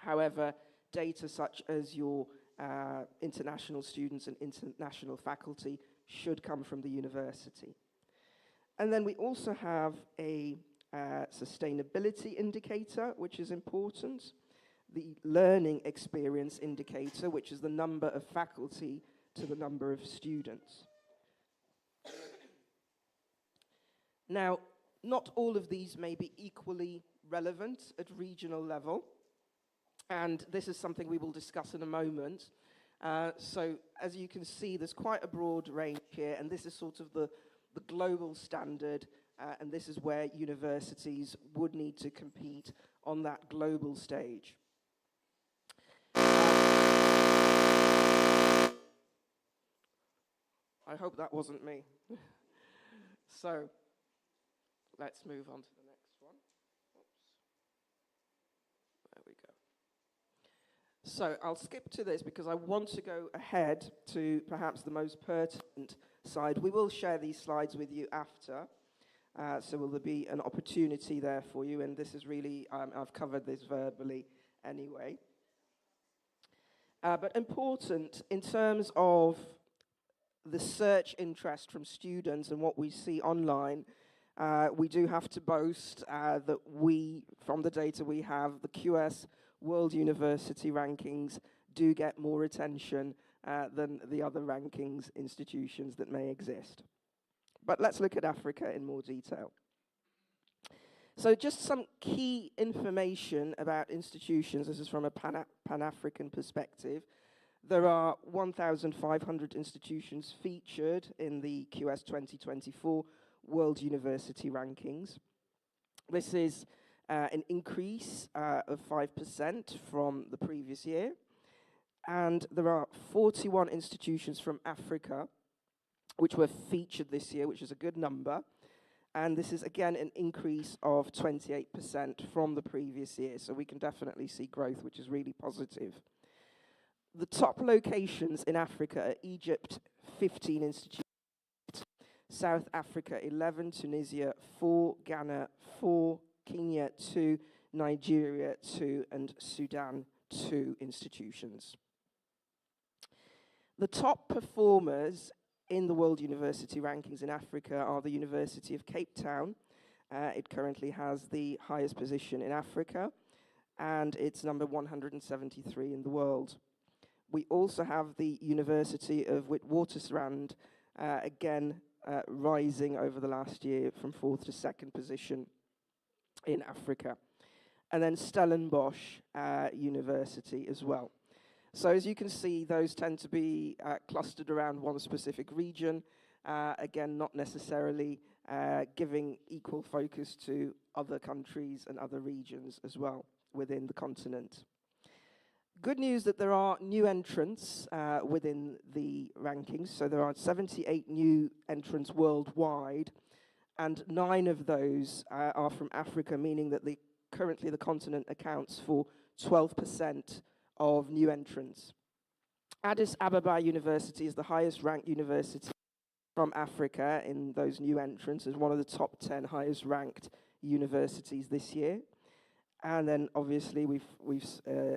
[SPEAKER 14] However, data such as your international students and international faculty should come from the university. And then we also have a sustainability indicator, which is important, the learning experience indicator, which is the number of faculty to the number of students. Now, not all of these may be equally relevant at regional level. And this is something we will discuss in a moment. So as you can see, there's quite a broad range here, and this is sort of the global standard, and this is where universities would need to compete on that global stage. I hope that wasn't me. So let's move on to the next one. Oops. There we go. So I'll skip to this because I want to go ahead to perhaps the most pertinent side. We will share these slides with you after, so will there be an opportunity there for you, and this is really, I've covered this verbally anyway. But important in terms of the search interest from students and what we see online, we do have to boast that we, from the data we have, the QS World University rankings do get more attention than the other rankings institutions that may exist. But let's look at Africa in more detail. So just some key information about institutions. This is from a Pan-African perspective. There are 1,500 institutions featured in the QS 2024 World University Rankings. This is an increase of 5% from the previous year. And there are 41 institutions from Africa which were featured this year, which is a good number. And this is, again, an increase of 28% from the previous year. So we can definitely see growth, which is really positive. The top locations in Africa are Egypt, 15 institutions, South Africa, 11, Tunisia, 4, Ghana, 4, Kenya, 2, Nigeria, 2, and Sudan, 2 institutions. The top performers in the World University Rankings in Africa are the University of Cape Town. It currently has the highest position in Africa, and it's number 173 in the world. We also have the University of Witwatersrand, again rising over the last year from 4th to 2nd position in Africa. And then Stellenbosch University as well. So as you can see, those tend to be clustered around one specific region, again, not necessarily giving equal focus to other countries and other regions as well within the continent. Good news that there are new entrants within the rankings. So there are 78 new entrants worldwide, and 9 of those are from Africa, meaning that currently the continent accounts for 12% of new entrants. Addis Ababa University is the highest ranked university from Africa in those new entrants, as one of the top 10 highest ranked universities this year. And then obviously we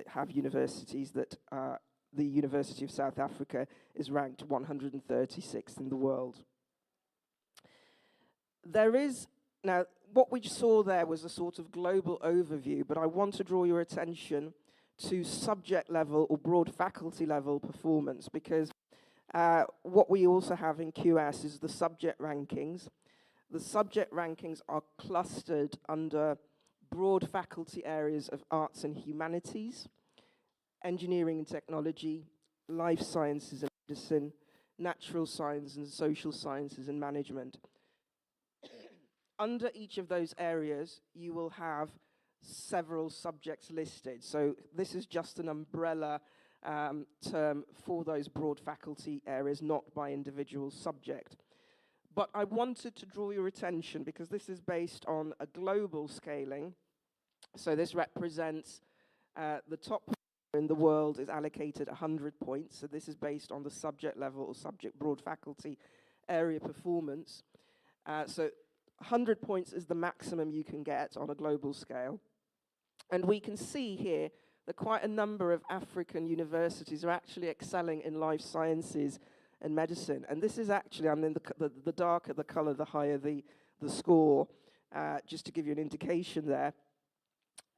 [SPEAKER 14] have universities that the University of South Africa is ranked 136th in the world. There is, now what we saw there was a sort of global overview, but I want to draw your attention to subject level or broad faculty level performance, because what we also have in QS is the subject rankings. The subject rankings are clustered under broad faculty areas of arts and humanities, engineering and technology, life sciences and medicine, natural science and social sciences and management. Under each of those areas, you will have several subjects listed. So this is just an umbrella term for those broad faculty areas, not by individual subject. But I wanted to draw your attention because this is based on a global scaling. So this represents the top in the world is allocated 100 points. So this is based on the subject level or subject broad faculty area performance. So 100 points is the maximum you can get on a global scale. And we can see here that quite a number of African universities are actually excelling in life sciences and medicine. And this is actually, I mean, the darker the color, the higher the score, just to give you an indication there.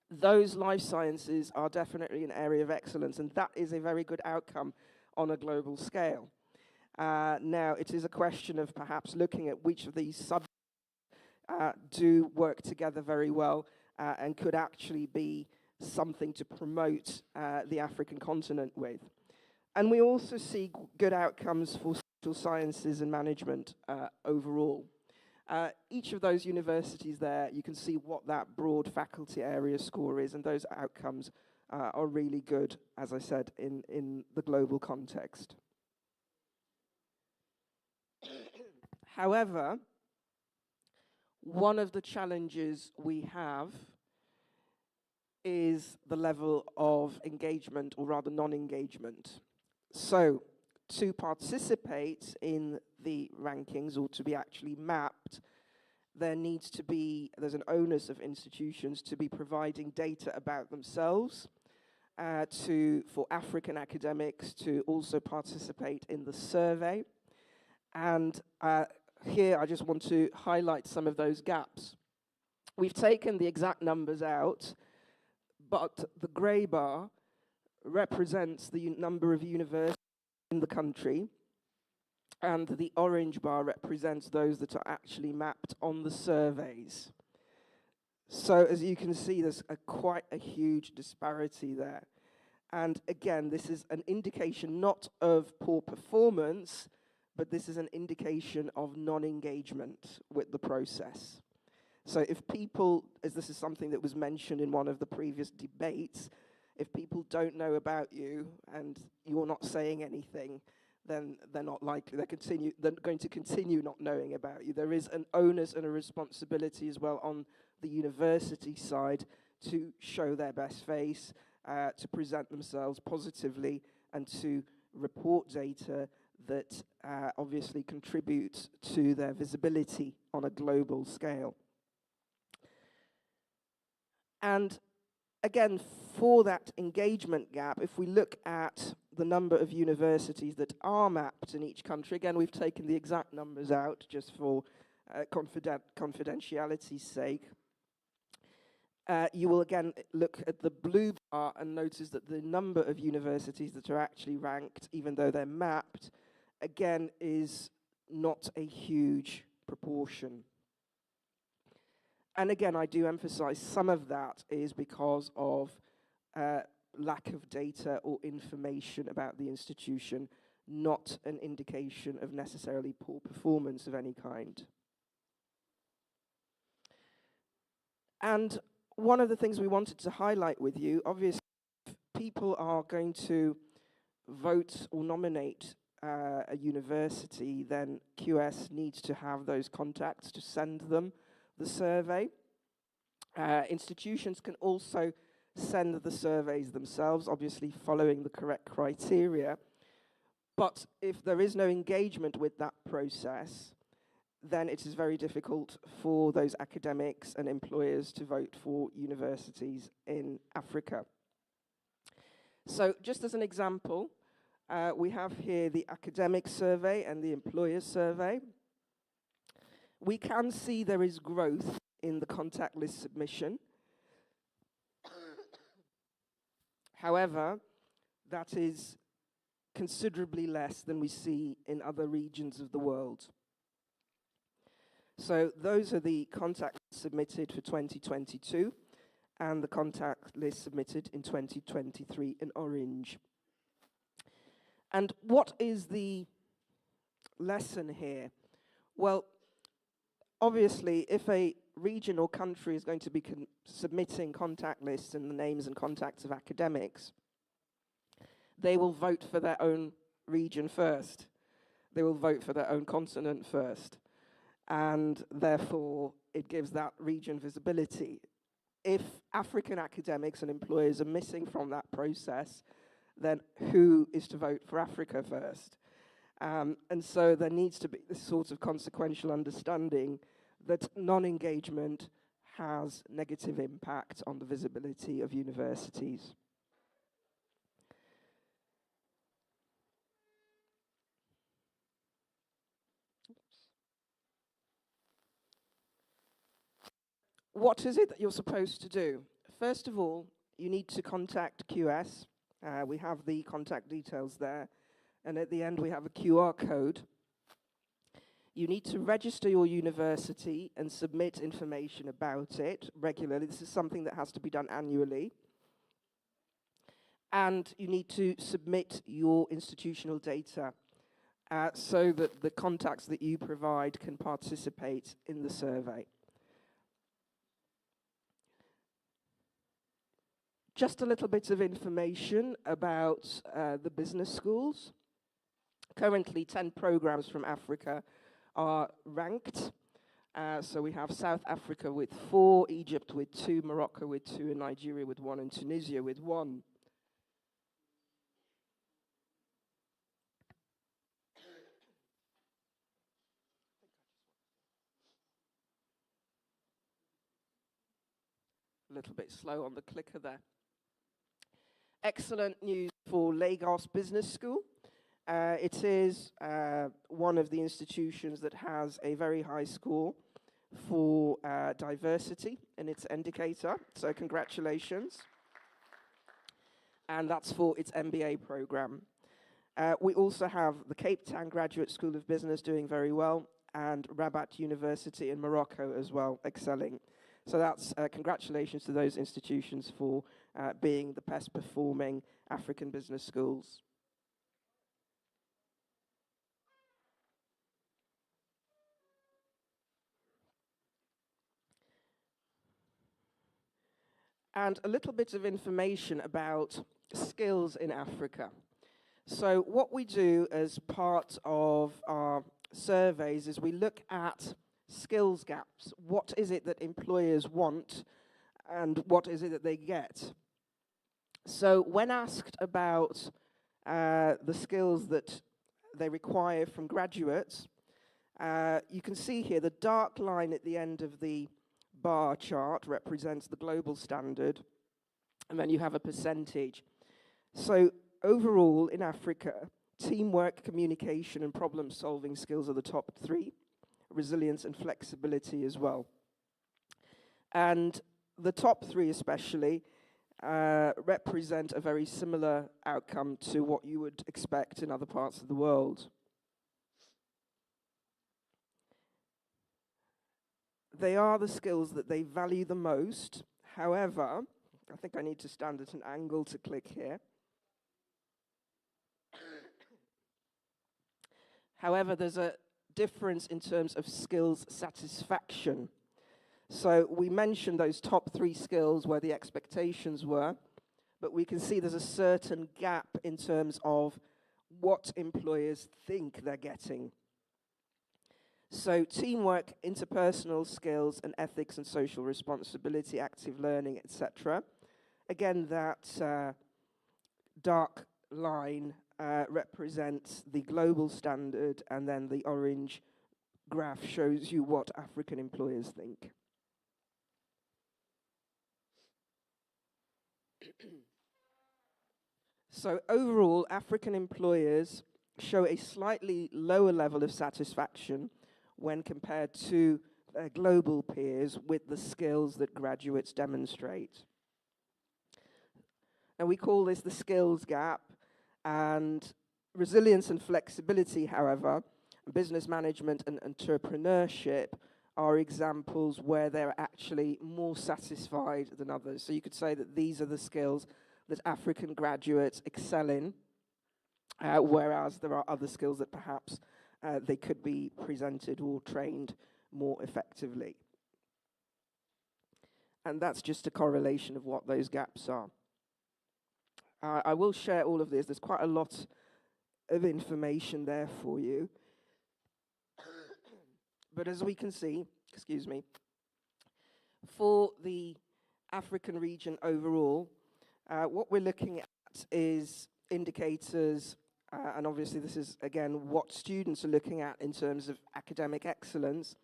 [SPEAKER 14] Those life sciences are definitely an area of excellence, and that is a very good outcome on a global scale. Now, it is a question of perhaps looking at which of these subjects do work together very well and could actually be something to promote the African continent with. And we also see good outcomes for social sciences and management overall. Each of those universities there, you can see what that broad faculty area score is, and those outcomes are really good, as I said, in the global context. However, one of the challenges we have is the level of engagement, or rather non-engagement. So, to participate in the rankings, or to be actually mapped, there's an onus of institutions to be providing data about themselves, for African academics to also participate in the survey. And here I just want to highlight some of those gaps. We've taken the exact numbers out, but the grey bar represents the number of universities in the country, and the orange bar represents those that are actually mapped on the surveys. So as you can see, there's quite a huge disparity there. And again, this is an indication not of poor performance, but this is an indication of non-engagement with the process. So if people, as this is something that was mentioned in one of the previous debates, if people don't know about you and you're not saying anything, then they're not likely, they're going to continue not knowing about you. There is an onus and a responsibility as well on the university side to show their best face, to present themselves positively, and to report data that obviously contributes to their visibility on a global scale. And again, for that engagement gap, if we look at the number of universities that are mapped in each country, again, we've taken the exact numbers out just for confidentiality's sake. You will again look at the blue bar and notice that the number of universities that are actually ranked, even though they're mapped, again, is not a huge proportion. And again, I do emphasize some of that is because of lack of data or information about the institution, not an indication of necessarily poor performance of any kind. And one of the things we wanted to highlight with you, obviously, if people are going to vote or nominate a university, then QS needs to have those contacts to send them the survey. Institutions can also send the surveys themselves, obviously following the correct criteria. But if there is no engagement with that process, then it is very difficult for those academics and employers to vote for universities in Africa. So just as an example, we have here the academic survey and the employer survey. We can see there is growth in the contact list submission. However, that is considerably less than we see in other regions of the world. So those are the contact lists submitted for 2022 and the contact list submitted in 2023 in orange. And what is the lesson here? Well, obviously, if a region or country is going to be submitting contact lists and the names and contacts of academics, they will vote for their own region first. They will vote for their own continent first. And therefore, it gives that region visibility. If African academics and employers are missing from that process, then who is to vote for Africa first? And so there needs to be this sort of consequential understanding that non-engagement has negative impact on the visibility of universities. What is it that you're supposed to do? First of all, you need to contact QS. We have the contact details there. And at the end, we have a QR code. You need to register your university and submit information about it regularly. This is something that has to be done annually. And you need to submit your institutional data so that the contacts that you provide can participate in the survey. Just a little bit of information about the business schools. Currently, 10 programs from Africa are ranked. So we have South Africa with 4, Egypt with 2, Morocco with 2, and Nigeria with 1, and Tunisia with 1. A little bit slow on the clicker there. Excellent news for Lagos Business School. It is one of the institutions that has a very high score for diversity in its indicator, so congratulations. And that's for its MBA program. We also have the Cape Town Graduate School of Business doing very well, and Rabat University in Morocco as well, excelling. So that's congratulations to those institutions for being the best performing African business schools. And a little bit of information about skills in Africa. So what we do as part of our surveys is we look at skills gaps. What is it that employers want and what is it that they get? So when asked about the skills that they require from graduates, you can see here the dark line at the end of the bar chart represents the global standard, and then you have a percentage. So overall in Africa, teamwork, communication, and problem-solving skills are the top 3, resilience and flexibility as well. And the top 3 especially represent a very similar outcome to what you would expect in other parts of the world. They are the skills that they value the most. However, I think I need to stand at an angle to click here. However, there's a difference in terms of skills satisfaction. So we mentioned those top 3 skills where the expectations were, but we can see there's a certain gap in terms of what employers think they're getting. So teamwork, interpersonal skills, and ethics and social responsibility, active learning, etc. Again, that dark line represents the global standard, and then the orange graph shows you what African employers think. So overall, African employers show a slightly lower level of satisfaction when compared to their global peers with the skills that graduates demonstrate. And we call this the skills gap, and resilience and flexibility, however, business management and entrepreneurship are examples where they're actually more satisfied than others. So you could say that these are the skills that African graduates excel in, whereas there are other skills that perhaps they could be presented or trained more effectively. And that's just a correlation of what those gaps are. I will share all of this. There's quite a lot of information there for you. But as we can see, excuse me, for the African region overall, what we're looking at is indicators, and obviously this is, again, what students are looking at in terms of academic excellence,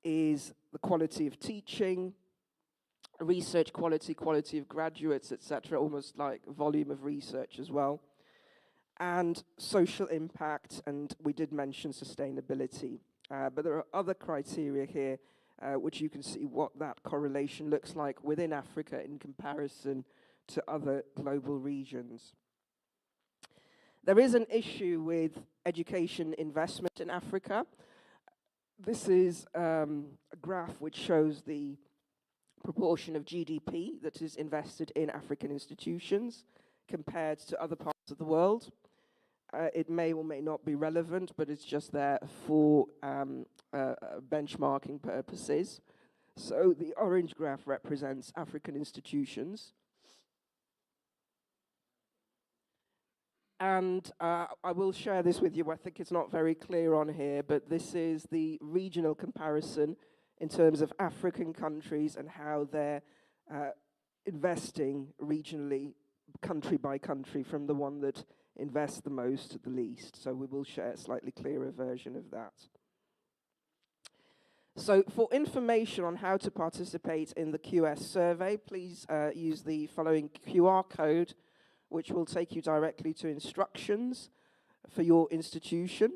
[SPEAKER 14] is the quality of teaching, research quality, quality of graduates, etc., almost like volume of research as well, and social impact, and we did mention sustainability. But there are other criteria here which you can see what that correlation looks like within Africa in comparison to other global regions. There is an issue with education investment in Africa. This is a graph which shows the proportion of GDP that is invested in African institutions compared to other parts of the world. It may or may not be relevant, but it's just there for benchmarking purposes. So the orange graph represents African institutions. And I will share this with you. I think it's not very clear on here, but this is the regional comparison in terms of African countries and how they're investing regionally, country by country, from the one that invests the most to the least. So we will share a slightly clearer version of that. So for information on how to participate in the QS survey, please use the following QR code, which will take you directly to instructions for your institution.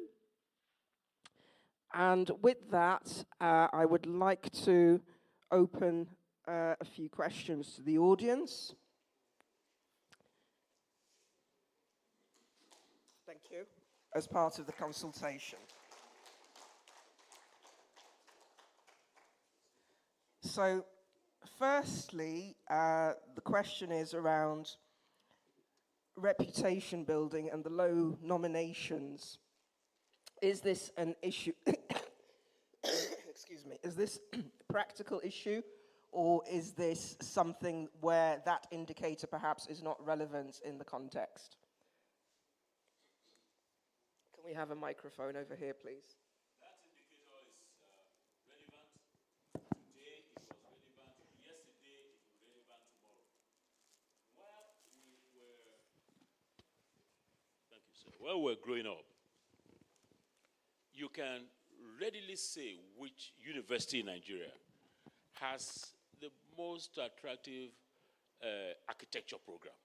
[SPEAKER 14] And with that, I would like to open a few questions to the audience. Thank you. As part of the consultation. So firstly, the question is around reputation building and the low nominations. Is this an issue? Excuse me. Is this a practical issue, or is this something where that indicator perhaps is not relevant in the context? Can we have a microphone over here, please?
[SPEAKER 3] That indicator is relevant. Today it was relevant. Yesterday it will be relevant tomorrow. While we're growing up, you can readily say which university in Nigeria has the most attractive architecture program,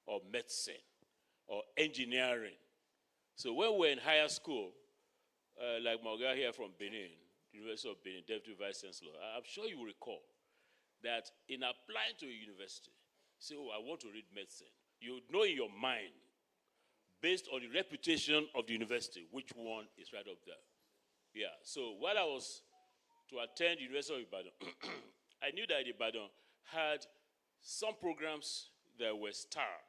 [SPEAKER 3] or medicine, or engineering. So when we're in higher school, like my guy here from Benin, University of Benin, Deputy Vice Chancellor, I'm sure you will recall that in applying to a university, say, oh, I want to read medicine, you know in your mind, based on the reputation of the university, which one is right up there. Yeah, so while I was to attend the University of Ibadan, I knew that Ibadan had some programs that were star,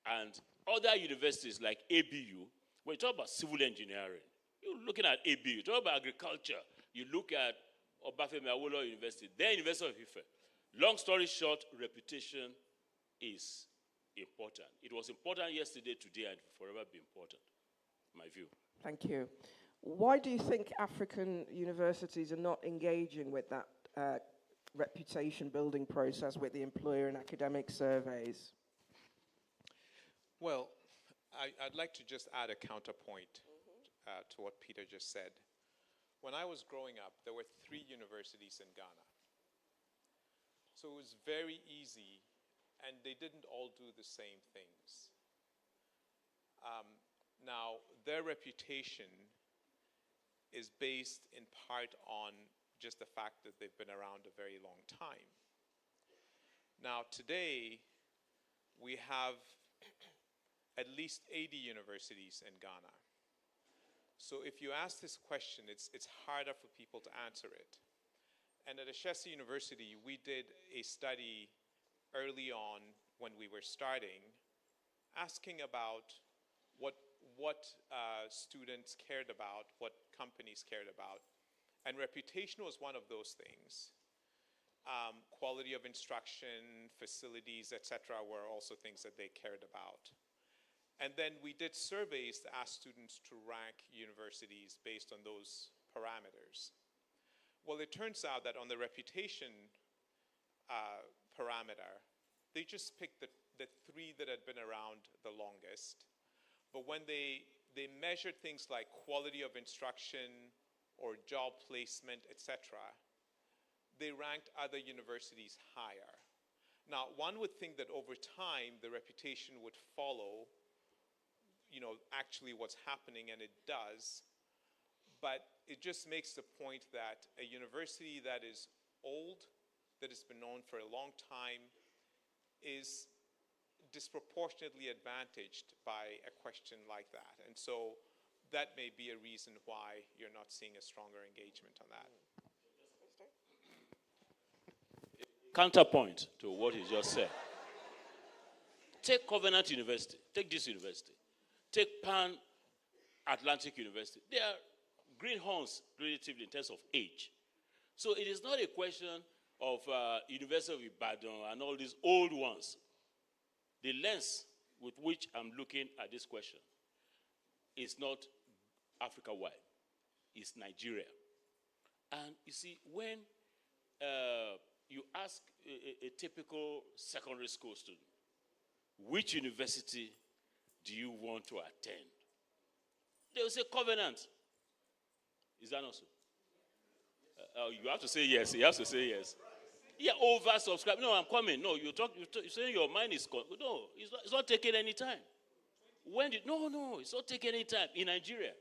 [SPEAKER 3] and other universities like ABU, when you talk about civil engineering, you're looking at ABU, you talk about agriculture, you look at Obafemi Awolowo University, then University of Ife. Long story short, reputation is important. It was important yesterday, today, and forever be important, my view.
[SPEAKER 14] Thank you. Why do you think African universities are not engaging with that reputation building process with the employer and academic surveys?
[SPEAKER 10] Well, I'd like to just add a counterpoint to what Peter just said. When I was growing up, there were 3 universities in Ghana. So it was very easy, and they didn't all do the same things. Now, their reputation is based in part on just the fact that they've been around a very long time. Now, today, we have at least 80 universities in Ghana. So if you ask this question, it's harder for people to answer it. And at Ashesi University, we did a study early on when we were starting, asking about what students cared about, what companies cared about. And reputation was one of those things. Quality of instruction, facilities, etc., were also things that they cared about. And then we did surveys to ask students to rank universities based on those parameters. Well, it turns out that on the reputation parameter, they just picked the 3 that had been around the longest. But when they measured things like quality of instruction or job placement, etc., they ranked other universities higher. Now, one would think that over time, the reputation would follow actually what's happening, and it does. But it just makes the point that a university that is old, that has been known for a long time, is disproportionately advantaged by a question like that. And so that may be a reason why you're not seeing a stronger engagement on that.
[SPEAKER 3] Counterpoint to what he just said. Take Covenant University, take this university. Take Pan Atlantic University. They are greenhorns relatively in terms of age. So it is not a question of University of Ibadan and all these old ones. The lens with which I'm looking at this question is not Africa-wide. It's Nigeria. And you see, when you ask a typical secondary school student, which university do you want to attend? They will say Covenant. Is that not so? You have to say yes. You have to say yes. Yeah, oversubscribe. No, I'm coming. No, you say your mind is... No, it's not taking any time. No, it's not taking any time. In Nigeria,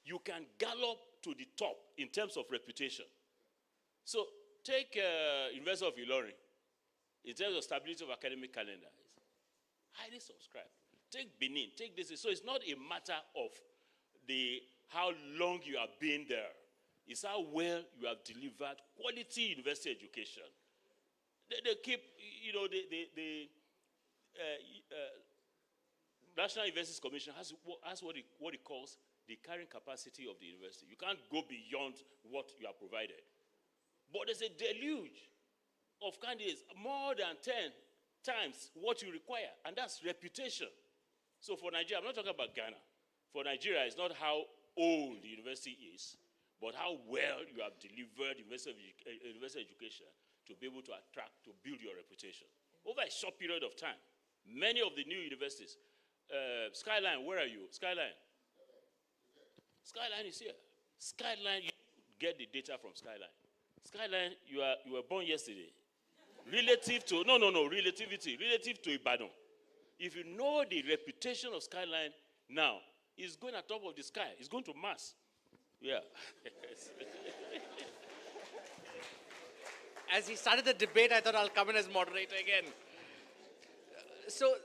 [SPEAKER 3] you can gallop to the top in terms of reputation. So take University of Ilorin. In terms of stability of academic calendar, it's highly subscribed. Take Benin, take this. So it's not a matter of how long you have been there. It's how well you have delivered quality university education They keep, the National Universities Commission has what it calls the carrying capacity of the university. You can't go beyond what you are provided. But there's a deluge of candidates, more than 10 times what you require, and that's reputation. So for Nigeria, I'm not talking about Ghana. For Nigeria, it's not how old the university is, but how well you have delivered university education to be able to attract, to build your reputation. Over a short period of time, many of the new universities, Skyline, where are you? Skyline. Skyline is here. Skyline, you get the data from Skyline. Skyline, you were born yesterday. Relative to, relativity, relative to Ibadan. If you know the reputation of Skyline now, it's going at top of the sky. It's going to Mars. Yeah.
[SPEAKER 9] As he started the debate, I thought I'll come in as moderator again. So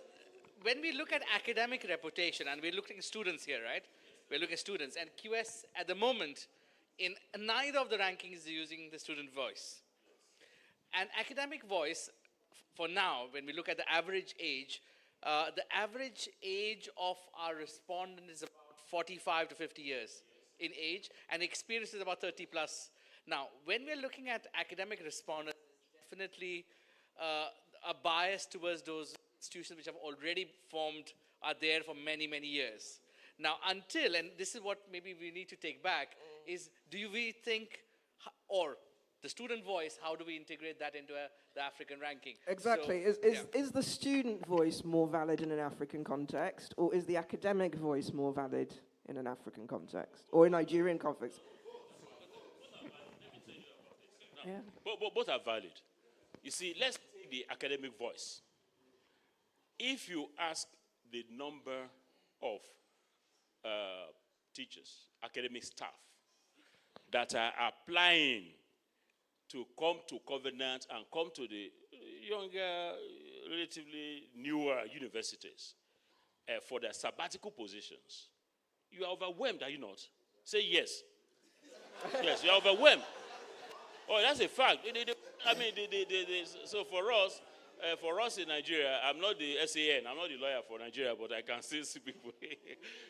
[SPEAKER 9] when we look at academic reputation, and we're looking at students here, right? We're looking at students, and QS at the moment, in neither of the rankings is using the student voice. And academic voice, for now, when we look at the average age of our respondent is about 45 to 50 years in age, and experience is about 30 plus. Now, when we're looking at academic respondents, definitely a bias towards those institutions which have already formed, are there for many, many years. Now, until, and this is what maybe we need to take back, is do we think, or the student voice, how do we integrate that into the African ranking?
[SPEAKER 14] Exactly.
[SPEAKER 9] So,
[SPEAKER 14] is the student voice more valid in an African context, or is the academic voice more valid in an African context, or a Nigerian context?
[SPEAKER 3] Yeah. Both are valid. You see, let's take the academic voice. If you ask the number of teachers, academic staff, that are applying to come to Covenant and come to the younger, relatively newer universities for their sabbatical positions, you are overwhelmed, are you not? Say yes. Yes, you are overwhelmed. Oh, that's a fact. So for us in Nigeria, I'm not the SAN, I'm not the lawyer for Nigeria, but I can still see people.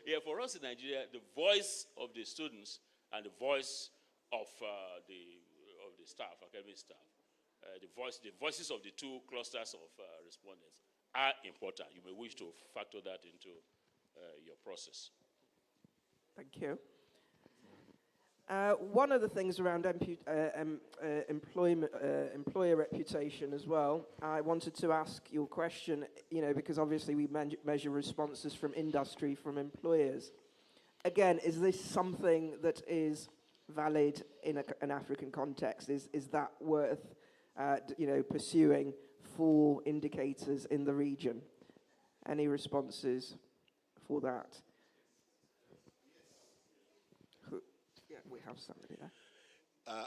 [SPEAKER 3] Yeah, for us in Nigeria, the voice of the students and the voice of the staff, academic staff, the voices of the two clusters of respondents are important. You may wish to factor that into your process.
[SPEAKER 14] Thank you. One of the things around employer reputation as well, I wanted to ask your question, because obviously we measure responses from industry, from employers. Again, is this something that is valid in an African context? Is that worth, pursuing for indicators in the region? Any responses for that? We have somebody there.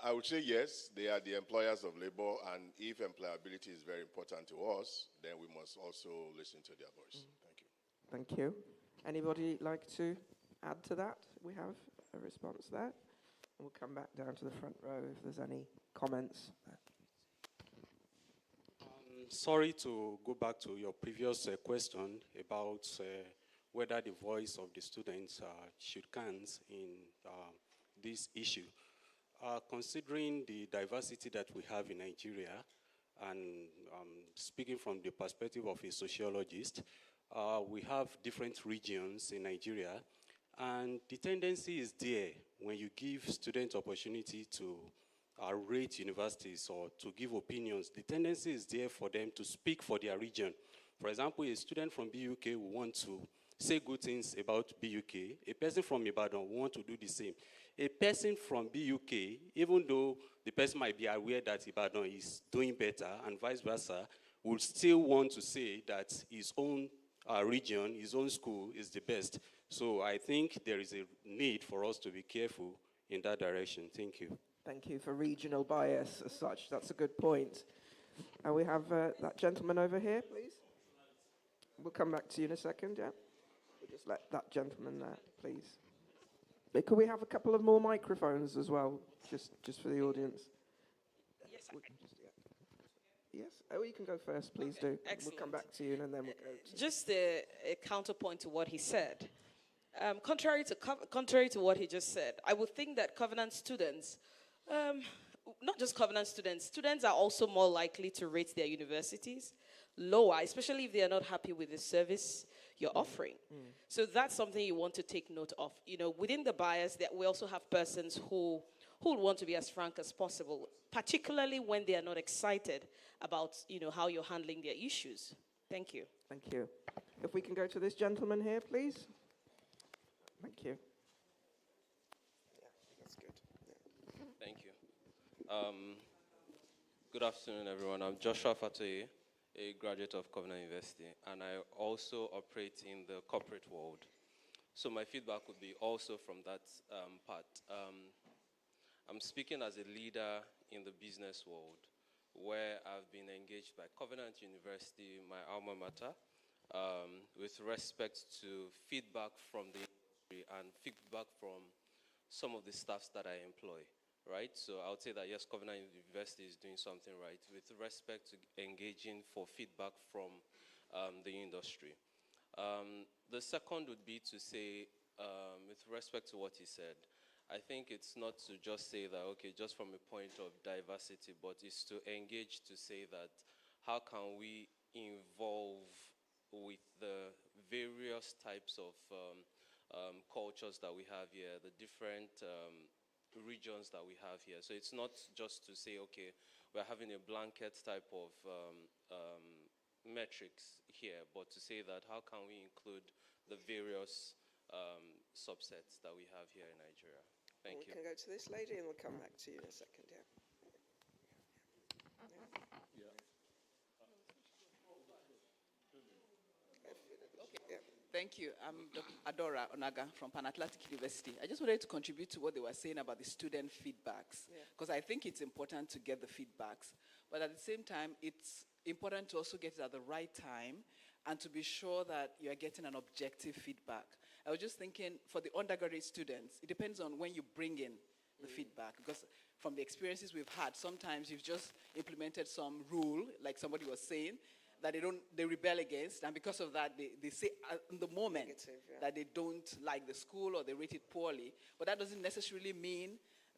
[SPEAKER 12] I would say yes, they are the employers of labor, and if employability is very important to us, then we must also listen to their voice. Thank you.
[SPEAKER 14] Thank you. Anybody like to add to that? We have a response there. We'll come back down to the front row if there's any comments.
[SPEAKER 15] Sorry to go back to your previous question about whether the voice of the students should count in this issue. Considering the diversity that we have in Nigeria, and speaking from the perspective of a sociologist, we have different regions in Nigeria, and the tendency is there when you give students opportunity to rate universities or to give opinions, the tendency is there for them to speak for their region. For example, a student from BUK will want to say good things about BUK. A person from Ibadan will want to do the same. A person from BUK, even though the person might be aware that Ibadan is doing better and vice versa, would still want to say that his own region, his own school is the best. So I think there is a need for us to be careful in that direction. Thank you.
[SPEAKER 14] Thank you for regional bias as such. That's a good point. And we have that gentleman over here, please. We'll come back to you in a second, yeah? We'll just let that gentleman there, please. Could we have a couple of more microphones as well, just for the audience? Yes, Yes? Oh, you can go first, please do.
[SPEAKER 1] Excellent.
[SPEAKER 14] We'll come back to you and then we'll go to...
[SPEAKER 1] Just a counterpoint to what he said. Contrary to what he just said, I would think that Covenant students, not just Covenant students, students are also more likely to rate their universities lower, especially if they are not happy with the service you're offering. So that's something you want to take note of. You know, within the bias, that we also have persons who want to be as frank as possible, particularly when they are not excited about, you know, how you're handling their issues. Thank you.
[SPEAKER 14] Thank you. If we can go to this gentleman here, please. Thank you.
[SPEAKER 2] Yeah, that's good. Yeah.
[SPEAKER 16] Thank you. Good afternoon, everyone. I'm Joshua Fatoye, a graduate of Covenant University, and I also operate in the corporate world. So my feedback would be also from that part. I'm speaking as a leader in the business world, where I've been engaged by Covenant University, my alma mater, with respect to feedback from the industry and feedback from some of the staffs that I employ, right? So I would say that, yes, Covenant University is doing something right with respect to engaging for feedback from the industry. The second would be to say, with respect to what he said, I think it's not to just say that, okay, just from a point of diversity, but it's to engage to say that how can we involve with the various types of cultures that we have here, the different regions that we have here. So it's not just to say, okay, we're having a blanket type of metrics here, but to say that how can we include the various subsets that we have here in Nigeria. Thank you.
[SPEAKER 2] We can go to this lady and we'll come back to you in a second, yeah.
[SPEAKER 17] Thank you. I'm Dr. Adora Onaga from Pan-Atlantic University. I just wanted to contribute to what they were saying about the student feedbacks, because I think it's important to get the feedbacks, but at the same time, it's important to also get it at the right time and to be sure that you are getting an objective feedback. I was just thinking, for the undergraduate students, it depends on when you bring in the feedback, because from the experiences we've had, sometimes you've just implemented some rule, like somebody was saying, that they rebel against, and because of that, they say in the moment that they don't like the school or they rate it poorly, but that doesn't necessarily mean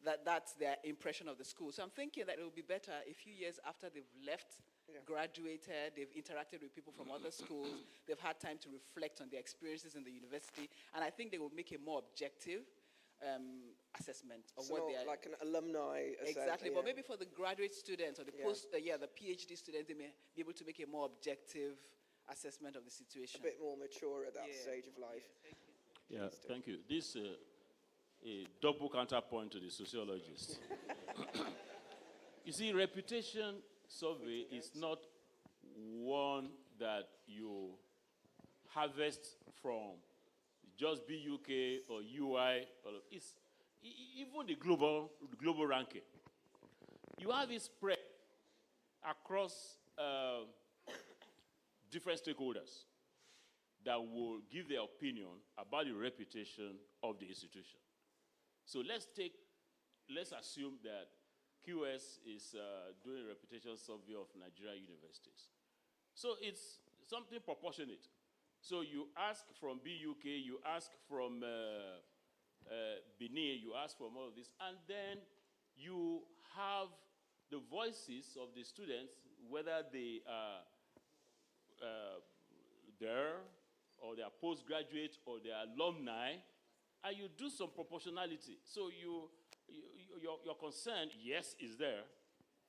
[SPEAKER 17] that that's their impression of the school. So I'm thinking that it would be better a few years after they've left, graduated, they've interacted with people from other schools, they've had time to reflect on their experiences in the university, and I think they will make a more objective assessment of
[SPEAKER 2] so
[SPEAKER 17] what they are.
[SPEAKER 2] like an alumni assessment.
[SPEAKER 17] Exactly, but maybe for the graduate students or the the PhD students, they may be able to make a more objective assessment of the situation.
[SPEAKER 2] A bit more mature at that stage of life.
[SPEAKER 3] Yeah, thank you. This a double counterpoint to the sociologist. You see, reputation survey is not one that you harvest from just BUK or UI. It's even the global ranking. You have it spread across different stakeholders that will give their opinion about the reputation of the institution. So let's assume that QS is doing a reputation survey of Nigerian universities. So it's something proportionate. So you ask from BUK, you ask from Benin, you ask from all of this, and then you have the voices of the students, whether they are there, or they are postgraduate, or they are alumni, and you do some proportionality. So your concern, yes, is there,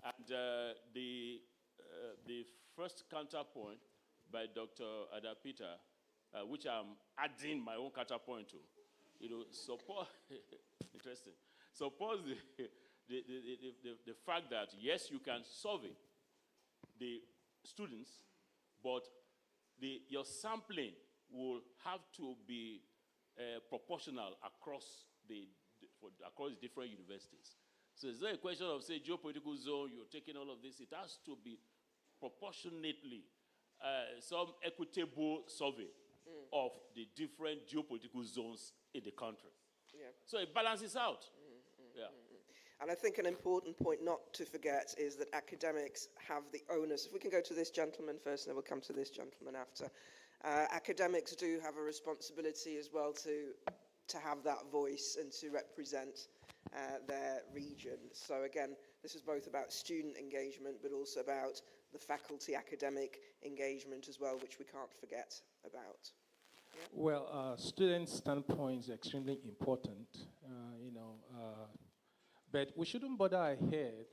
[SPEAKER 3] and the first counterpoint by Dr. Adapita, which I'm adding my own counterpoint to, support. Interesting. Suppose the fact that yes, you can survey the students, but your sampling will have to be proportional across different universities. So it's not a question of, say, geopolitical zone, you're taking all of this. It has to be proportionately some equitable survey of the different geopolitical zones in the country.
[SPEAKER 2] Yeah.
[SPEAKER 3] So it balances out. Yeah.
[SPEAKER 2] And I think an important point not to forget is that academics have the onus. If we can go to this gentleman first, and then we'll come to this gentleman after. Academics do have a responsibility as well to have that voice and to represent their region. So again, this is both about student engagement, but also about the faculty academic engagement as well, which we can't forget about. Yeah.
[SPEAKER 18] Well, student standpoint is extremely important, but we shouldn't bother our head,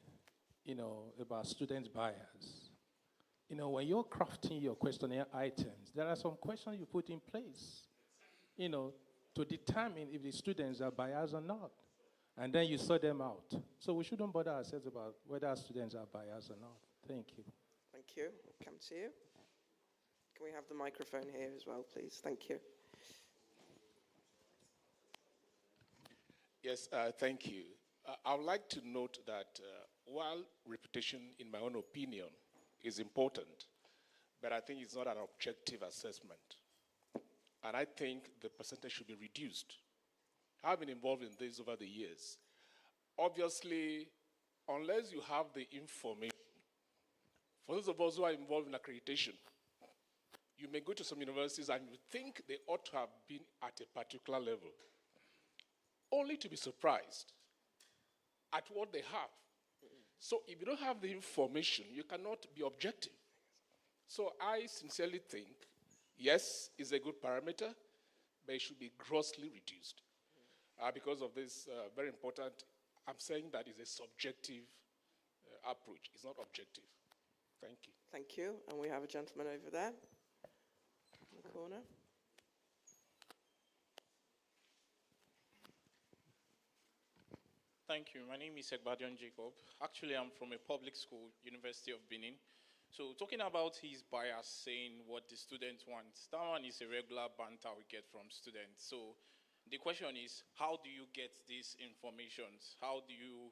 [SPEAKER 18] about students' bias. When you're crafting your questionnaire items, there are some questions you put in place, to determine if the students are biased or not. And then you sort them out. So we shouldn't bother ourselves about whether our students are biased or not. Thank you.
[SPEAKER 2] Thank you. Come to you. Can we have the microphone here as well, please? Thank you.
[SPEAKER 19] Yes, thank you. I would like to note that while reputation, in my own opinion, is important, but I think it's not an objective assessment. And I think the percentage should be reduced. I've been involved in this over the years. Obviously, unless you have the information, for those of us who are involved in accreditation, you may go to some universities and you think they ought to have been at a particular level, only to be surprised at what they have. So if you don't have the information, you cannot be objective. So I sincerely think, yes, it's a good parameter, but it should be grossly reduced. Because of this very important, I'm saying that is a subjective approach. It's not objective. Thank you.
[SPEAKER 2] Thank you. And we have a gentleman over there in the corner.
[SPEAKER 20] Thank you. My name is Egbadion Jacob. Actually, I'm from a public school, University of Benin. So talking about his bias, saying what the student wants, that one is a regular banter we get from students. So the question is, how do you get these informations? How do you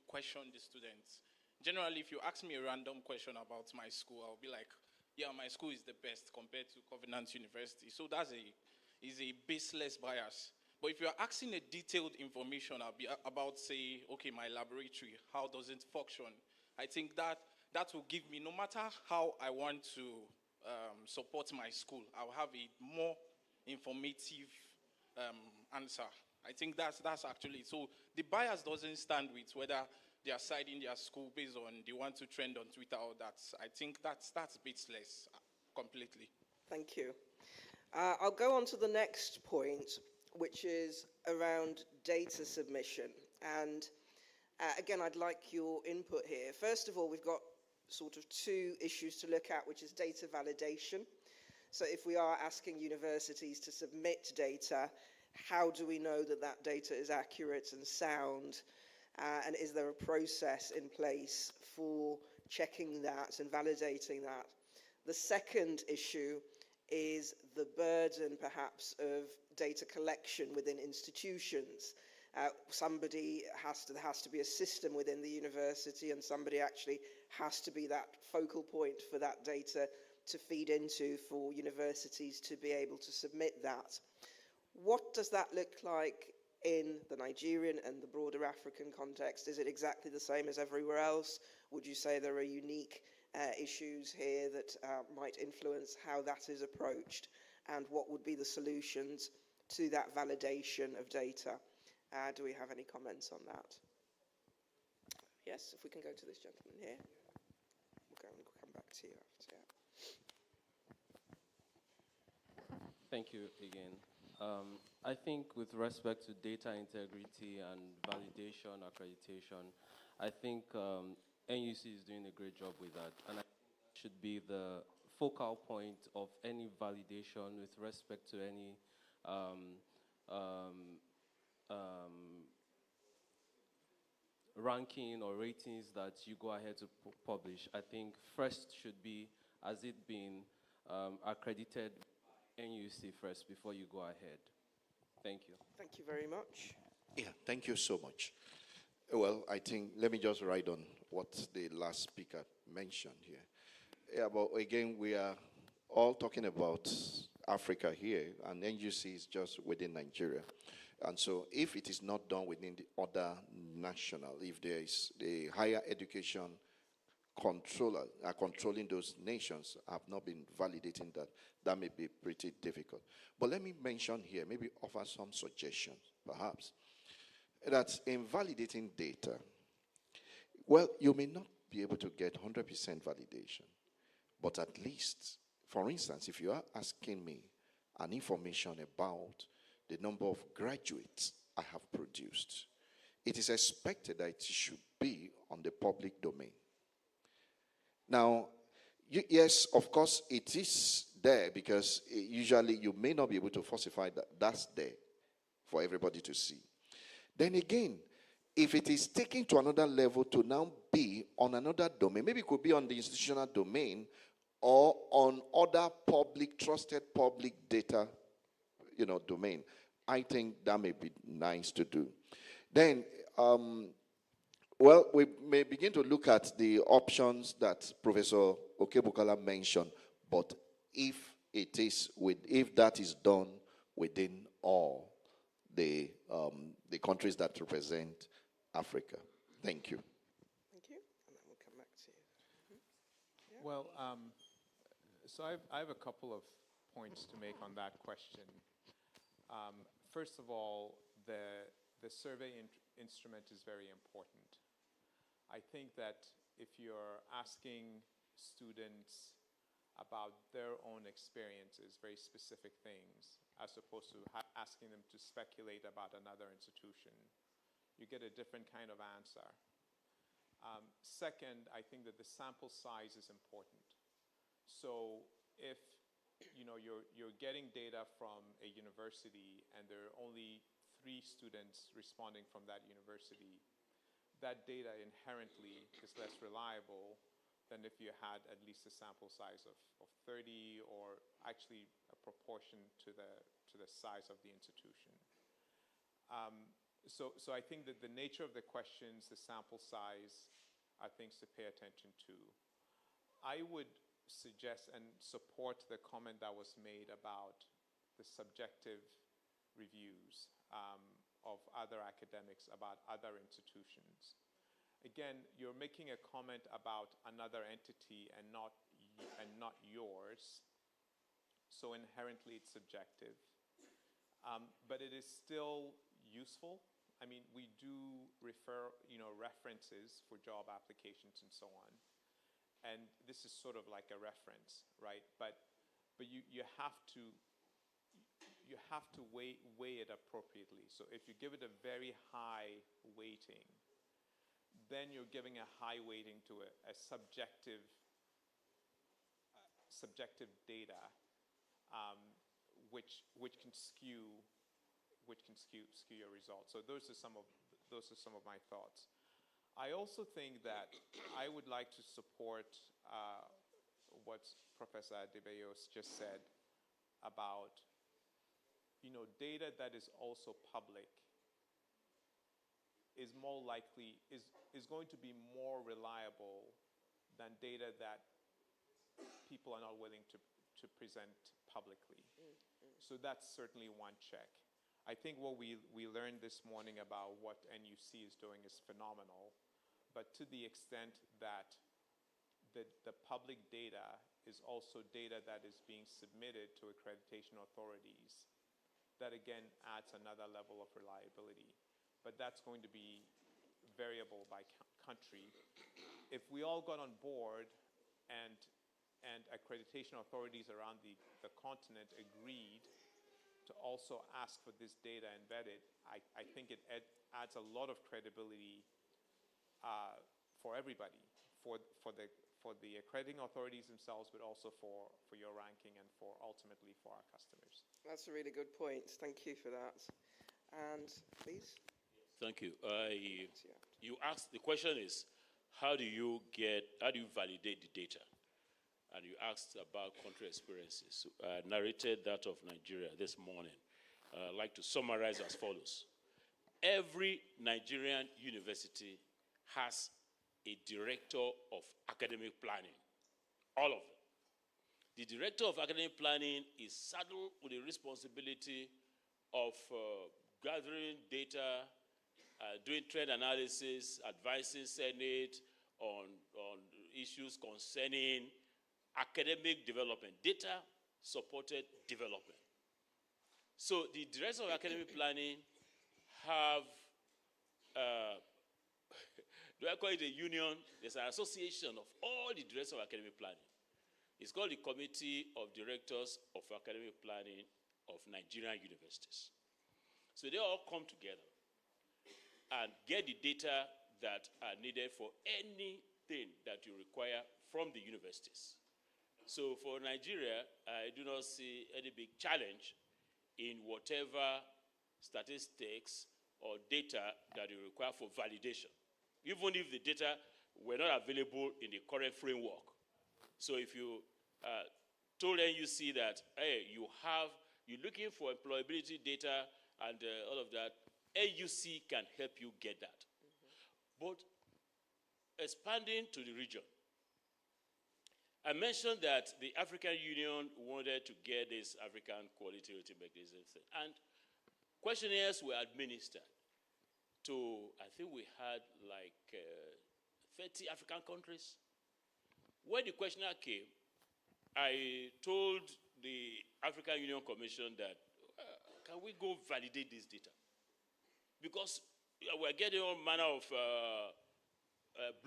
[SPEAKER 20] question the students? Generally, if you ask me a random question about my school, I'll be like, yeah, my school is the best compared to Covenant University. So that's is a baseless bias. But if you're asking a detailed information about, say, okay, my laboratory, how does it function? I think that will give me, no matter how I want to support my school, I'll have a more informative answer. I think that's actually, so the bias doesn't stand with whether they are citing their school based on they want to trend on Twitter or that. I think that's baseless completely.
[SPEAKER 2] Thank you. I'll go on to the next point, which is around data submission. And again, I'd like your input here. First of all, we've got sort of two issues to look at, which is data validation. So if we are asking universities to submit data, how do we know that that data is accurate and sound? And is there a process in place for checking that and validating that? The second issue is the burden, perhaps, of data collection within institutions. There has to be a system within the university, and somebody actually has to be that focal point for that data to feed into for universities to be able to submit that. What does that look like in the Nigerian and the broader African context? Is it exactly the same as everywhere else? Would you say there are unique issues here that might influence how that is approached, and what would be the solutions to that validation of data? Do we have any comments on that? Yes, if we can go to this gentleman here. We'll come back to you after.
[SPEAKER 16] Thank you again. I think with respect to data integrity and validation, accreditation, I think NUC is doing a great job with that. And I think that should be the focal point of any validation with respect to any ranking or ratings that you go ahead to publish. I think first should be, has it been accredited NUC first before you go ahead. Thank you.
[SPEAKER 2] Thank you very much.
[SPEAKER 8] Yeah, thank you so much. Well, I think, let me just write on what the last speaker mentioned here. Yeah, but again, we are all talking about Africa here, and NUC is just within Nigeria. And so if it is not done within the other national, if there is the higher education controller controlling those nations have not been validating that, that may be pretty difficult. But let me mention here, maybe offer some suggestions, perhaps, that in validating data, well, you may not be able to get 100% validation, but at least, for instance, if you are asking me an information about the number of graduates I have produced, it is expected that it should be on the public domain. Now, yes, of course, it is there because usually you may not be able to falsify that. That's there for everybody to see. Then again, if it is taken to another level to now be on another domain, maybe it could be on the institutional domain or on other public, trusted public data, domain. I think that may be nice to do. Then, well, we may begin to look at the options that Professor Okebukola mentioned, but if that is done within all the countries that represent Africa. Thank you.
[SPEAKER 2] Thank you. And then we'll come back to you. Yeah.
[SPEAKER 21] Well, so I have a couple of points to make on that question. First of all, the survey instrument is very important. I think that if you're asking students about their own experiences, very specific things, as opposed to asking them to speculate about another institution, you get a different kind of answer. Second, I think that the sample size is important. So if you're getting data from a university and there are only 3 students responding from that university, that data inherently is less reliable than if you had at least a sample size of 30 or actually a proportion to the size of the institution. So I think that the nature of the questions, the sample size, are things to pay attention to. I would suggest and support the comment that was made about the subjective reviews of other academics about other institutions. Again, you're making a comment about another entity and not yours, so inherently it's subjective. But it is still useful. I mean, we do refer, references for job applications and so on. And this is sort of like a reference, right? But you have to weigh it appropriately. So if you give it a very high weighting, then you're giving a high weighting to a subjective data, which can skew your results. So those are some of my thoughts. I also think that I would like to support what Professor Adebayos just said about, data that is also public is more likely, is going to be more reliable than data that people are not willing to present publicly. So that's certainly one check. I think what we learned this morning about what NUC is doing is phenomenal, but to the extent that the public data is also data that is being submitted to accreditation authorities, that again adds another level of reliability. But that's going to be variable by country. If we all got on board and accreditation authorities around the continent agreed to also ask for this data embedded, I think it adds a lot of credibility for everybody, for the accrediting authorities themselves, but also for your ranking and ultimately for our customers.
[SPEAKER 2] That's a really good point. Thank you for that. And please.
[SPEAKER 3] Thank you. You asked, the question is, how do you validate the data? And you asked about country experiences. I narrated that of Nigeria this morning. I'd like to summarize as follows. Every Nigerian university has a director of academic planning. All of them. The director of academic planning is saddled with the responsibility of gathering data, doing trend analysis, advising Senate on issues concerning academic development, data-supported development. So the Director of Academic Planning have, do I call it a union? There's an association of all the Directors of Academic Planning. It's called the Committee of Directors of Academic Planning of Nigerian Universities. So they all come together and get the data that are needed for anything that you require from the universities. So for Nigeria, I do not see any big challenge in whatever statistics or data that you require for validation, even if the data were not available in the current framework. So if you told NUC that, hey, you're looking for employability data and all of that, NUC can help you get that. But expanding to the region, I mentioned that the African Union wanted to get this African quality rating mechanism thing, and questionnaires were administered to, I think we had like 30 African countries. When the questionnaire came, I told the African Union Commission that, can we go validate this data? Because we're getting all manner of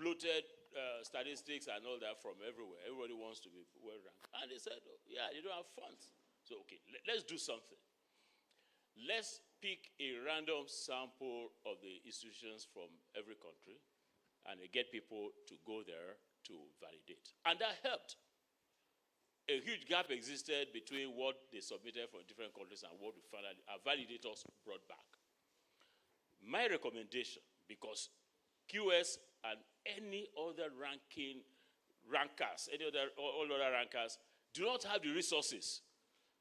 [SPEAKER 3] bloated statistics and all that from everywhere. Everybody wants to be well ranked. And they said, oh, yeah, they don't have funds. So, okay, let's do something. Let's pick a random sample of the institutions from every country and get people to go there to validate. And that helped. A huge gap existed between what they submitted from different countries and what our validators brought back. My recommendation, because QS and any other rankers, all other rankers, do not have the resources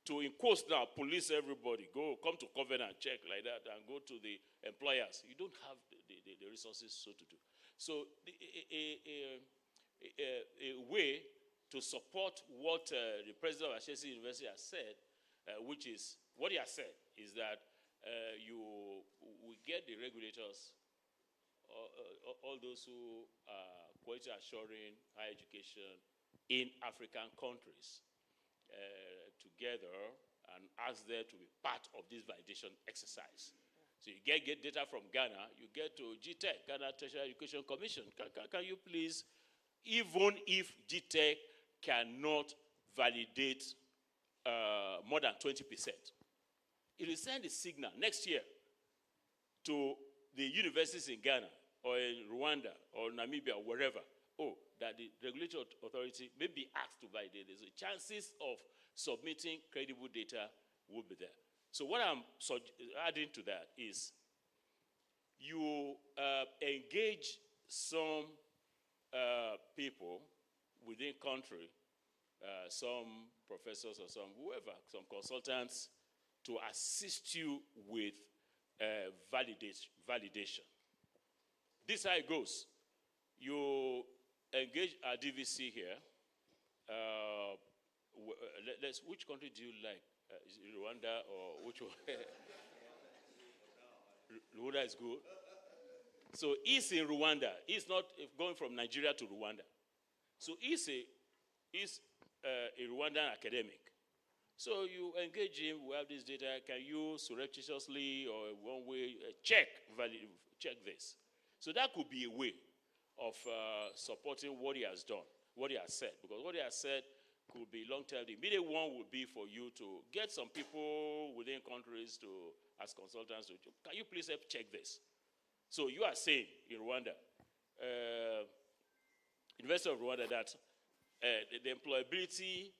[SPEAKER 3] to, in quotes now, police everybody, come to Covenant, check like that, and go to the employers. You don't have the resources so to do. So a way to support what the president of Ashesi University has said, which is, what he has said is that we get the regulators, all those who are quality assuring higher education in African countries together and ask them to be part of this validation exercise. So you get data from Ghana, you get to GTEC, Ghana Tertiary Education Commission. Can you please, even if GTEC cannot validate more than 20%, it will send a signal next year to the universities in Ghana or in Rwanda or Namibia or wherever, that the regulatory authority may be asked to validate this. The chances of submitting credible data will be there. So what I'm adding to that is you engage some people within country, some professors or some whoever, some consultants, to assist you with validation. This is how it goes. You engage our DVC here. Which country do you like? Is it Rwanda or which one? Rwanda is good. So he's in Rwanda. He's not going from Nigeria to Rwanda. So he's a Rwandan academic. So you engage him, we have this data, can you surreptitiously or one way check this? So that could be a way of supporting what he has done, what he has said. Because what he has said could be long-term. The immediate one would be for you to get some people within countries to, as consultants, to, can you please help check this? So you are saying in Rwanda, University of Rwanda, that the employability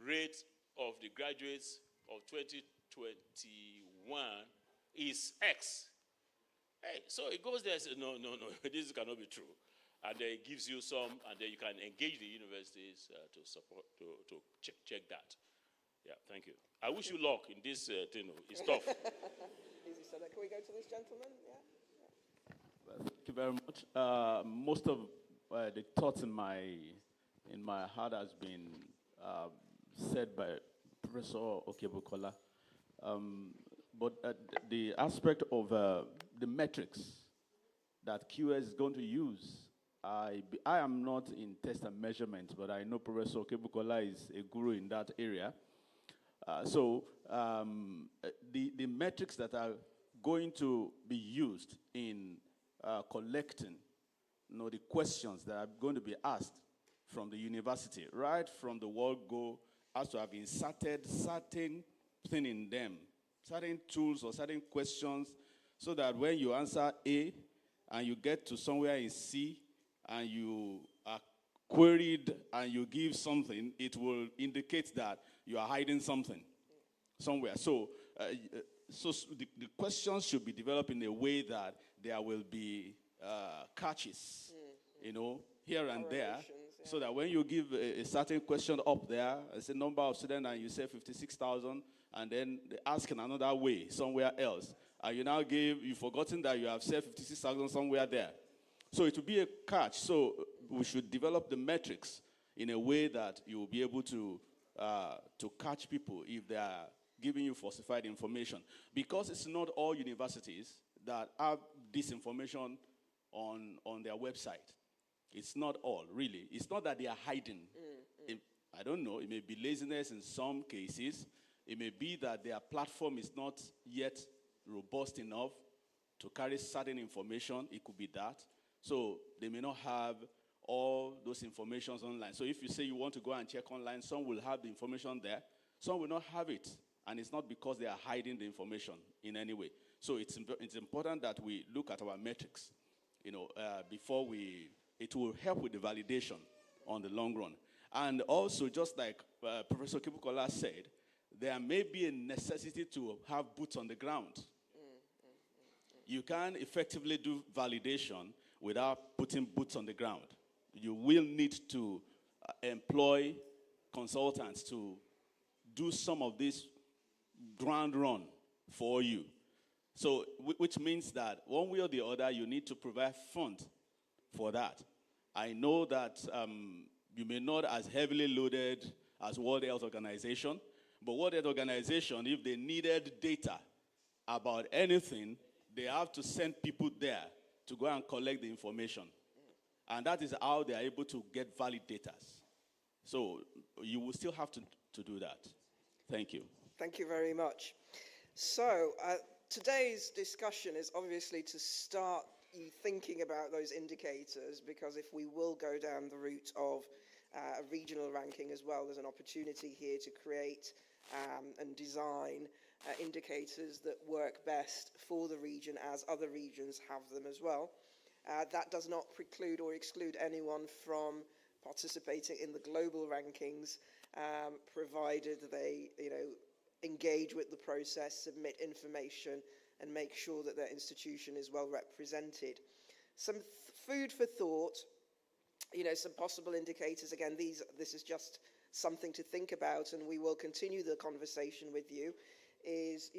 [SPEAKER 3] rate of the graduates of 2021 is X. Hey, so it goes there and says, no, this cannot be true. And then it gives you some, and then you can engage the universities to support, to check that. Yeah, thank you. I wish you luck in this thing. It's tough.
[SPEAKER 2] Easy, so can we go to this gentleman? Yeah.
[SPEAKER 4] Well, thank you very much. Most of the thoughts in my heart has been said by Professor Okebukola. but the aspect of the metrics that QS is going to use, I am not in test and measurement, but I know Professor Kebukola is a guru in that area. The metrics that are going to be used in collecting, the questions that are going to be asked from the university, right from the word go, has to have inserted certain thing in them, certain tools or certain questions, so that when you answer A and you get to somewhere in C and you are queried and you give something, it will indicate that you are hiding something somewhere. So, the questions should be developed in a way that there will be catches, here and there, so that when you give a certain question up there, it's a number of students, and you say 56,000, and then they ask in another way somewhere else, and you've forgotten that you have said 56,000 somewhere there. So it will be a catch. So we should develop the metrics in a way that you will be able to catch people if they are giving you falsified information. Because it's not all universities that have this information on their website. It's not all, really. It's not that they are hiding. I don't know. It may be laziness in some cases. It may be that their platform is not yet robust enough to carry certain information. It could be that. So they may not have all those informations online. So if you say you want to go and check online, some will have the information there. Some will not have it. And it's not because they are hiding the information in any way. So it's important that we look at our metrics, before it will help with the validation on the long run. And also, just like Professor Kibukola said, there may be a necessity to have boots on the ground. You can't effectively do validation without putting boots on the ground. You will need to employ consultants to do some of this ground run for you. So, which means that one way or the other, you need to provide funds for that. I know that you may not as heavily loaded as World Health Organization, but World Health Organization, if they needed data about anything, they have to send people there to go and collect the information. And that is how they are able to get validators. So you will still have to do that. Thank you.
[SPEAKER 2] Thank you very much. So today's discussion is obviously to start you thinking about those indicators, because if we will go down the route of a regional ranking as well, there's an opportunity here to create and design indicators that work best for the region as other regions have them as well. That does not preclude or exclude anyone from participating in the global rankings, provided they, engage with the process, submit information, and make sure that their institution is well represented. Some food for thought, some possible indicators. Again, this is just something to think about, and we will continue the conversation with you, is,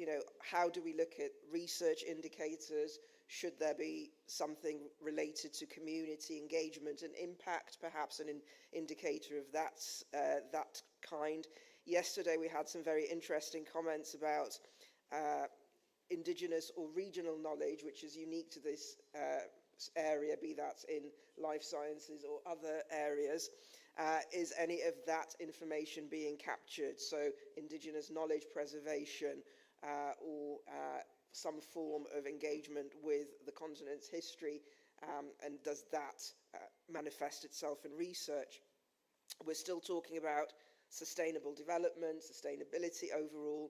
[SPEAKER 2] how do we look at research indicators? Should there be something related to community engagement and impact, perhaps an indicator of that kind? Yesterday we had some very interesting comments about indigenous or regional knowledge, which is unique to this area, be that in life sciences or other areas. Is any of that information being captured? So indigenous knowledge preservation or some form of engagement with the continent's history, and does that manifest itself in research? We're still talking about sustainable development, sustainability overall,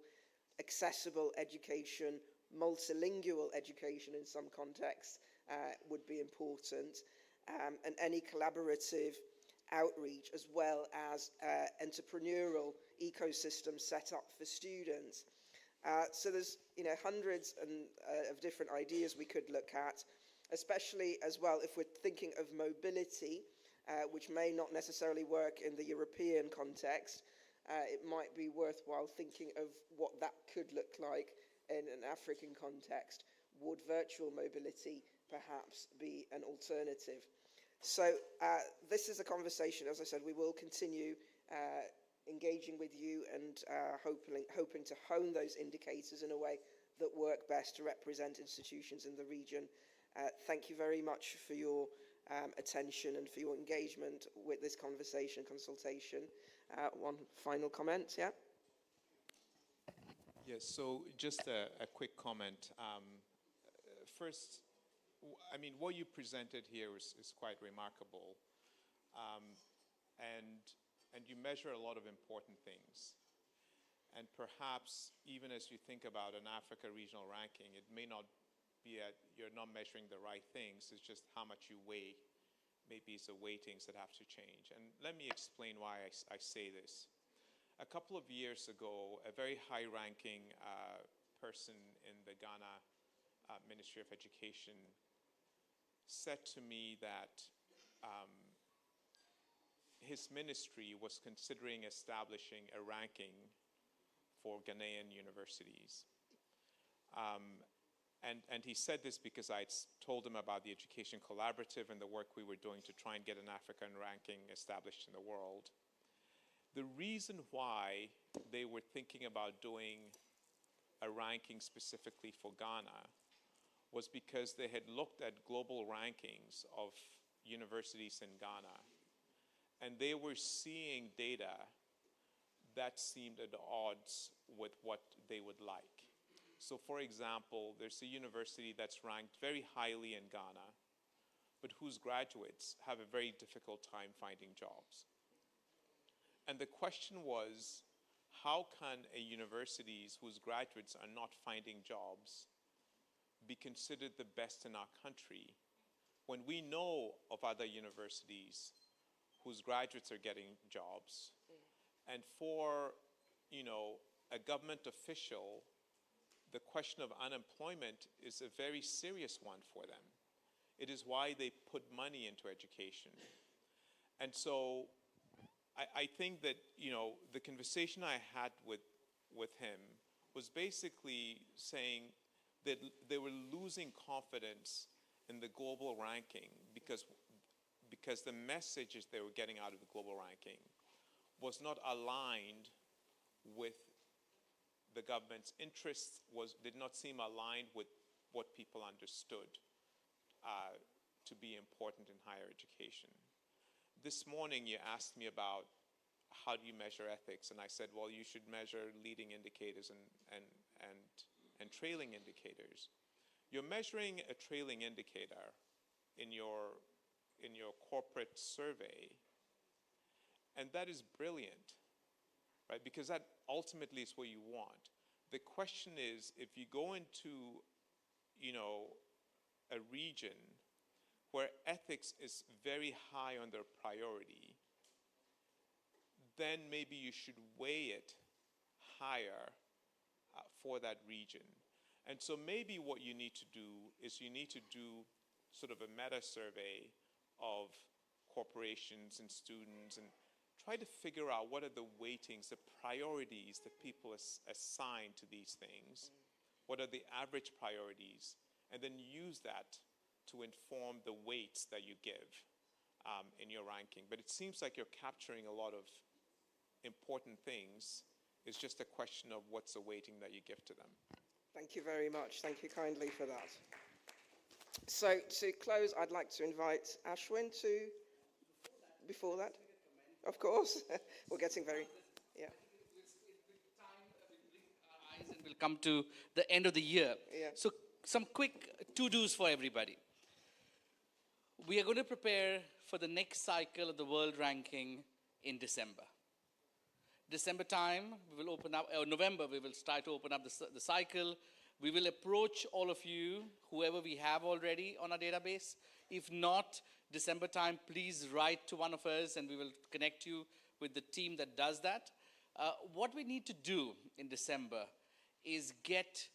[SPEAKER 2] accessible education, multilingual education in some contexts would be important, and any collaborative outreach, as well as entrepreneurial ecosystems set up for students. So there's hundreds of different ideas we could look at, especially as well if we're thinking of mobility, which may not necessarily work in the European context. It might be worthwhile thinking of what that could look like in an African context. Would virtual mobility perhaps be an alternative? So this is a conversation, as I said, we will continue engaging with you and hoping to hone those indicators in a way that work best to represent institutions in the region. Thank you very much for your attention and for your engagement with this consultation. One final comment, yeah?
[SPEAKER 21] Yes, so just a quick comment. First, I mean, what you presented here is quite remarkable. And you measure a lot of important things. And perhaps even as you think about an Africa regional ranking, it may not be you're not measuring the right things, it's just how much you weigh. Maybe it's the weightings that have to change. And let me explain why I say this. A couple of years ago, a very high-ranking person in the Ghana Ministry of Education said to me that his ministry was considering establishing a ranking for Ghanaian universities. And he said this because I told him about the Education Collaborative and the work we were doing to try and get an African ranking established in the world. The reason why they were thinking about doing a ranking specifically for Ghana was because they had looked at global rankings of universities in Ghana, and they were seeing data that seemed at odds with what they would like. So for example, there's a university that's ranked very highly in Ghana, but whose graduates have a very difficult time finding jobs. And the question was, how can a universities whose graduates are not finding jobs be considered the best in our country when we know of other universities whose graduates are getting jobs? And for, a government official, the question of unemployment is a very serious one for them. It is why they put money into education. And so I think that, the conversation I had with him was basically saying that they were losing confidence in the global ranking because the messages they were getting out of the global ranking was not aligned with the government's interests, did not seem aligned with what people understood to be important in higher education. This morning you asked me about how do you measure ethics, and I said, well, you should measure leading indicators and trailing indicators. You're measuring a trailing indicator in your corporate survey, and that is brilliant, right? Because that ultimately is what you want. The question is, if you go into, a region where ethics is very high on their priority, then maybe you should weigh it higher for that region. And so maybe what you need to do is you need to do sort of a meta survey of corporations and students and try to figure out what are the weightings, the priorities that people assign to these things. What are the average priorities? And then use that to inform the weights that you give in your ranking. But it seems like you're capturing a lot of important things. It's just a question of what's the weighting that you give to them.
[SPEAKER 2] Thank you very much. Thank you kindly for that. So to close, I'd like to invite Ashwin to, before that, of course, we're getting very, yeah.
[SPEAKER 9] And we'll come to the end of the year.
[SPEAKER 2] Yeah.
[SPEAKER 9] So some quick to-dos for everybody. We are going to prepare for the next cycle of the world ranking in December. December time, we will open up, or November, we will start to open up the cycle. We will approach all of you, whoever we have already on our database. If not, December time, please write to one of us and we will connect you with the team that does that. What we need to do in December is get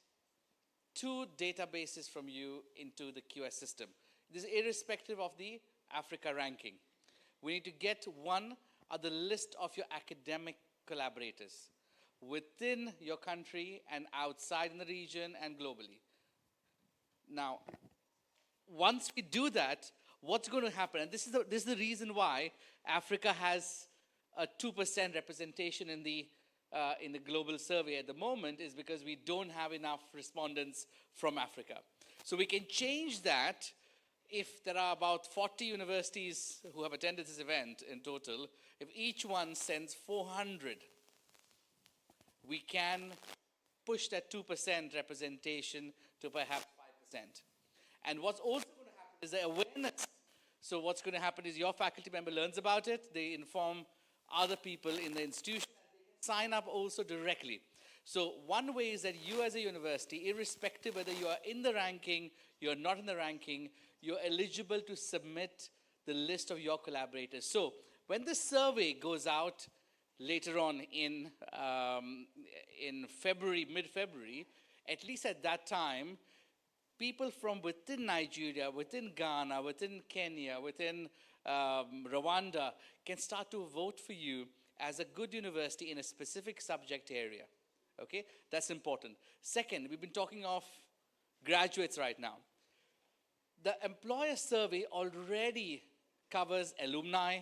[SPEAKER 9] 2 databases from you into the QS system. This is irrespective of the Africa ranking. We need to get one of the list of your academic collaborators within your country and outside in the region and globally. Now, once we do that, what's going to happen, and this is the reason why Africa has a 2% representation in the in the global survey at the moment is because we don't have enough respondents from Africa. So we can change that if there are about 40 universities who have attended this event in total. If each one sends 400, we can push that 2% representation to perhaps 5%. And what's also going to happen is the awareness. So what's going to happen is your faculty member learns about it, they inform other people in the institution, sign up also directly. So one way is that you as a university, irrespective whether you are in the ranking, you're not in the ranking, you're eligible to submit the list of your collaborators. So when the survey goes out later on in February, mid-February, at least at that time, people from within Nigeria, within Ghana, within Kenya, within Rwanda can start to vote for you as a good university in a specific subject area. Okay, that's important. Second, we've been talking of graduates right now. The employer survey already covers alumni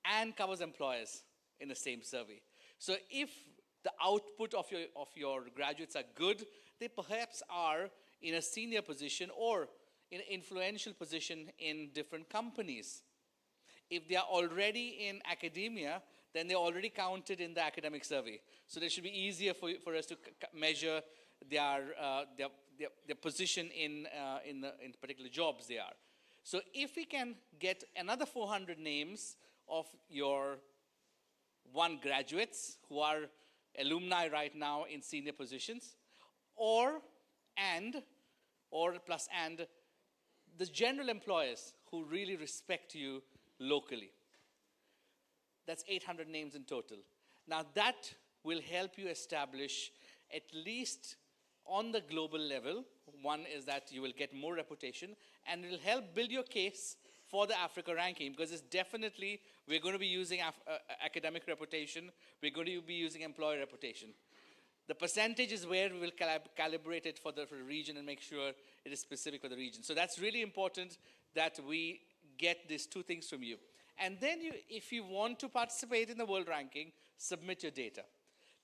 [SPEAKER 9] and covers employers in the same survey. So if the output of your graduates are good, they perhaps are in a senior position or in an influential position in different companies. If they are already in academia, then they're already counted in the academic survey. So it should be easier for us to measure their position in particular jobs they are. So if we can get another 400 names of your graduates who are alumni right now in senior positions, or the general employers who really respect you locally. That's 800 names in total. Now that will help you establish, at least on the global level, one is that you will get more reputation, and it will help build your case for the Africa ranking, because it's definitely, we're going to be using academic reputation, we're going to be using employer reputation. The percentage is where we will calibrate it for the region and make sure it is specific for the region. So that's really important that we get these two things from you. And then if you want to participate in the world ranking, submit your data.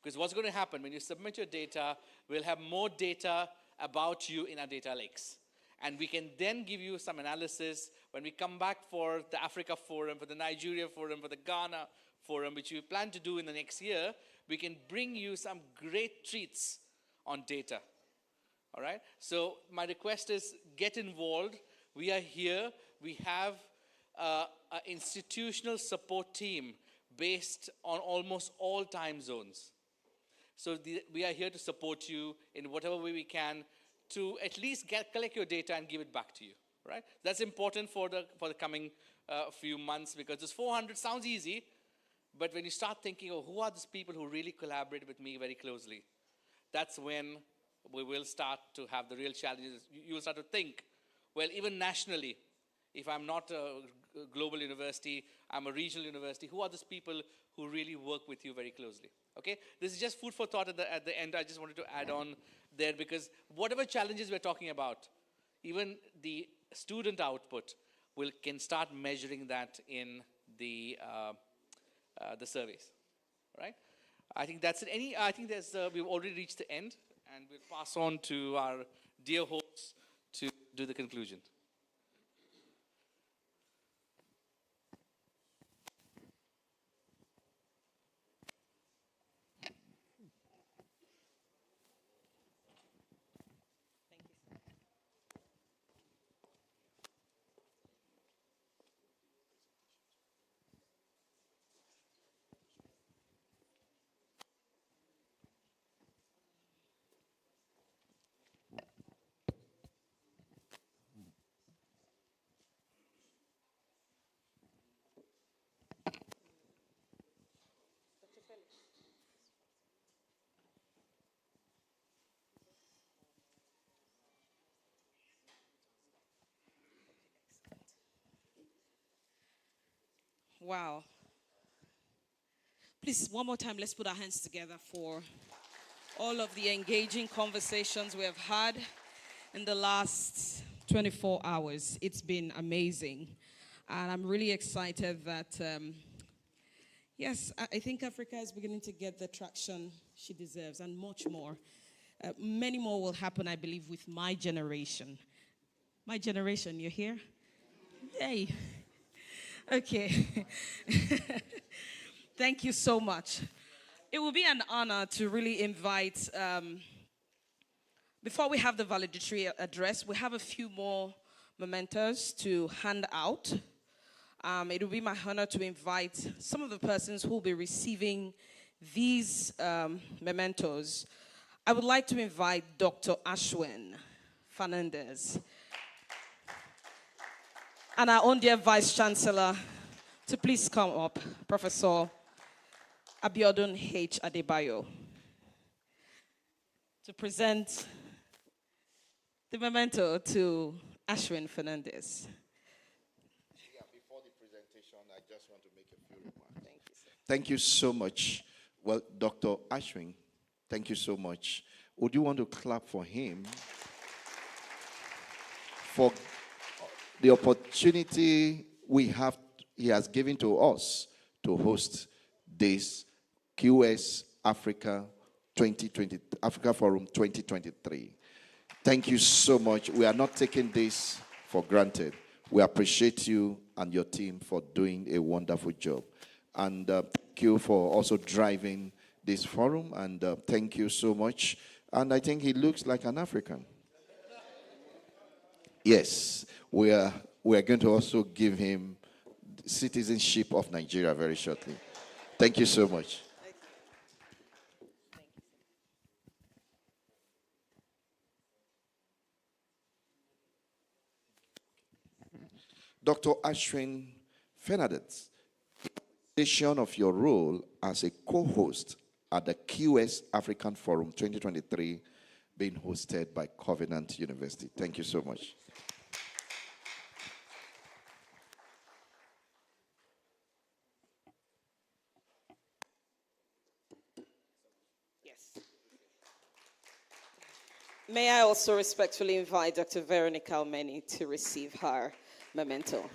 [SPEAKER 9] Because what's going to happen when you submit your data, we'll have more data about you in our data lakes. And we can then give you some analysis when we come back for the Africa Forum, for the Nigeria Forum, for the Ghana Forum, which we plan to do in the next year. We can bring you some great treats on data. All right? So my request is get involved. We are here. We have an institutional support team based on almost all time zones. So we are here to support you in whatever way we can to at least collect your data and give it back to you. Right? That's important for the coming few months, because this 400 sounds easy, but when you start thinking, oh, who are these people who really collaborate with me very closely? That's when we will start to have the real challenges. You will start to think, well, even nationally, if I'm not a global university, I'm a regional university, who are those people who really work with you very closely? Okay? This is just food for thought at the end. I just wanted to add on there, because whatever challenges we're talking about, even the student output can start measuring that in the surveys, right? I think that's it. I think we've already reached the end, and we'll pass on to our dear hosts to do the conclusion.
[SPEAKER 1] Wow. Please, one more time, let's put our hands together for all of the engaging conversations we have had in the last 24 hours. It's been amazing. And I'm really excited that, Yes, I think Africa is beginning to get the traction she deserves and much more. Many more will happen, I believe, with my generation. My generation, you're here? Yay. Okay. Thank you so much. It will be an honor to really invite, before we have the valedictory address, we have a few more mementos to hand out. It will be my honor to invite some of the persons who will be receiving these mementos. I would like to invite Dr. Ashwin Fernandez and our own dear Vice Chancellor to please come up, Professor Abiodun H. Adebayo, to present the memento to Ashwin Fernandez.
[SPEAKER 8] Before the presentation, I just want to make a few remarks. Thank you, sir. Thank you so much. Well, Dr. Ashwin, thank you so much. Would you want to clap for him for the opportunity he has given to us to host this QS Africa Forum 2023. Thank you so much. We are not taking this for granted. We appreciate you and your team for doing a wonderful job. And thank you for also driving this forum. And thank you so much. And I think he looks like an African. Yes, we are going to also give him citizenship of Nigeria very shortly. Thank you so much. Dr. Ashwin Fernandez, in addition of your role as a co-host at the QS African Forum 2023 being hosted by Covenant University. Thank you so much.
[SPEAKER 1] Yes. May I also respectfully invite Dr. Veronica Omeni to receive her memento.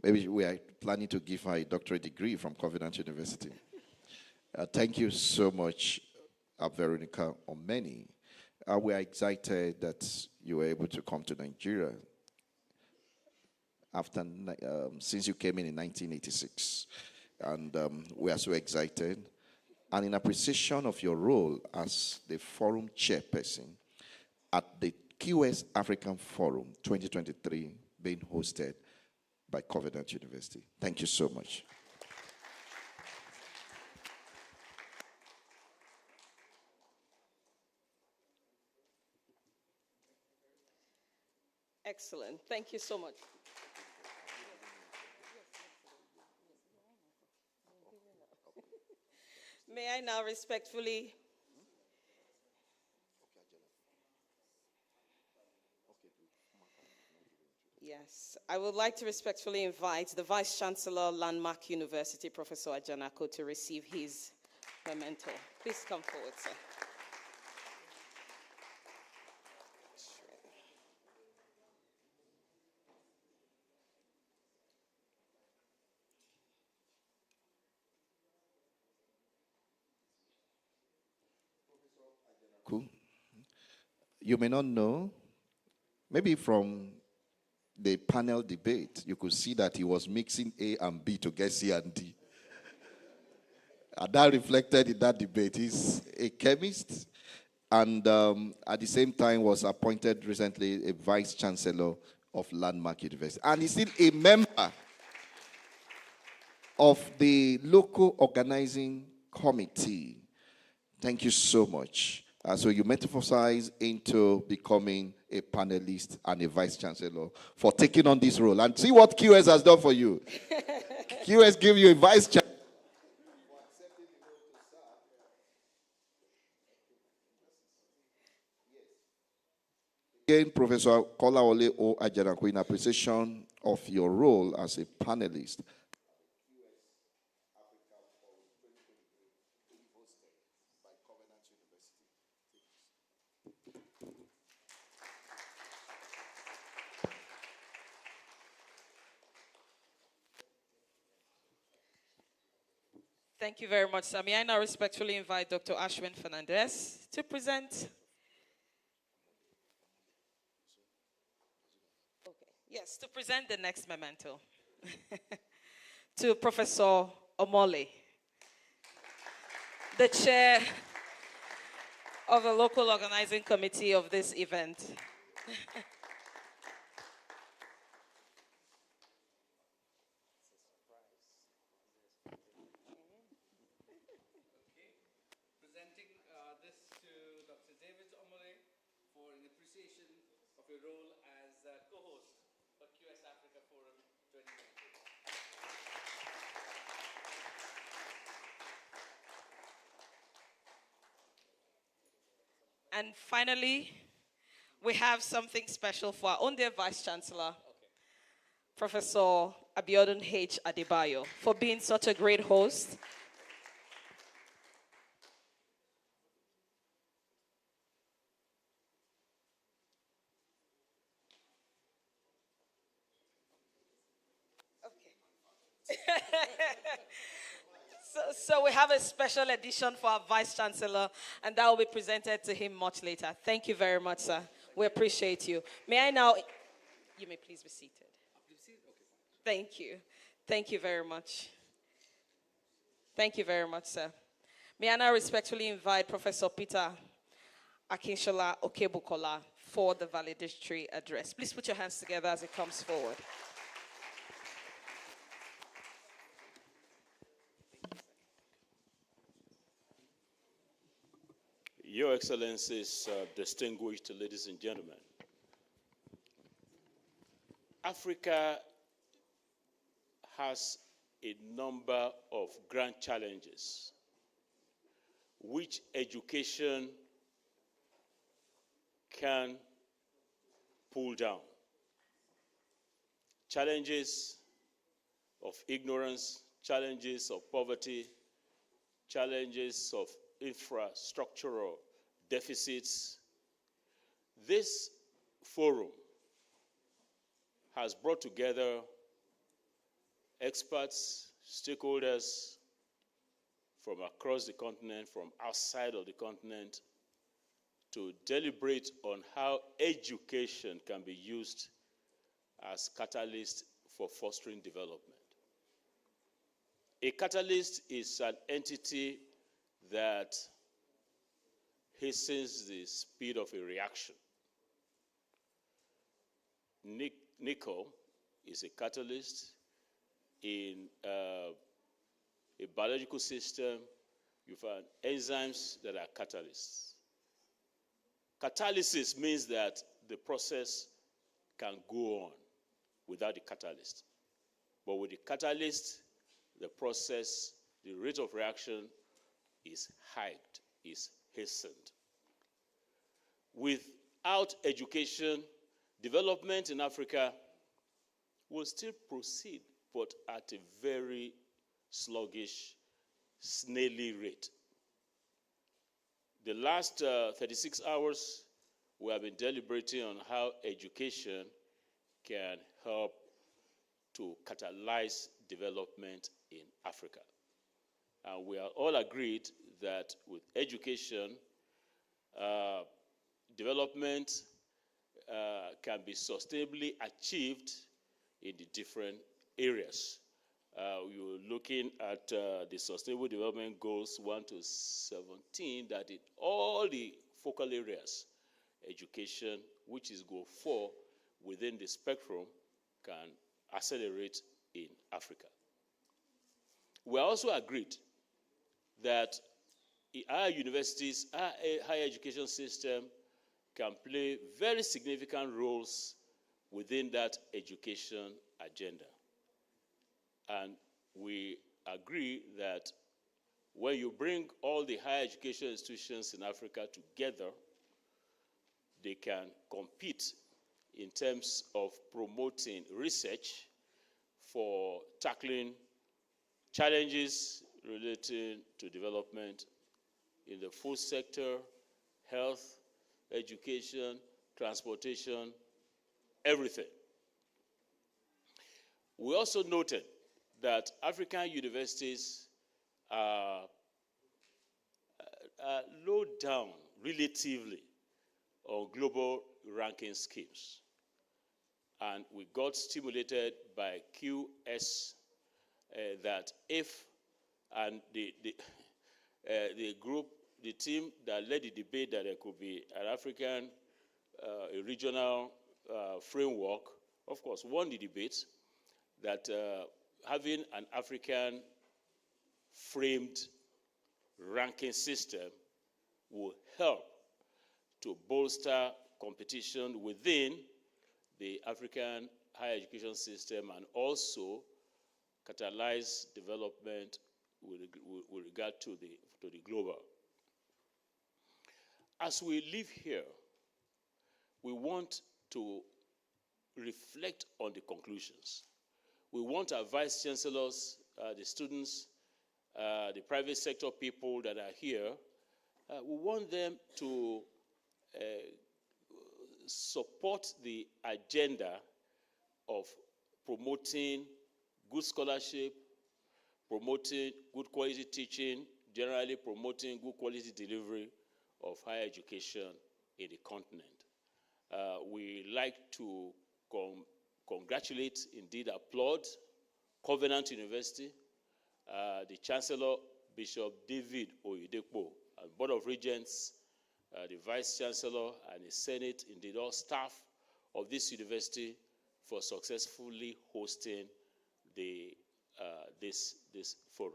[SPEAKER 8] Maybe we are planning to give her a doctorate degree from Covenant University. Thank you so much, Veronica Omeni. We are excited that you were able to come to Nigeria since you came in 1986. And we are so excited. And in appreciation of your role as the forum chairperson at the QS African Forum 2023 being hosted by Covenant University. Thank you so much.
[SPEAKER 1] Excellent. Thank you so much. May I now respectfully... Yes, I would like to respectfully invite the Vice Chancellor, Landmark University, Professor Ajanako, to receive his memento. Please come forward, sir.
[SPEAKER 8] Cool. You may not know, maybe from the panel debate, you could see that he was mixing A and B to get C and D. And that reflected in that debate. He's a chemist and at the same time was appointed recently a vice chancellor of Landmark University. And he's still a member of the local organizing committee. Thank you so much. So you metamorphosize into becoming a panelist and a vice chancellor for taking on this role. And see what QS has done for you. QS gave you a vice chancellor. Again, Professor Kolawole O. Ajanako, in appreciation of your role as a panelist.
[SPEAKER 1] Thank you very much, sir. May I now respectfully invite Dr. Ashwin Fernandez to present. Okay. Yes, to present the next memento to Professor Omole, the chair of the local organizing committee of this event.
[SPEAKER 9] Presenting this to Dr. David Omole for an appreciation of your role as co-host for QS Africa Forum 2020.
[SPEAKER 1] And finally, we have something special for our own dear Vice Chancellor, Professor Abiodun H. Adebayo, for being such a great host. So we have a special edition for our Vice Chancellor, and that will be presented to him much later. Thank you very much, sir. We appreciate you. May I now... You may please be seated. Thank you. Thank you very much. Thank you very much, sir. May I now respectfully invite Professor Peter Akinshola Okebukola for the valedictory address. Please put your hands together as it comes forward.
[SPEAKER 3] Your Excellencies, distinguished ladies and gentlemen, Africa has a number of grand challenges which education can pull down. Challenges of ignorance, challenges of poverty, challenges of infrastructural deficits. This forum has brought together experts, stakeholders from across the continent, from outside of the continent, to deliberate on how education can be used as catalyst for fostering development. A catalyst is an entity that hastens the speed of a reaction. Nickel is a catalyst. In a biological system, you find enzymes that are catalysts. Catalysis means that the process can go on without the catalyst. But with the catalyst, the process, the rate of reaction is hyped, is hastened. Without education, development in Africa will still proceed, but at a very sluggish, snaily rate. The last 36 hours, we have been deliberating on how education can help to catalyze development in Africa. And we are all agreed that with education, development can be sustainably achieved in the different areas. We were looking at the Sustainable Development Goals 1 to 17, that in all the focal areas, education, which is goal 4 within the spectrum, can accelerate in Africa. We are also agreed that our universities, our higher education system can play very significant roles within that education agenda. And we agree that when you bring all the higher education institutions in Africa together, they can compete in terms of promoting research for tackling challenges related to development in the food sector, health, education, transportation, everything. We also noted that African universities are low down relatively on global ranking schemes. And we got stimulated by QS that if, and the group, the team that led the debate that there could be an African, a regional framework, of course, won the debate, that having an African framed ranking system will help to bolster competition within the African higher education system and also catalyze development with regard to the global. As we live here, we want to reflect on the conclusions. We want our vice chancellors, the students, the private sector people that are here, we want them to support the agenda of promoting good scholarship, promoting good quality teaching, generally promoting good quality delivery of higher education in the continent. We like to congratulate, indeed applaud, Covenant University, the Chancellor, Bishop David Oyedepo, and Board of Regents, the Vice Chancellor and the Senate, indeed all staff of this university for successfully hosting this forum.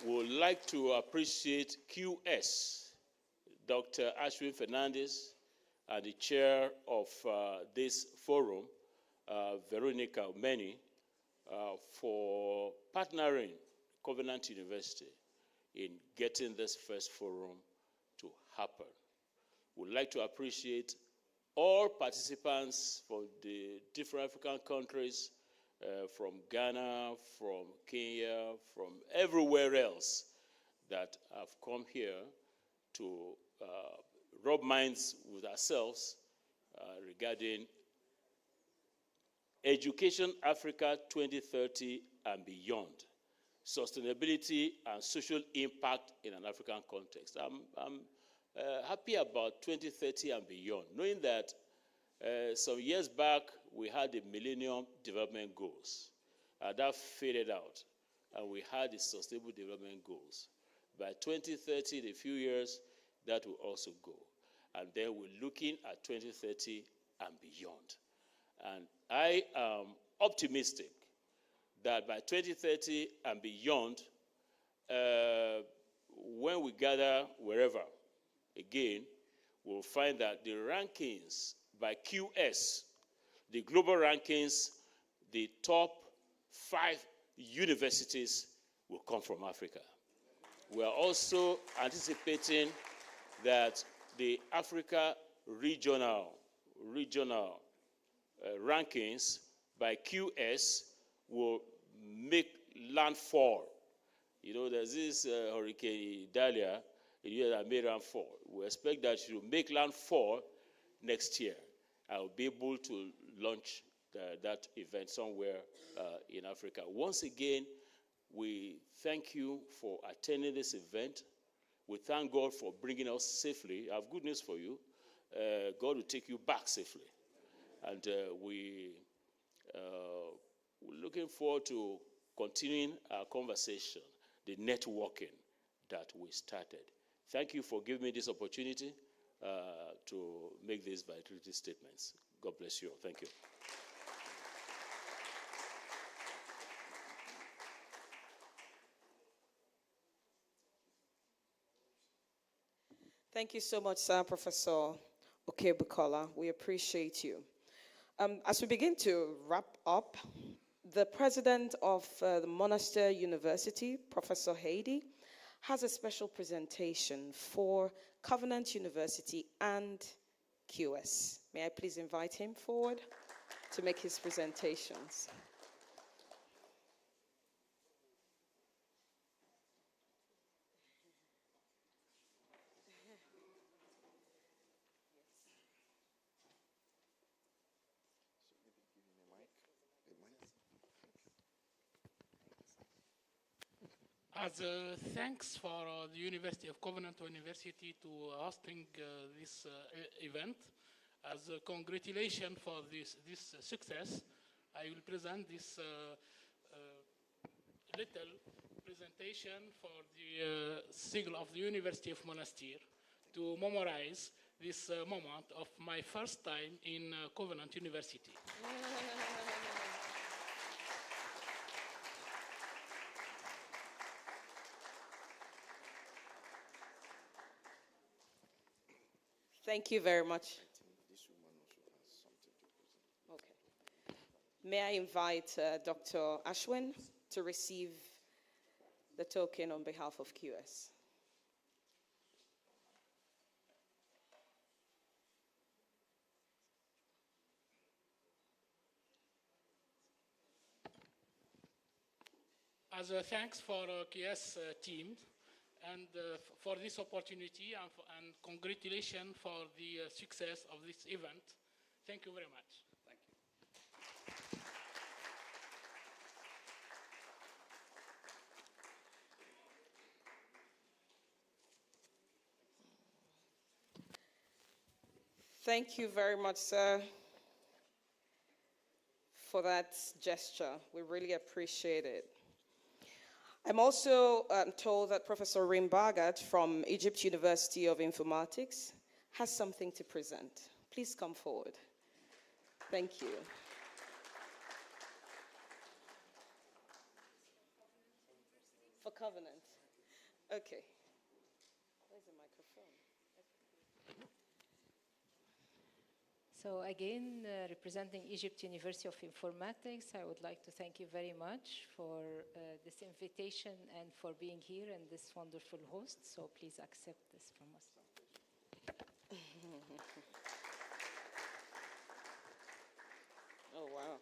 [SPEAKER 3] We would like to appreciate QS, Dr. Ashwin Fernandez, and the chair of this forum, Veronica Omeni, for partnering Covenant University in getting this first forum to happen. We'd like to appreciate all participants from the different African countries, from Ghana, from Kenya, from everywhere else that have come here to rub minds with ourselves regarding Education Africa 2030 and beyond, sustainability and social impact in an African context. I'm happy about 2030 and beyond, knowing that some years back we had the Millennium Development Goals. That faded out, and we had the Sustainable Development Goals. By 2030, in a few years, that will also go. And then we're looking at 2030 and beyond. And I am optimistic that by 2030 and beyond, when we gather wherever, again, we'll find that the rankings by QS, the global rankings, the top 5 universities will come from Africa. We are also anticipating that the Africa regional rankings by QS will make landfall. You know, there's this Hurricane Idalia in the year that made landfall. We expect that she will make landfall next year. I will be able to launch that event somewhere in Africa. Once again, we thank you for attending this event. We thank God for bringing us safely. I have good news for you. God will take you back safely. And we're looking forward to continuing our conversation, the networking that we started. Thank you for giving me this opportunity to make these vitality statements. God bless you all. Thank you.
[SPEAKER 1] Thank you so much, sir, Professor Okebukola. We appreciate you. As we begin to wrap up, the president of the Monastery University, Professor Haidi, has a special presentation for Covenant University and QS. May I please invite him forward to make his presentations?
[SPEAKER 5] As thanks for the University of Covenant University to hosting this event, as a congratulations for this success, I will present this little presentation for the sigle of the University of Monastir to memorize this moment of my first time in Covenant University.
[SPEAKER 1] Thank you very much. Okay. May I invite Dr. Ashwin to receive the token on behalf of QS.
[SPEAKER 5] As a thanks for QS team and for this opportunity and congratulations for the success of this event. Thank you very much.
[SPEAKER 9] Thank you.
[SPEAKER 1] Thank you very much, sir, for that gesture. We really appreciate it. I'm also told that Professor Rim Bagat from Egypt University of Informatics has something to present. Please come forward. Thank you. For Covenant. Okay. Where's the microphone?
[SPEAKER 22] So again, representing Egypt University of Informatics, I would like to thank you very much for this invitation and for being here and this wonderful host. So please accept this from us.
[SPEAKER 1] Oh, wow.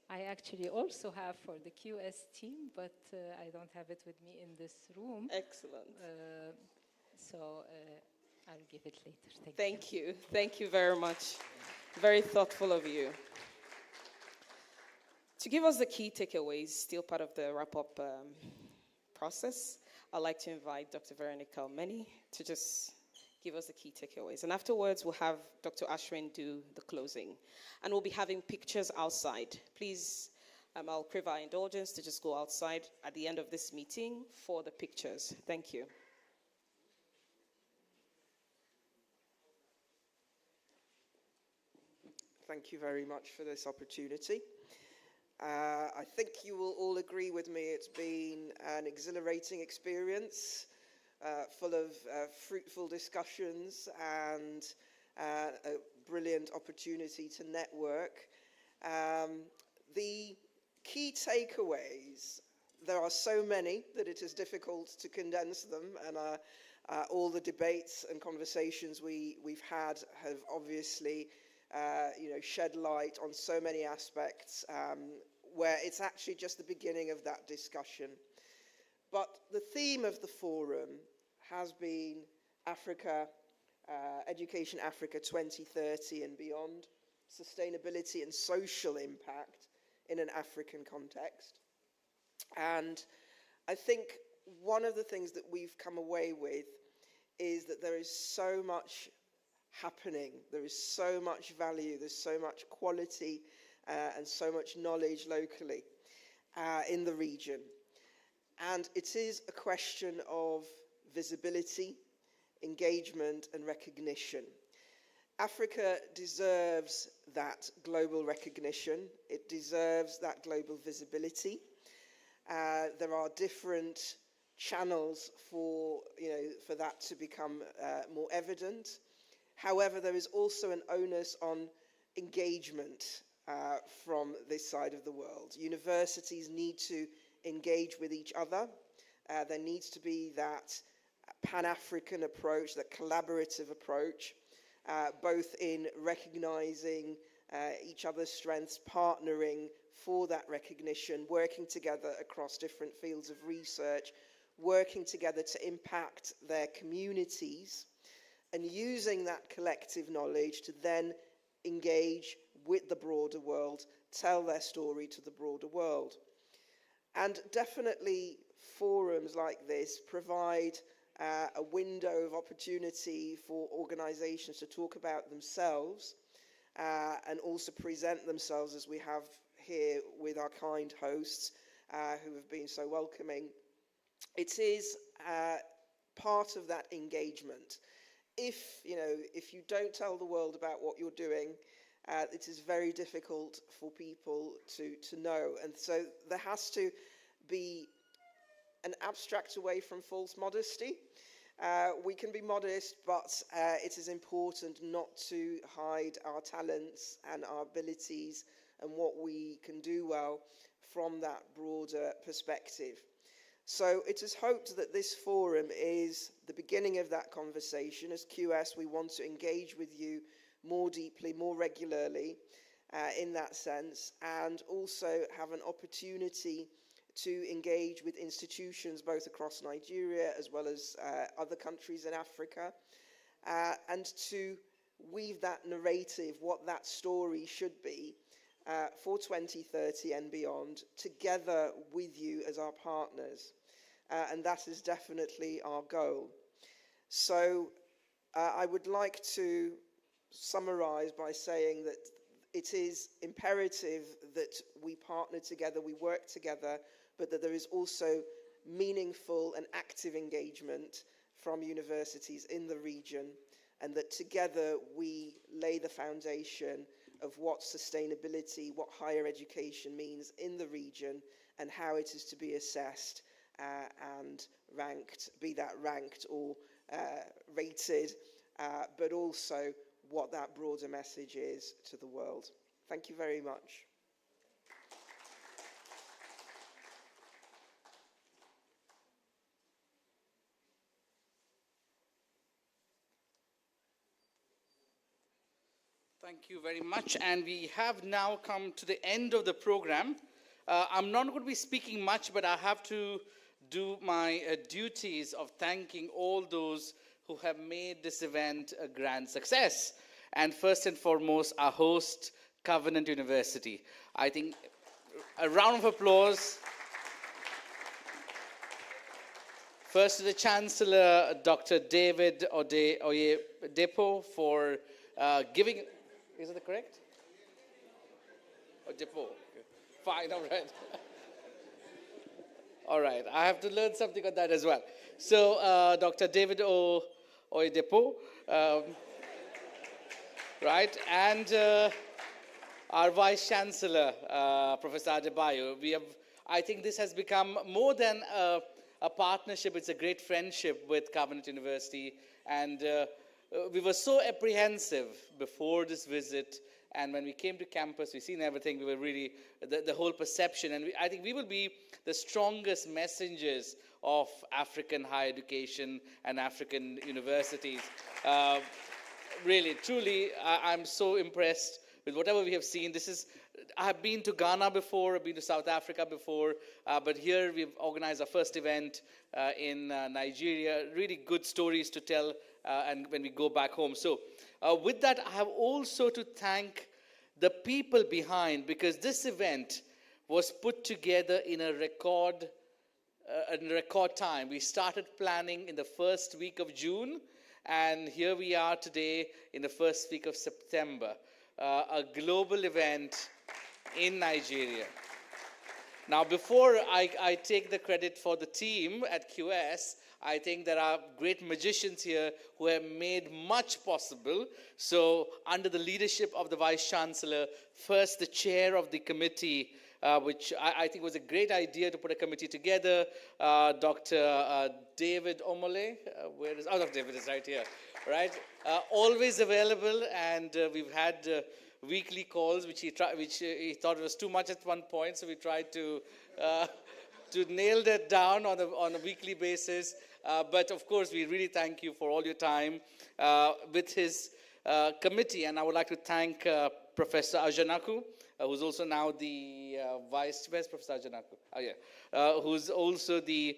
[SPEAKER 22] I actually also have for the QS team, but I don't have it with me in this room.
[SPEAKER 1] Excellent.
[SPEAKER 22] So I'll give it later.
[SPEAKER 1] Thank you. Thank you very much. Very thoughtful of you. To give us the key takeaways, still part of the wrap-up process, I'd like to invite Dr. Veronica Omeni to just give us the key takeaways. And afterwards, we'll have Dr. Ashwin do the closing. And we'll be having pictures outside. Please, I'll crave our indulgence to just go outside at the end of this meeting for the pictures. Thank you.
[SPEAKER 2] Thank you very much for this opportunity. I think you will all agree with me it's been an exhilarating experience, full of fruitful discussions and a brilliant opportunity to network. The key takeaways, there are so many that it is difficult to condense them, and all the debates and conversations we've had have obviously shed light on so many aspects where it's actually just the beginning of that discussion. But the theme of the forum has been Africa, Education Africa 2030 and beyond, sustainability and social impact in an African context. And I think one of the things that we've come away with is that there is so much happening, there is so much value, there's so much quality and so much knowledge locally in the region. And it is a question of visibility, engagement, and recognition. Africa deserves that global recognition. It deserves that global visibility. There are different channels for, for that to become more evident. However, there is also an onus on engagement from this side of the world. Universities need to engage with each other. There needs to be that Pan-African approach, that collaborative approach, both in recognizing each other's strengths, partnering for that recognition, working together across different fields of research, working together to impact their communities, and using that collective knowledge to then engage with the broader world, tell their story to the broader world. And definitely forums like this provide a window of opportunity for organizations to talk about themselves and also present themselves, as we have here with our kind hosts who have been so welcoming. It is part of that engagement. If you don't tell the world about what you're doing, it is very difficult for people to know. And so there has to be an abstract away from false modesty. We can be modest, but it is important not to hide our talents and our abilities and what we can do well from that broader perspective. So it is hoped that this forum is the beginning of that conversation. As QS, we want to engage with you more deeply, more regularly in that sense, and also have an opportunity to engage with institutions both across Nigeria as well as other countries in Africa, and to weave that narrative, what that story should be for 2030 and beyond, together with you as our partners. And that is definitely our goal. So I would like to summarize by saying that it is imperative that we partner together, we work together, but that there is also meaningful and active engagement from universities in the region, and that together we lay the foundation of what sustainability, what higher education means in the region, and how it is to be assessed and ranked, be that ranked or rated, but also what that broader message is to the world. Thank you very much.
[SPEAKER 9] Thank you very much. And we have now come to the end of the program. I'm not going to be speaking much, but I have to do my duties of thanking all those who have made this event a grand success. And first and foremost, our host, Covenant University. I think a round of applause. First to the Chancellor, Dr. David Oyedepo, for giving, is it correct? Oyedepo, okay. Fine, all right. All right, I have to learn something on that as well. So, Dr. David Oyedepo, right, and our Vice Chancellor, Professor Adebayo. I think this has become more than a partnership, it's a great friendship with Covenant University, and we were so apprehensive before this visit, and when we came to campus, we've seen everything, we were really, the whole perception, and I think we will be the strongest messengers of African higher education and African universities. Really, truly, I'm so impressed with whatever we have seen. I have been to Ghana before, I've been to South Africa before, but here we've organized our first event in Nigeria. Really good stories to tell and when we go back home. So with that, I have also to thank the people behind, because this event was put together in a record time. We started planning in the first week of June, and here we are today in the first week of September. A global event in Nigeria. Now, before I take the credit for the team at QS, I think there are great magicians here who have made much possible. So, under the leadership of the Vice Chancellor, first the chair of the committee, which I think was a great idea to put a committee together. Dr. David Omole, David is right here, right? Always available, and we've had weekly calls, which he thought was too much at one point, so we tried to nail that down on a weekly basis. But of course, we really thank you for all your time with his committee, and I would like to thank Professor Ajanaku, who's also now the Professor Ajanaku, who's also the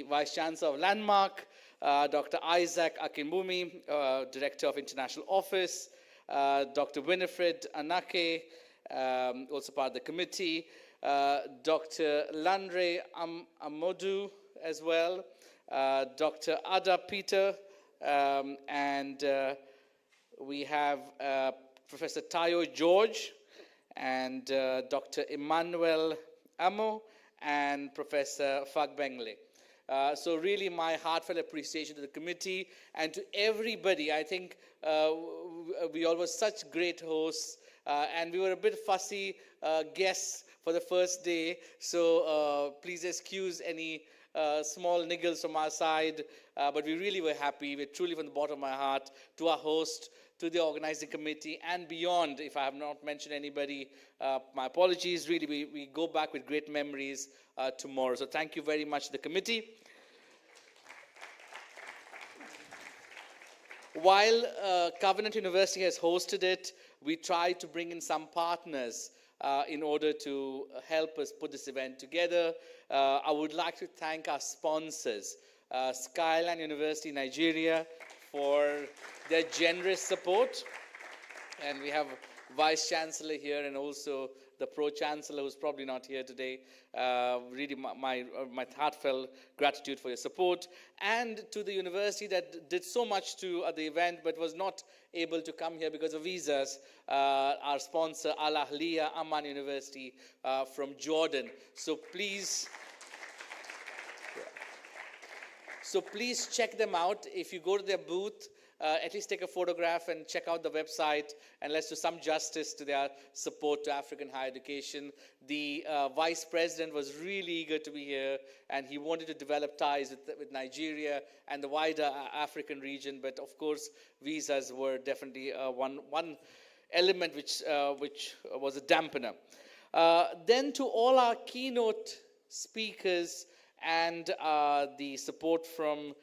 [SPEAKER 9] Vice Chancellor of Landmark, Dr. Isaac Akinbumi, Director of International Office, Dr. Winifred Anake, also part of the committee, Dr. Landre Amodu as well, Dr. Ada Peter, and we have Professor Tayo George, and Dr. Emmanuel Amo, and Professor Fagbengle. So really my heartfelt appreciation to the committee and to everybody. I think we all were such great hosts, and we were a bit fussy guests for the first day, so please excuse any small niggles from our side, but we really were happy. We're truly from the bottom of my heart to our host, to the organizing committee, and beyond. If I have not mentioned anybody, my apologies. Really, we go back with great memories tomorrow. So thank you very much to the committee. While Covenant University has hosted it, we tried to bring in some partners in order to help us put this event together. I would like to thank our sponsors, Skyline University Nigeria, for their generous support. And we have Vice Chancellor here and also the Pro-Chancellor, who's probably not here today. Really my heartfelt gratitude for your support. And to the university that did so much to the event but was not able to come here because of visas, our sponsor, Al Ahliya Amman University from Jordan. So please check them out. If you go to their booth, at least take a photograph and check out the website, and let's do some justice to their support to African higher education. The Vice President was really eager to be here, and he wanted to develop ties with Nigeria and the wider African region, but of course visas were definitely one element which was a dampener. Then to all our keynote speakers and the support from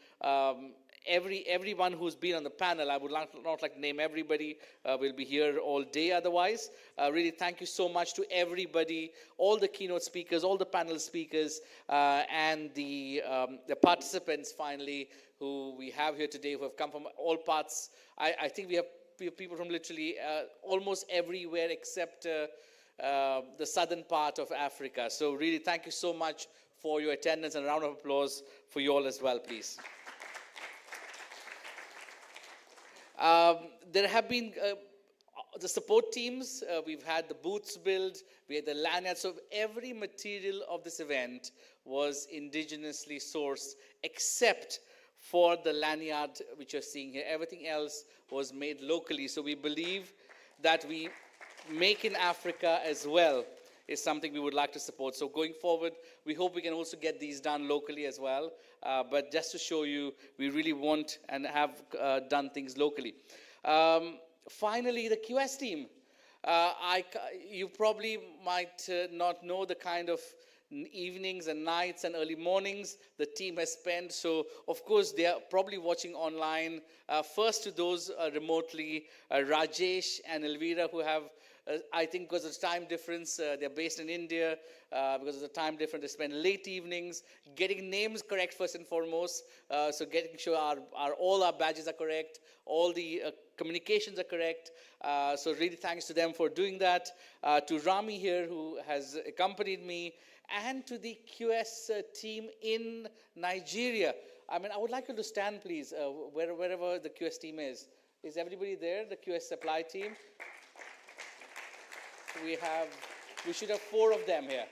[SPEAKER 9] everyone who's been on the panel. I would not like to name everybody. We'll be here all day otherwise. Really thank you so much to everybody, all the keynote speakers, all the panel speakers, and the participants finally who we have here today who have come from all parts. I think we have people from literally almost everywhere except the southern part of Africa. So really thank you so much for your attendance, and a round of applause for you all as well, please. There have been the support teams. We've had the booths built, we had the lanyards. So every material of this event was indigenously sourced except for the lanyard which you're seeing here. Everything else was made locally. So we believe that we make in Africa as well is something we would like to support. So going forward, we hope we can also get these done locally as well. But just to show you, we really want and have done things locally. Finally, the QS team. You probably might not know the kind of evenings and nights and early mornings the team has spent. So, of course, they are probably watching online. First to those remotely, Rajesh and Elvira, who have I think because of the time difference, they're based in India. Because of the time difference, they spend late evenings getting names correct first and foremost. So getting sure all our badges are correct, all the communications are correct. So really thanks to them for doing that. To Rami here, who has accompanied me, and to the QS team in Nigeria. I mean, I would like you to stand, please, wherever the QS team is. Is everybody there, the QS supply team? We should have 4 of them here.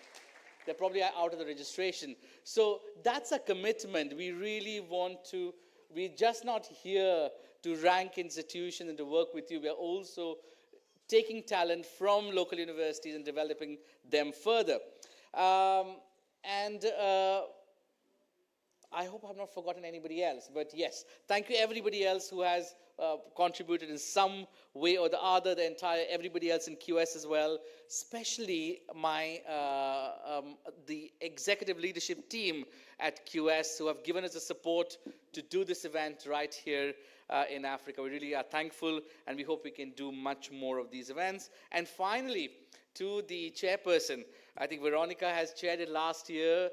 [SPEAKER 9] They're probably out of the registration. So that's a commitment. We really want to, we're just not here to rank institutions and to work with you. We're also taking talent from local universities and developing them further. I hope I've not forgotten anybody else, but yes, thank you everybody else who has contributed in some way or the other, everybody else in QS as well, especially the executive leadership team at QS who have given us the support to do this event right here in Africa. We really are thankful, and we hope we can do much more of these events. And finally, to the chairperson, I think Veronica has chaired it last year.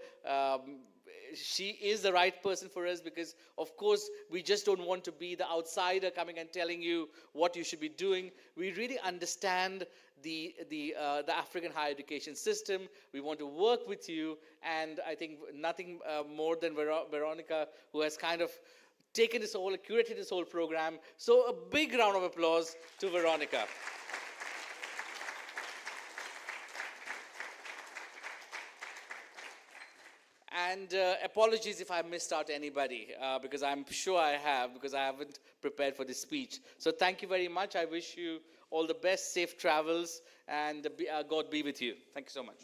[SPEAKER 9] She is the right person for us because, of course, we just don't want to be the outsider coming and telling you what you should be doing. We really understand the African higher education system. We want to work with you, and I think nothing more than Veronica, who has kind of taken this whole, curated this whole program. So a big round of applause to Veronica. And apologies if I missed out anybody, because I'm sure I have, because I haven't prepared for this speech. So thank you very much. I wish you all the best, safe travels, and God be with you. Thank you so much.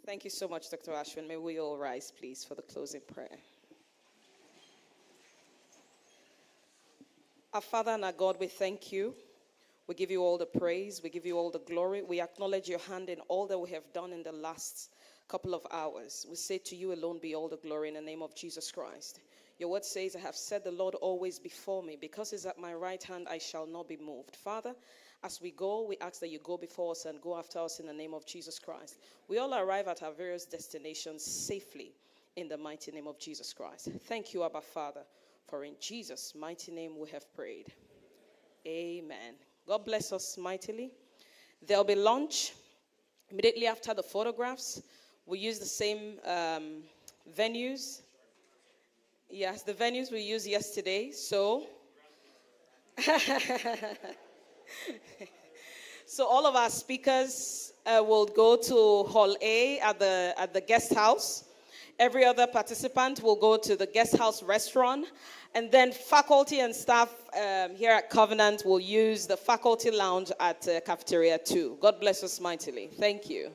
[SPEAKER 1] Thank you so much, Dr. Ashwin. May we all rise, please, for the closing prayer. Our Father and our God, we thank you. We give you all the praise. We give you all the glory. We acknowledge your hand in all that we have done in the last couple of hours. We say to you alone be all the glory in the name of Jesus Christ. Your word says, I have set the Lord always before me. Because he's at my right hand, I shall not be moved. Father, as we go, we ask that you go before us and go after us in the name of Jesus Christ. We all arrive at our various destinations safely in the mighty name of Jesus Christ. Thank you, Abba Father, for in Jesus' mighty name we have prayed. Amen. God bless us mightily. There'll be lunch immediately after the photographs. We use the same venues. Yes, the venues we used yesterday. So, so all of our speakers will go to Hall A at the guest house. Every other participant will go to the guest house restaurant. And then faculty and staff here at Covenant will use the faculty lounge at Cafeteria 2. God bless us mightily. Thank you.